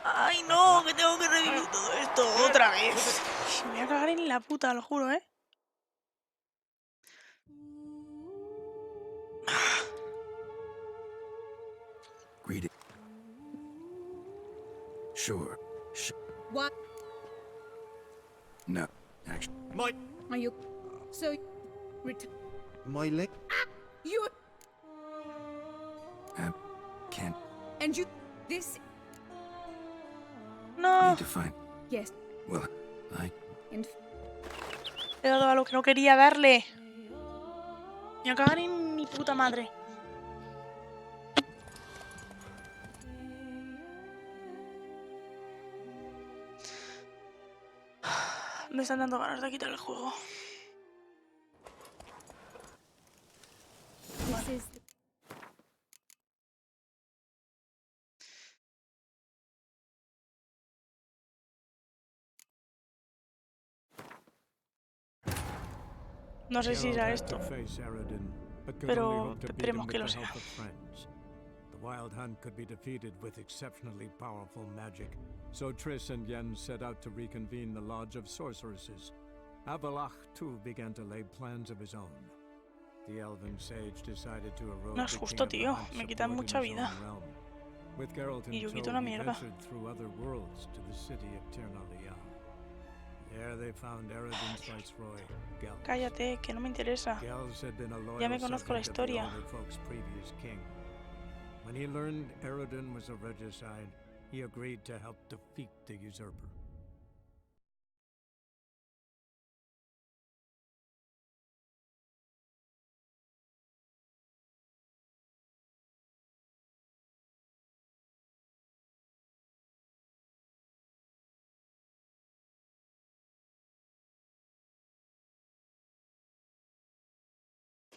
Ay, no, que tengo que revivir todo esto otra vez. Me voy a cagar en la puta, lo juro, ¿eh? Greedy. Sure. What? No, actually. Are you... So... My leg? You... Can't. And you... This... No. Need to find. Yes. Well, And... He dado a lo que no quería darle. Me voy a cagar en mi puta madre. Me están dando ganas de quitar el juego. Vale. No sé si será esto, pero esperemos que lo sea. The Wild Hunt could be defeated with exceptionally powerful magic, so Triss and Yen set out to reconvene the Lodge of Sorceresses. Avalach, too, began to lay plans of his own. The elven sage decided to erode No es justo, tío. Me quitan mucha vida. With Gerald Y yo in quito tow, una he mierda. ventured through other worlds to the city of Tirnalia. There they found Eredin's viceroy, Gerald. Cállate, que no me interesa. Ya me conozco la historia. When he learned Eredin was a regicide, he agreed to help defeat the usurper.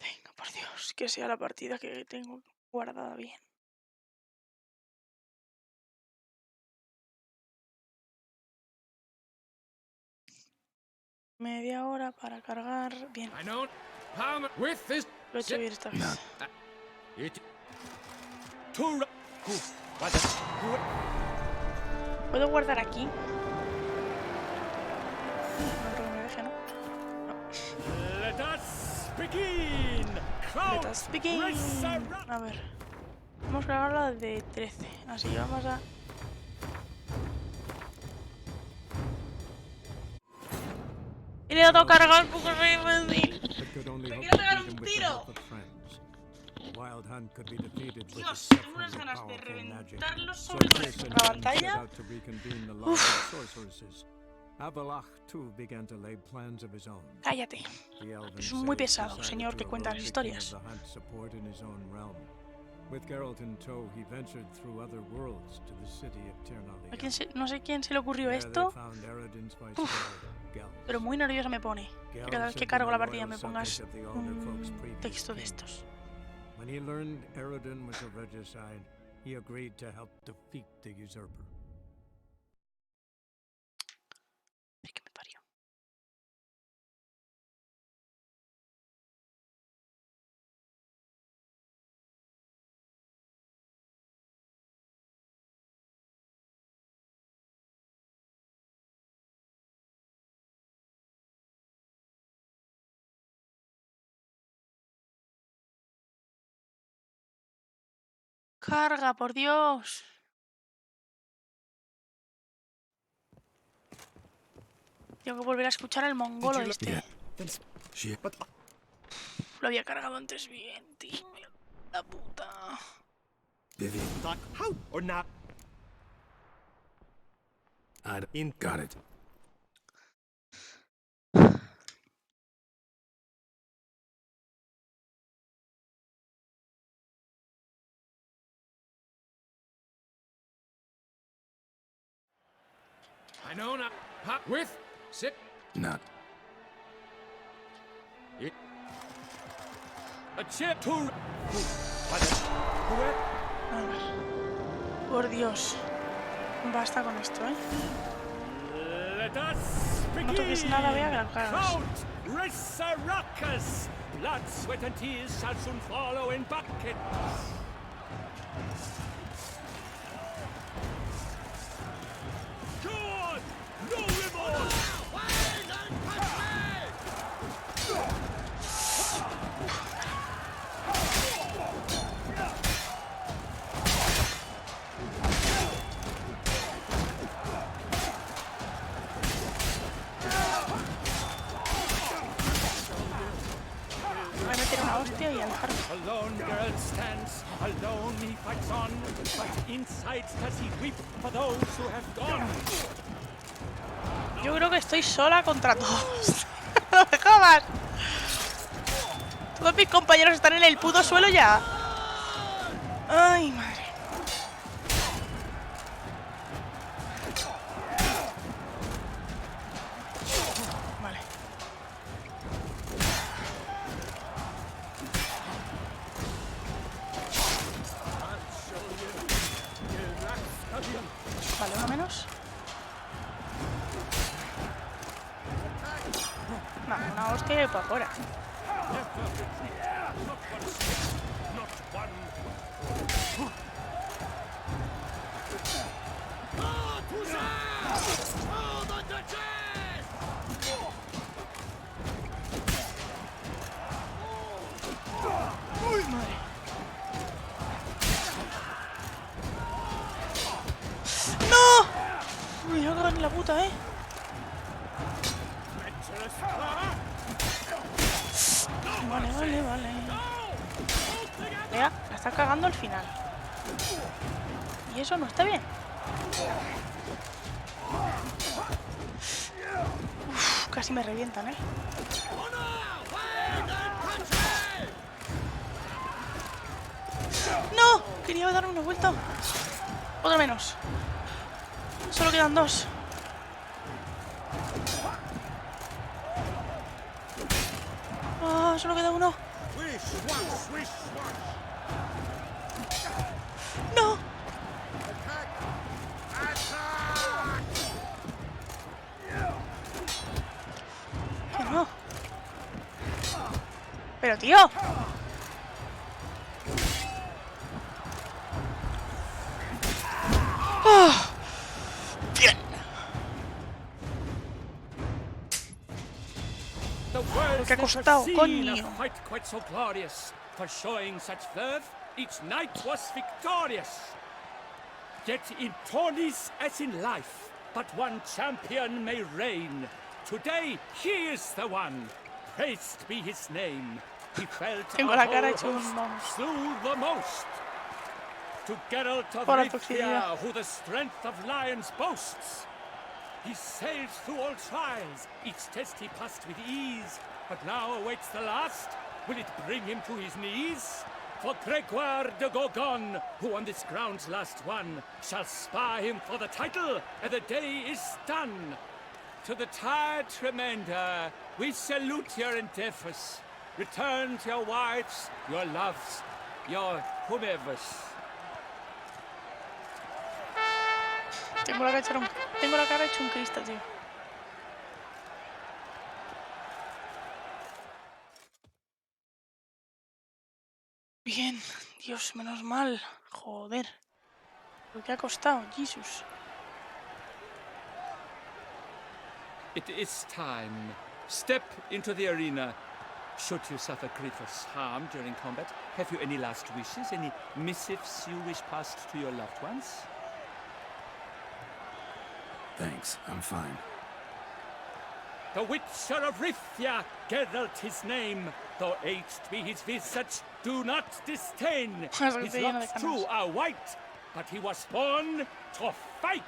Venga, por Dios, que sea la partida que tengo guardada bien. Media hora para cargar. Bien. Lo he hecho bien esta vez. ¿Puedo guardar aquí? No creo que me deje, ¿no? Let us begin. Let us begin. A ver. Hemos grabado la de 13, así que vamos a... Y le he dado cargar porque soy imbécil. ¡Me quiero pegar un tiro! Dios, tengo unas ganas de reventar los auriculares por la pantalla. Cállate. Es muy pesado, señor que cuenta las historias. With Gerald in tow, he ventured through other worlds to the city of Ternalia. No sé quién se le ocurrió esto. Pero muy nerviosa me pone. Que cada vez que cargo la partida me pongas un texto de estos. When he learned Eredin was a regicide, he agreed to help defeat the usurper. ¿Qué me parió? Carga, por Dios. Tengo que volver a escuchar al mongolo este. Lo había cargado antes bien, tío. La puta. How or not? Got it. I know not. Hop with. Sit. Not. A chip to. Por Dios. Basta con esto, ¿eh? No toques nada, vea que la cagas. Blood, sweat and tears shall soon follow in buckets. Good! No remorse! Voy a meter una hostia y a dejarme. Alone Gerald stands, alone he fights on, but inside does he weep for those who have gone. Yo creo que estoy sola contra todos. No me jodas. Todos mis compañeros están en el puto suelo ya. Ay, madre. Vale. Vale, uno menos. No, una hostia y para afuera. Uy, madre. ¡No! Me voy a cagar en la puta, ¿eh? Vale. Vea, la está cagando al final. Y eso no está bien. Uf, casi me revientan, ¿eh? ¡No! Quería dar una vuelta. Otra menos. Solo quedan dos. Ah, solo queda uno. ¡No! ¿Qué no? Pero tío. ¡Oh! Bien. The world's ¿Qué ha costado, never seen coño? a fight quite so glorious. For showing such verve, each knight was victorious. Yet in tourneys as in life, but one champion may reign. Today, he is the one. Praised be his name. He felt Tengo a la cara whole hecho un host vamos. slew the most. To Gerald of Por la Rivia, toxicidad. who the strength of lions boasts. He sailed through all trials, each test he passed with ease. But now awaits the last. Will it bring him to his knees? For Gregoire de Gorgon, who on this ground's last won, shall spar him for the title, and the day is done. To the tired Tremenda, we salute your endeavors. Return to your wives, your loves, your whomevers. Tengo la cara hecho un Cristo, tío. Bien, Dios, menos mal. Joder. Lo que ha costado, Jesus. It is time. Step into the arena. Should you suffer grievous harm during combat, have you any last wishes, any missives you wish passed to your loved ones? Thanks, I'm fine. The Witcher of Rivia, Gerald his name, though aged be his visage, do not disdain. His locks true are white, but he was born to fight.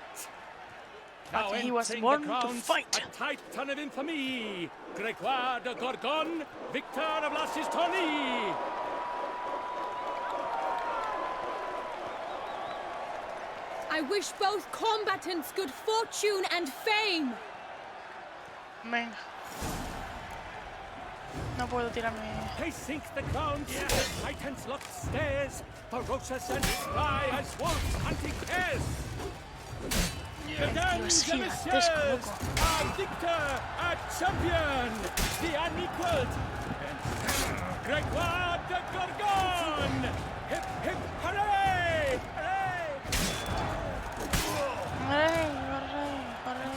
Now But he was entering born the to grounds, fight. a titan of infamy, Gregoire de Gorgon, victor of last his tourney. I wish both combatants good fortune and fame. Venga. No puedo tirarme. They sink the ground, the titans locked stairs, ferocious and spry as wolves hunting hares. Mesdames es et gigantesco, messieurs, loco. our victor, our champion, the unequaled, Gregoire de Gorgon! Hip, hip, hooray! Hooray!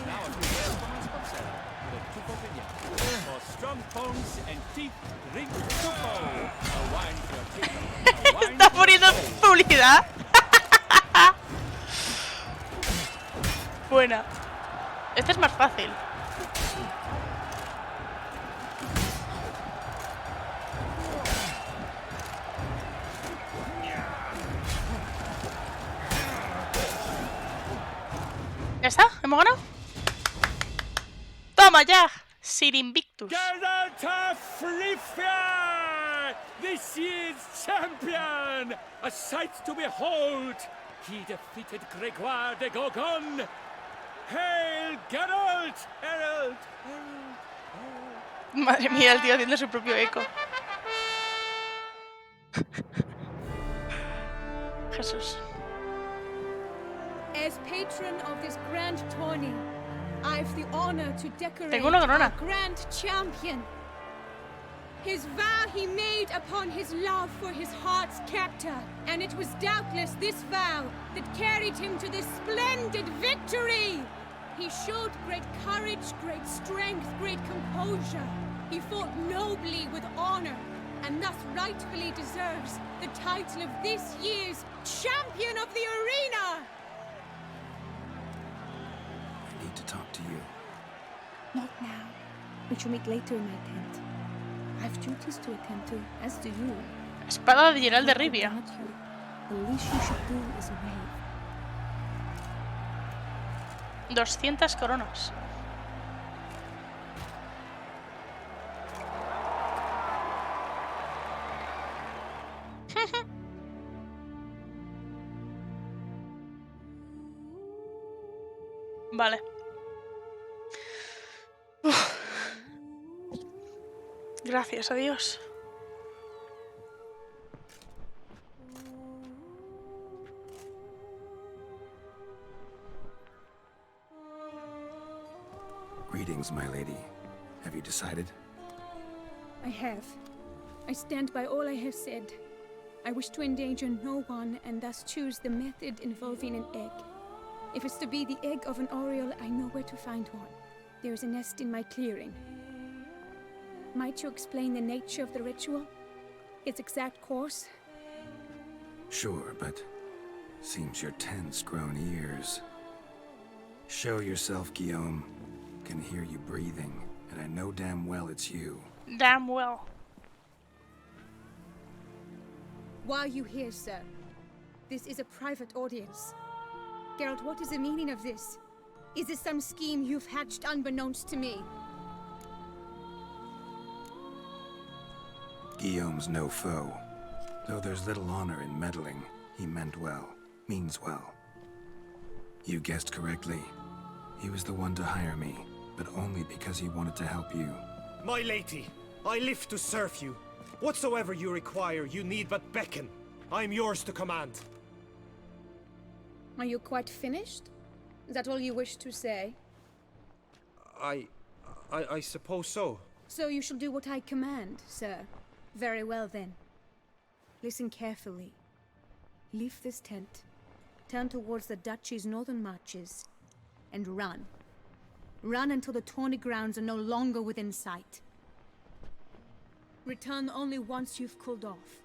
Now a prayer for my sponsor, the Tuco Vineyard. For strong bones and teeth, drink Tuco. A wine for your teeth. A wine Está for your poniendo soul. publicidad. Buena. Este es más fácil. ¿Ya está? ¿Hemos ganado? ¡Toma ya! Sir Invictus. Gerald of Rivia! This year's champion! A sight to behold! He defeated Gregoire de Gorgon! Hail, Gerald! Herald! Madre mía, el tío haciendo su propio eco. Jesús. As patron of this grand tourney, I've the honor to decorate Tengo una corona. our grand champion. His vow he made upon his love for his heart's captor, and it was doubtless this vow that carried him to this splendid victory. He showed great courage, great strength, great composure. He fought nobly with honor, and thus rightfully deserves the title of this year's Champion of the Arena! I need to talk to you. Not now. We shall meet later in my tent. I have duties to attend to, as do you. Espada de Gerald de Rivia. The least you should do is wait. 200 coronas. Vale. Uf. Gracias a Dios. Greetings, my lady. Have you decided? I have. I stand by all I have said. I wish to endanger no one and thus choose the method involving an egg. If it's to be the egg of an oriole, I know where to find one. There is a nest in my clearing. Might you explain the nature of the ritual? Its exact course? Sure, but seems your tense grown ears. Show yourself, Guillaume. Can hear you breathing, and I know damn well it's you. Damn well. Why are you here, sir? This is a private audience. Gerald, what is the meaning of this? Is this some scheme you've hatched unbeknownst to me? Guillaume's no foe. Though there's little honor in meddling, he meant well, means well. You guessed correctly. He was the one to hire me, but only because he wanted to help you. My lady, I live to serve you. Whatsoever you require, you need but beckon. I am yours to command. Are you quite finished? Is that all you wish to say? I suppose so. So you shall do what I command, sir. Very well then. Listen carefully. Leave this tent, turn towards the duchy's northern marches, and run. Run until the tourney grounds are no longer within sight. Return only once you've cooled off.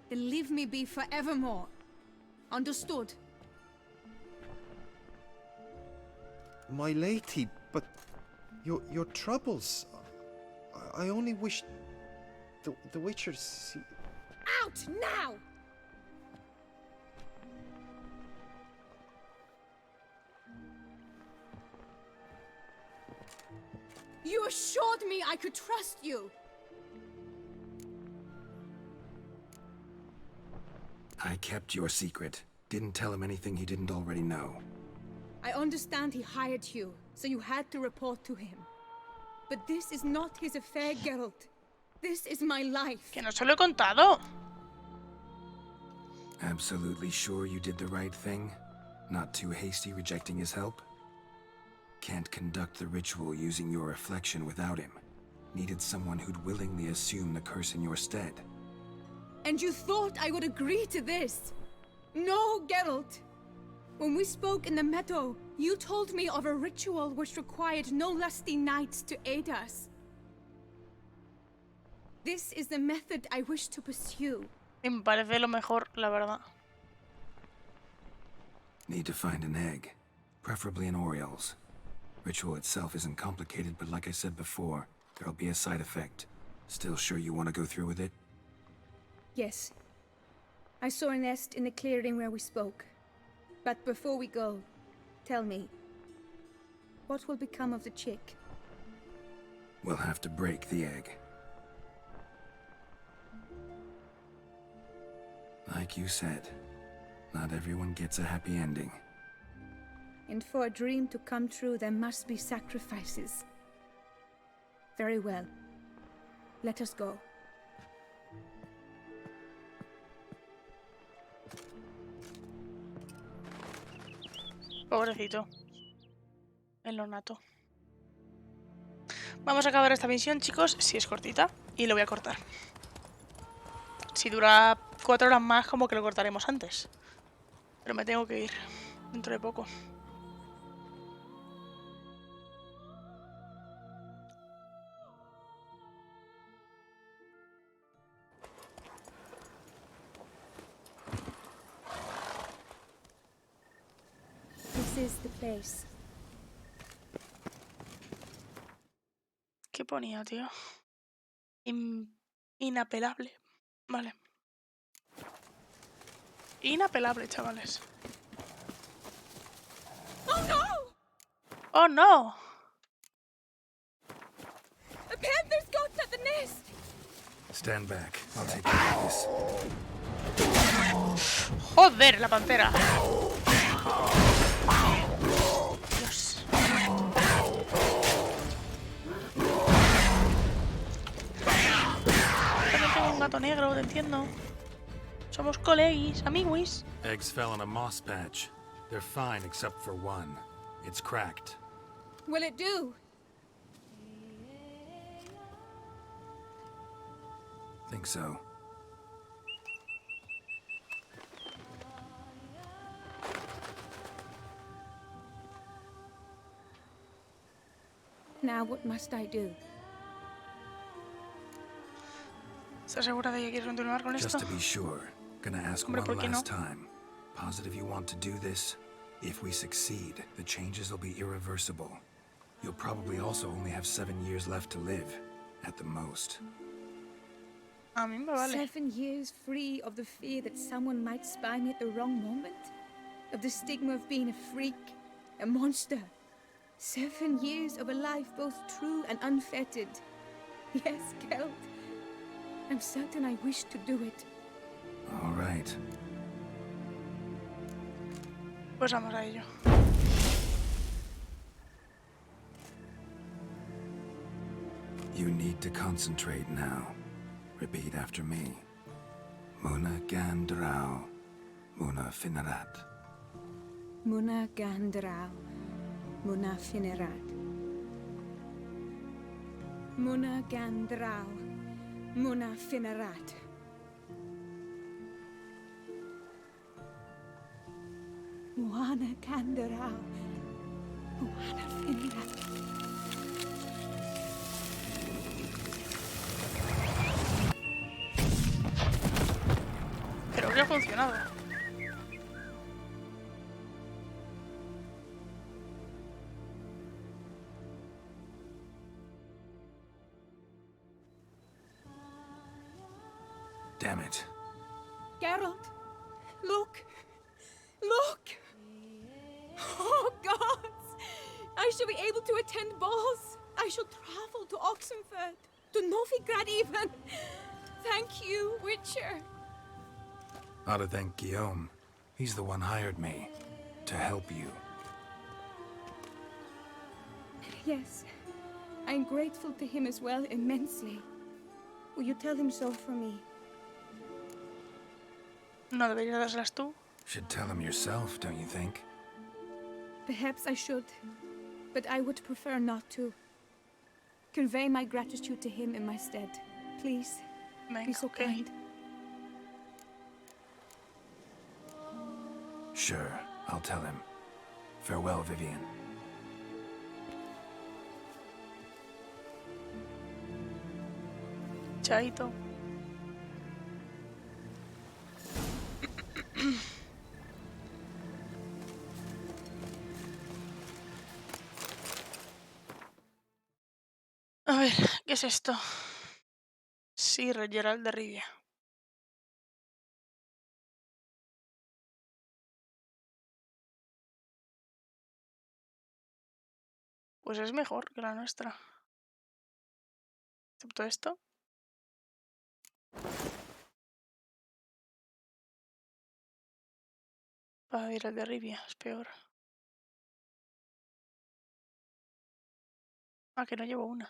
Then leave me be forevermore. Understood? My lady, but your troubles. I only wish the Witchers. Out now! You assured me I could trust you. I kept your secret. Didn't tell him anything he didn't already know. I understand he hired you, so you had to report to him. But this is not his affair, Gerald. This is my life. Que no se lo he contado. Absolutely sure you did the right thing? Not too hasty rejecting his help? Can't conduct the ritual using your reflection without him. Needed someone who'd willingly assume the curse in your stead. And you thought I would agree to this? No, Geralt. When we spoke in the meadow, you told me of a ritual which required no lusty knights to aid us. This is the method I wish to pursue. Me parece lo mejor, la verdad. Need to find an egg, preferably an Oriole's. Ritual itself isn't complicated, but like I said before, there'll be a side effect. Still sure you want to go through with it? Yes. I saw a nest in the clearing where we spoke. But before we go, tell me, what will become of the chick? We'll have to break the egg. Like you said, not everyone gets a happy ending. And for a dream to come true, there must be sacrifices. Very well. Let us go. Pobrecito. El nonato. Vamos a acabar esta misión, chicos, si es cortita. Y lo voy a cortar. Si dura 4 horas más, como que lo cortaremos antes. Pero me tengo que ir dentro de poco. This is the place. ¿Qué ponía, tío? Inapelable. Vale. Inapelable, chavales. Oh no! Oh no! A panther's got at the nest! Stand back. I'll take care of this. Joder, la pantera. Dios. También tengo un gato negro, te entiendo. Somos colegis, amiguis. Eggs fell in a moss patch. They're fine except for one. It's cracked. Will it do? Think so. Now what must I do? ¿Estás segura de que quieres continuar con esto? Just to be sure, Gonna ask Hombre, one ¿por qué no? last time. Positive you want to do this? If we succeed, the changes will be irreversible. You'll probably also only have 7 years left to live, at the most. A mí me vale. 7 years free of the fear that someone might spy me at the wrong moment? Of the stigma of being a freak, a monster? 7 years of a life both true and unfettered. Yes, Gerald. I'm certain I wish to do it. All right. Pues vamos a ello. You need to concentrate now. Repeat after me. Muna Gandrau, Muna Finarat. Muna Gandrau, Muna Finerat. Muna Gandrau, Muna Finerat. Muna Gandrau, Muna Finerat. Creo que ha funcionado. Damn it. Gerald, look! Look! Oh, gods! I shall be able to attend balls. I shall travel to Oxenford, to Novigrad even. Thank you, Witcher. Ought to thank Guillaume. He's the one hired me to help you. Yes, I'm grateful to him as well, immensely. Will you tell him so for me? No deberías dárselas tú. Should tell him yourself, don't you think? Perhaps I should, but I would prefer not to. Convey my gratitude to him in my stead. Please, be so kind. Sure, I'll tell him. Farewell, Vivian. Chaito. A ver, ¿qué es esto? Sir Gerald de Rivia. Pues es mejor que la nuestra. Excepto esto. Para ir al de Rivia, es peor. Ah, que no llevo una.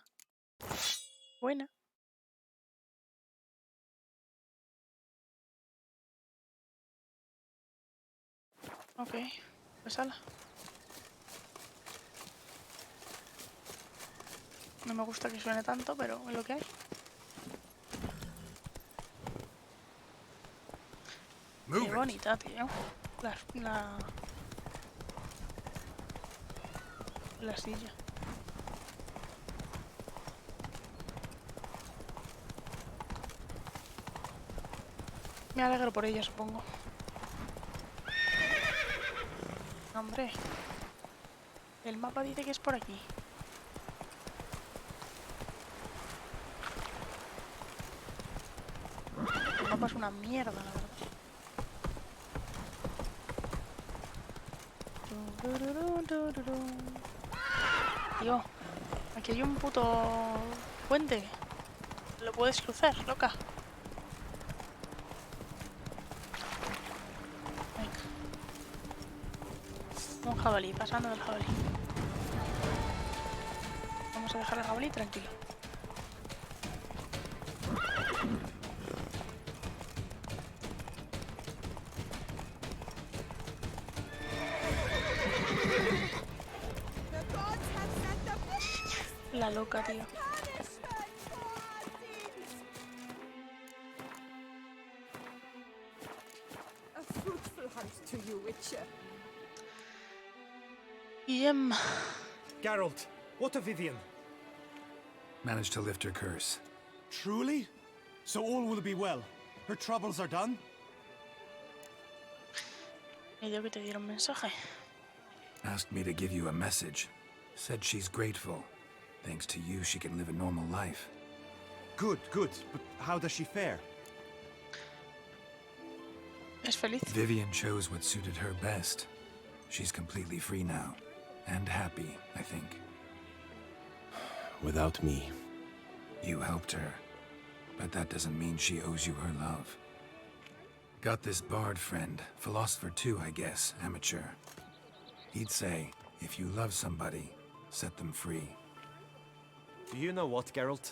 Buena. Ok, pues ala. No me gusta que suene tanto, pero es lo que hay. Qué bonita, tío. La silla. Me alegro por ella, supongo. Hombre. El mapa dice que es por aquí. El mapa es una mierda, la verdad. Tío, aquí hay un puto puente. ¿Lo puedes cruzar, loca? Venga. Un jabalí, pasando del jabalí. Vamos a dejar el jabalí tranquilo. La loca, tío. A fruitful hunt to you, Witcher. Gerald, what of Vivian? Managed to lift her curse. Truly? So all will be well. Her troubles are done? Me dio que te diera un mensaje. Asked me to give you a message. Said she's grateful. Thanks to you, she can live a normal life. Good, good. But how does she fare? Es feliz. Vivian chose what suited her best. She's completely free now. And happy, I think. Without me. You helped her. But that doesn't mean she owes you her love. Got this bard friend. Philosopher too, I guess. Amateur. He'd say, if you love somebody, set them free. Do you know what, Gerald?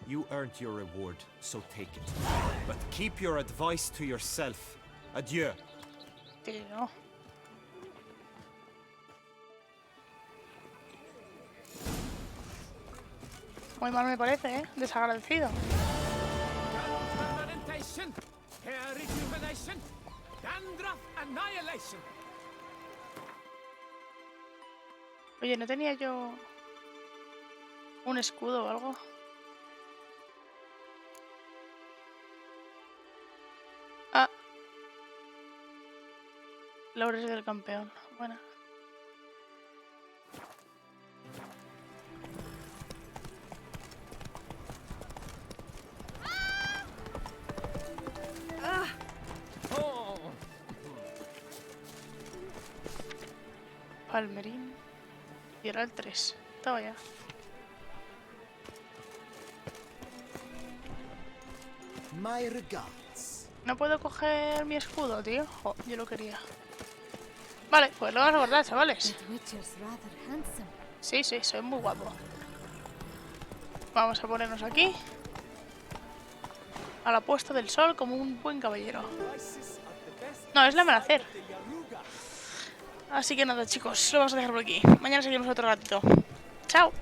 You earned your reward, so take it. But keep your advice to yourself. Adieu. Tío. Muy mal me parece, ¿eh? Desagradecido. Hair rejuvenation, dandruff annihilation. Oye, ¿no tenía yo un escudo o algo? Ah. Laureles del campeón. Bueno. Palmerín. Gerald 3. Estaba ya. My regards. No puedo coger mi escudo, tío. Jo, yo lo quería. Vale, pues lo vamos a guardar, chavales. Sí, sí, soy muy guapo. Vamos a ponernos aquí. A la puesta del sol como un buen caballero. No, es el amanecer. Así que nada, chicos, lo vamos a dejar por aquí. Mañana seguimos otro ratito. Chao.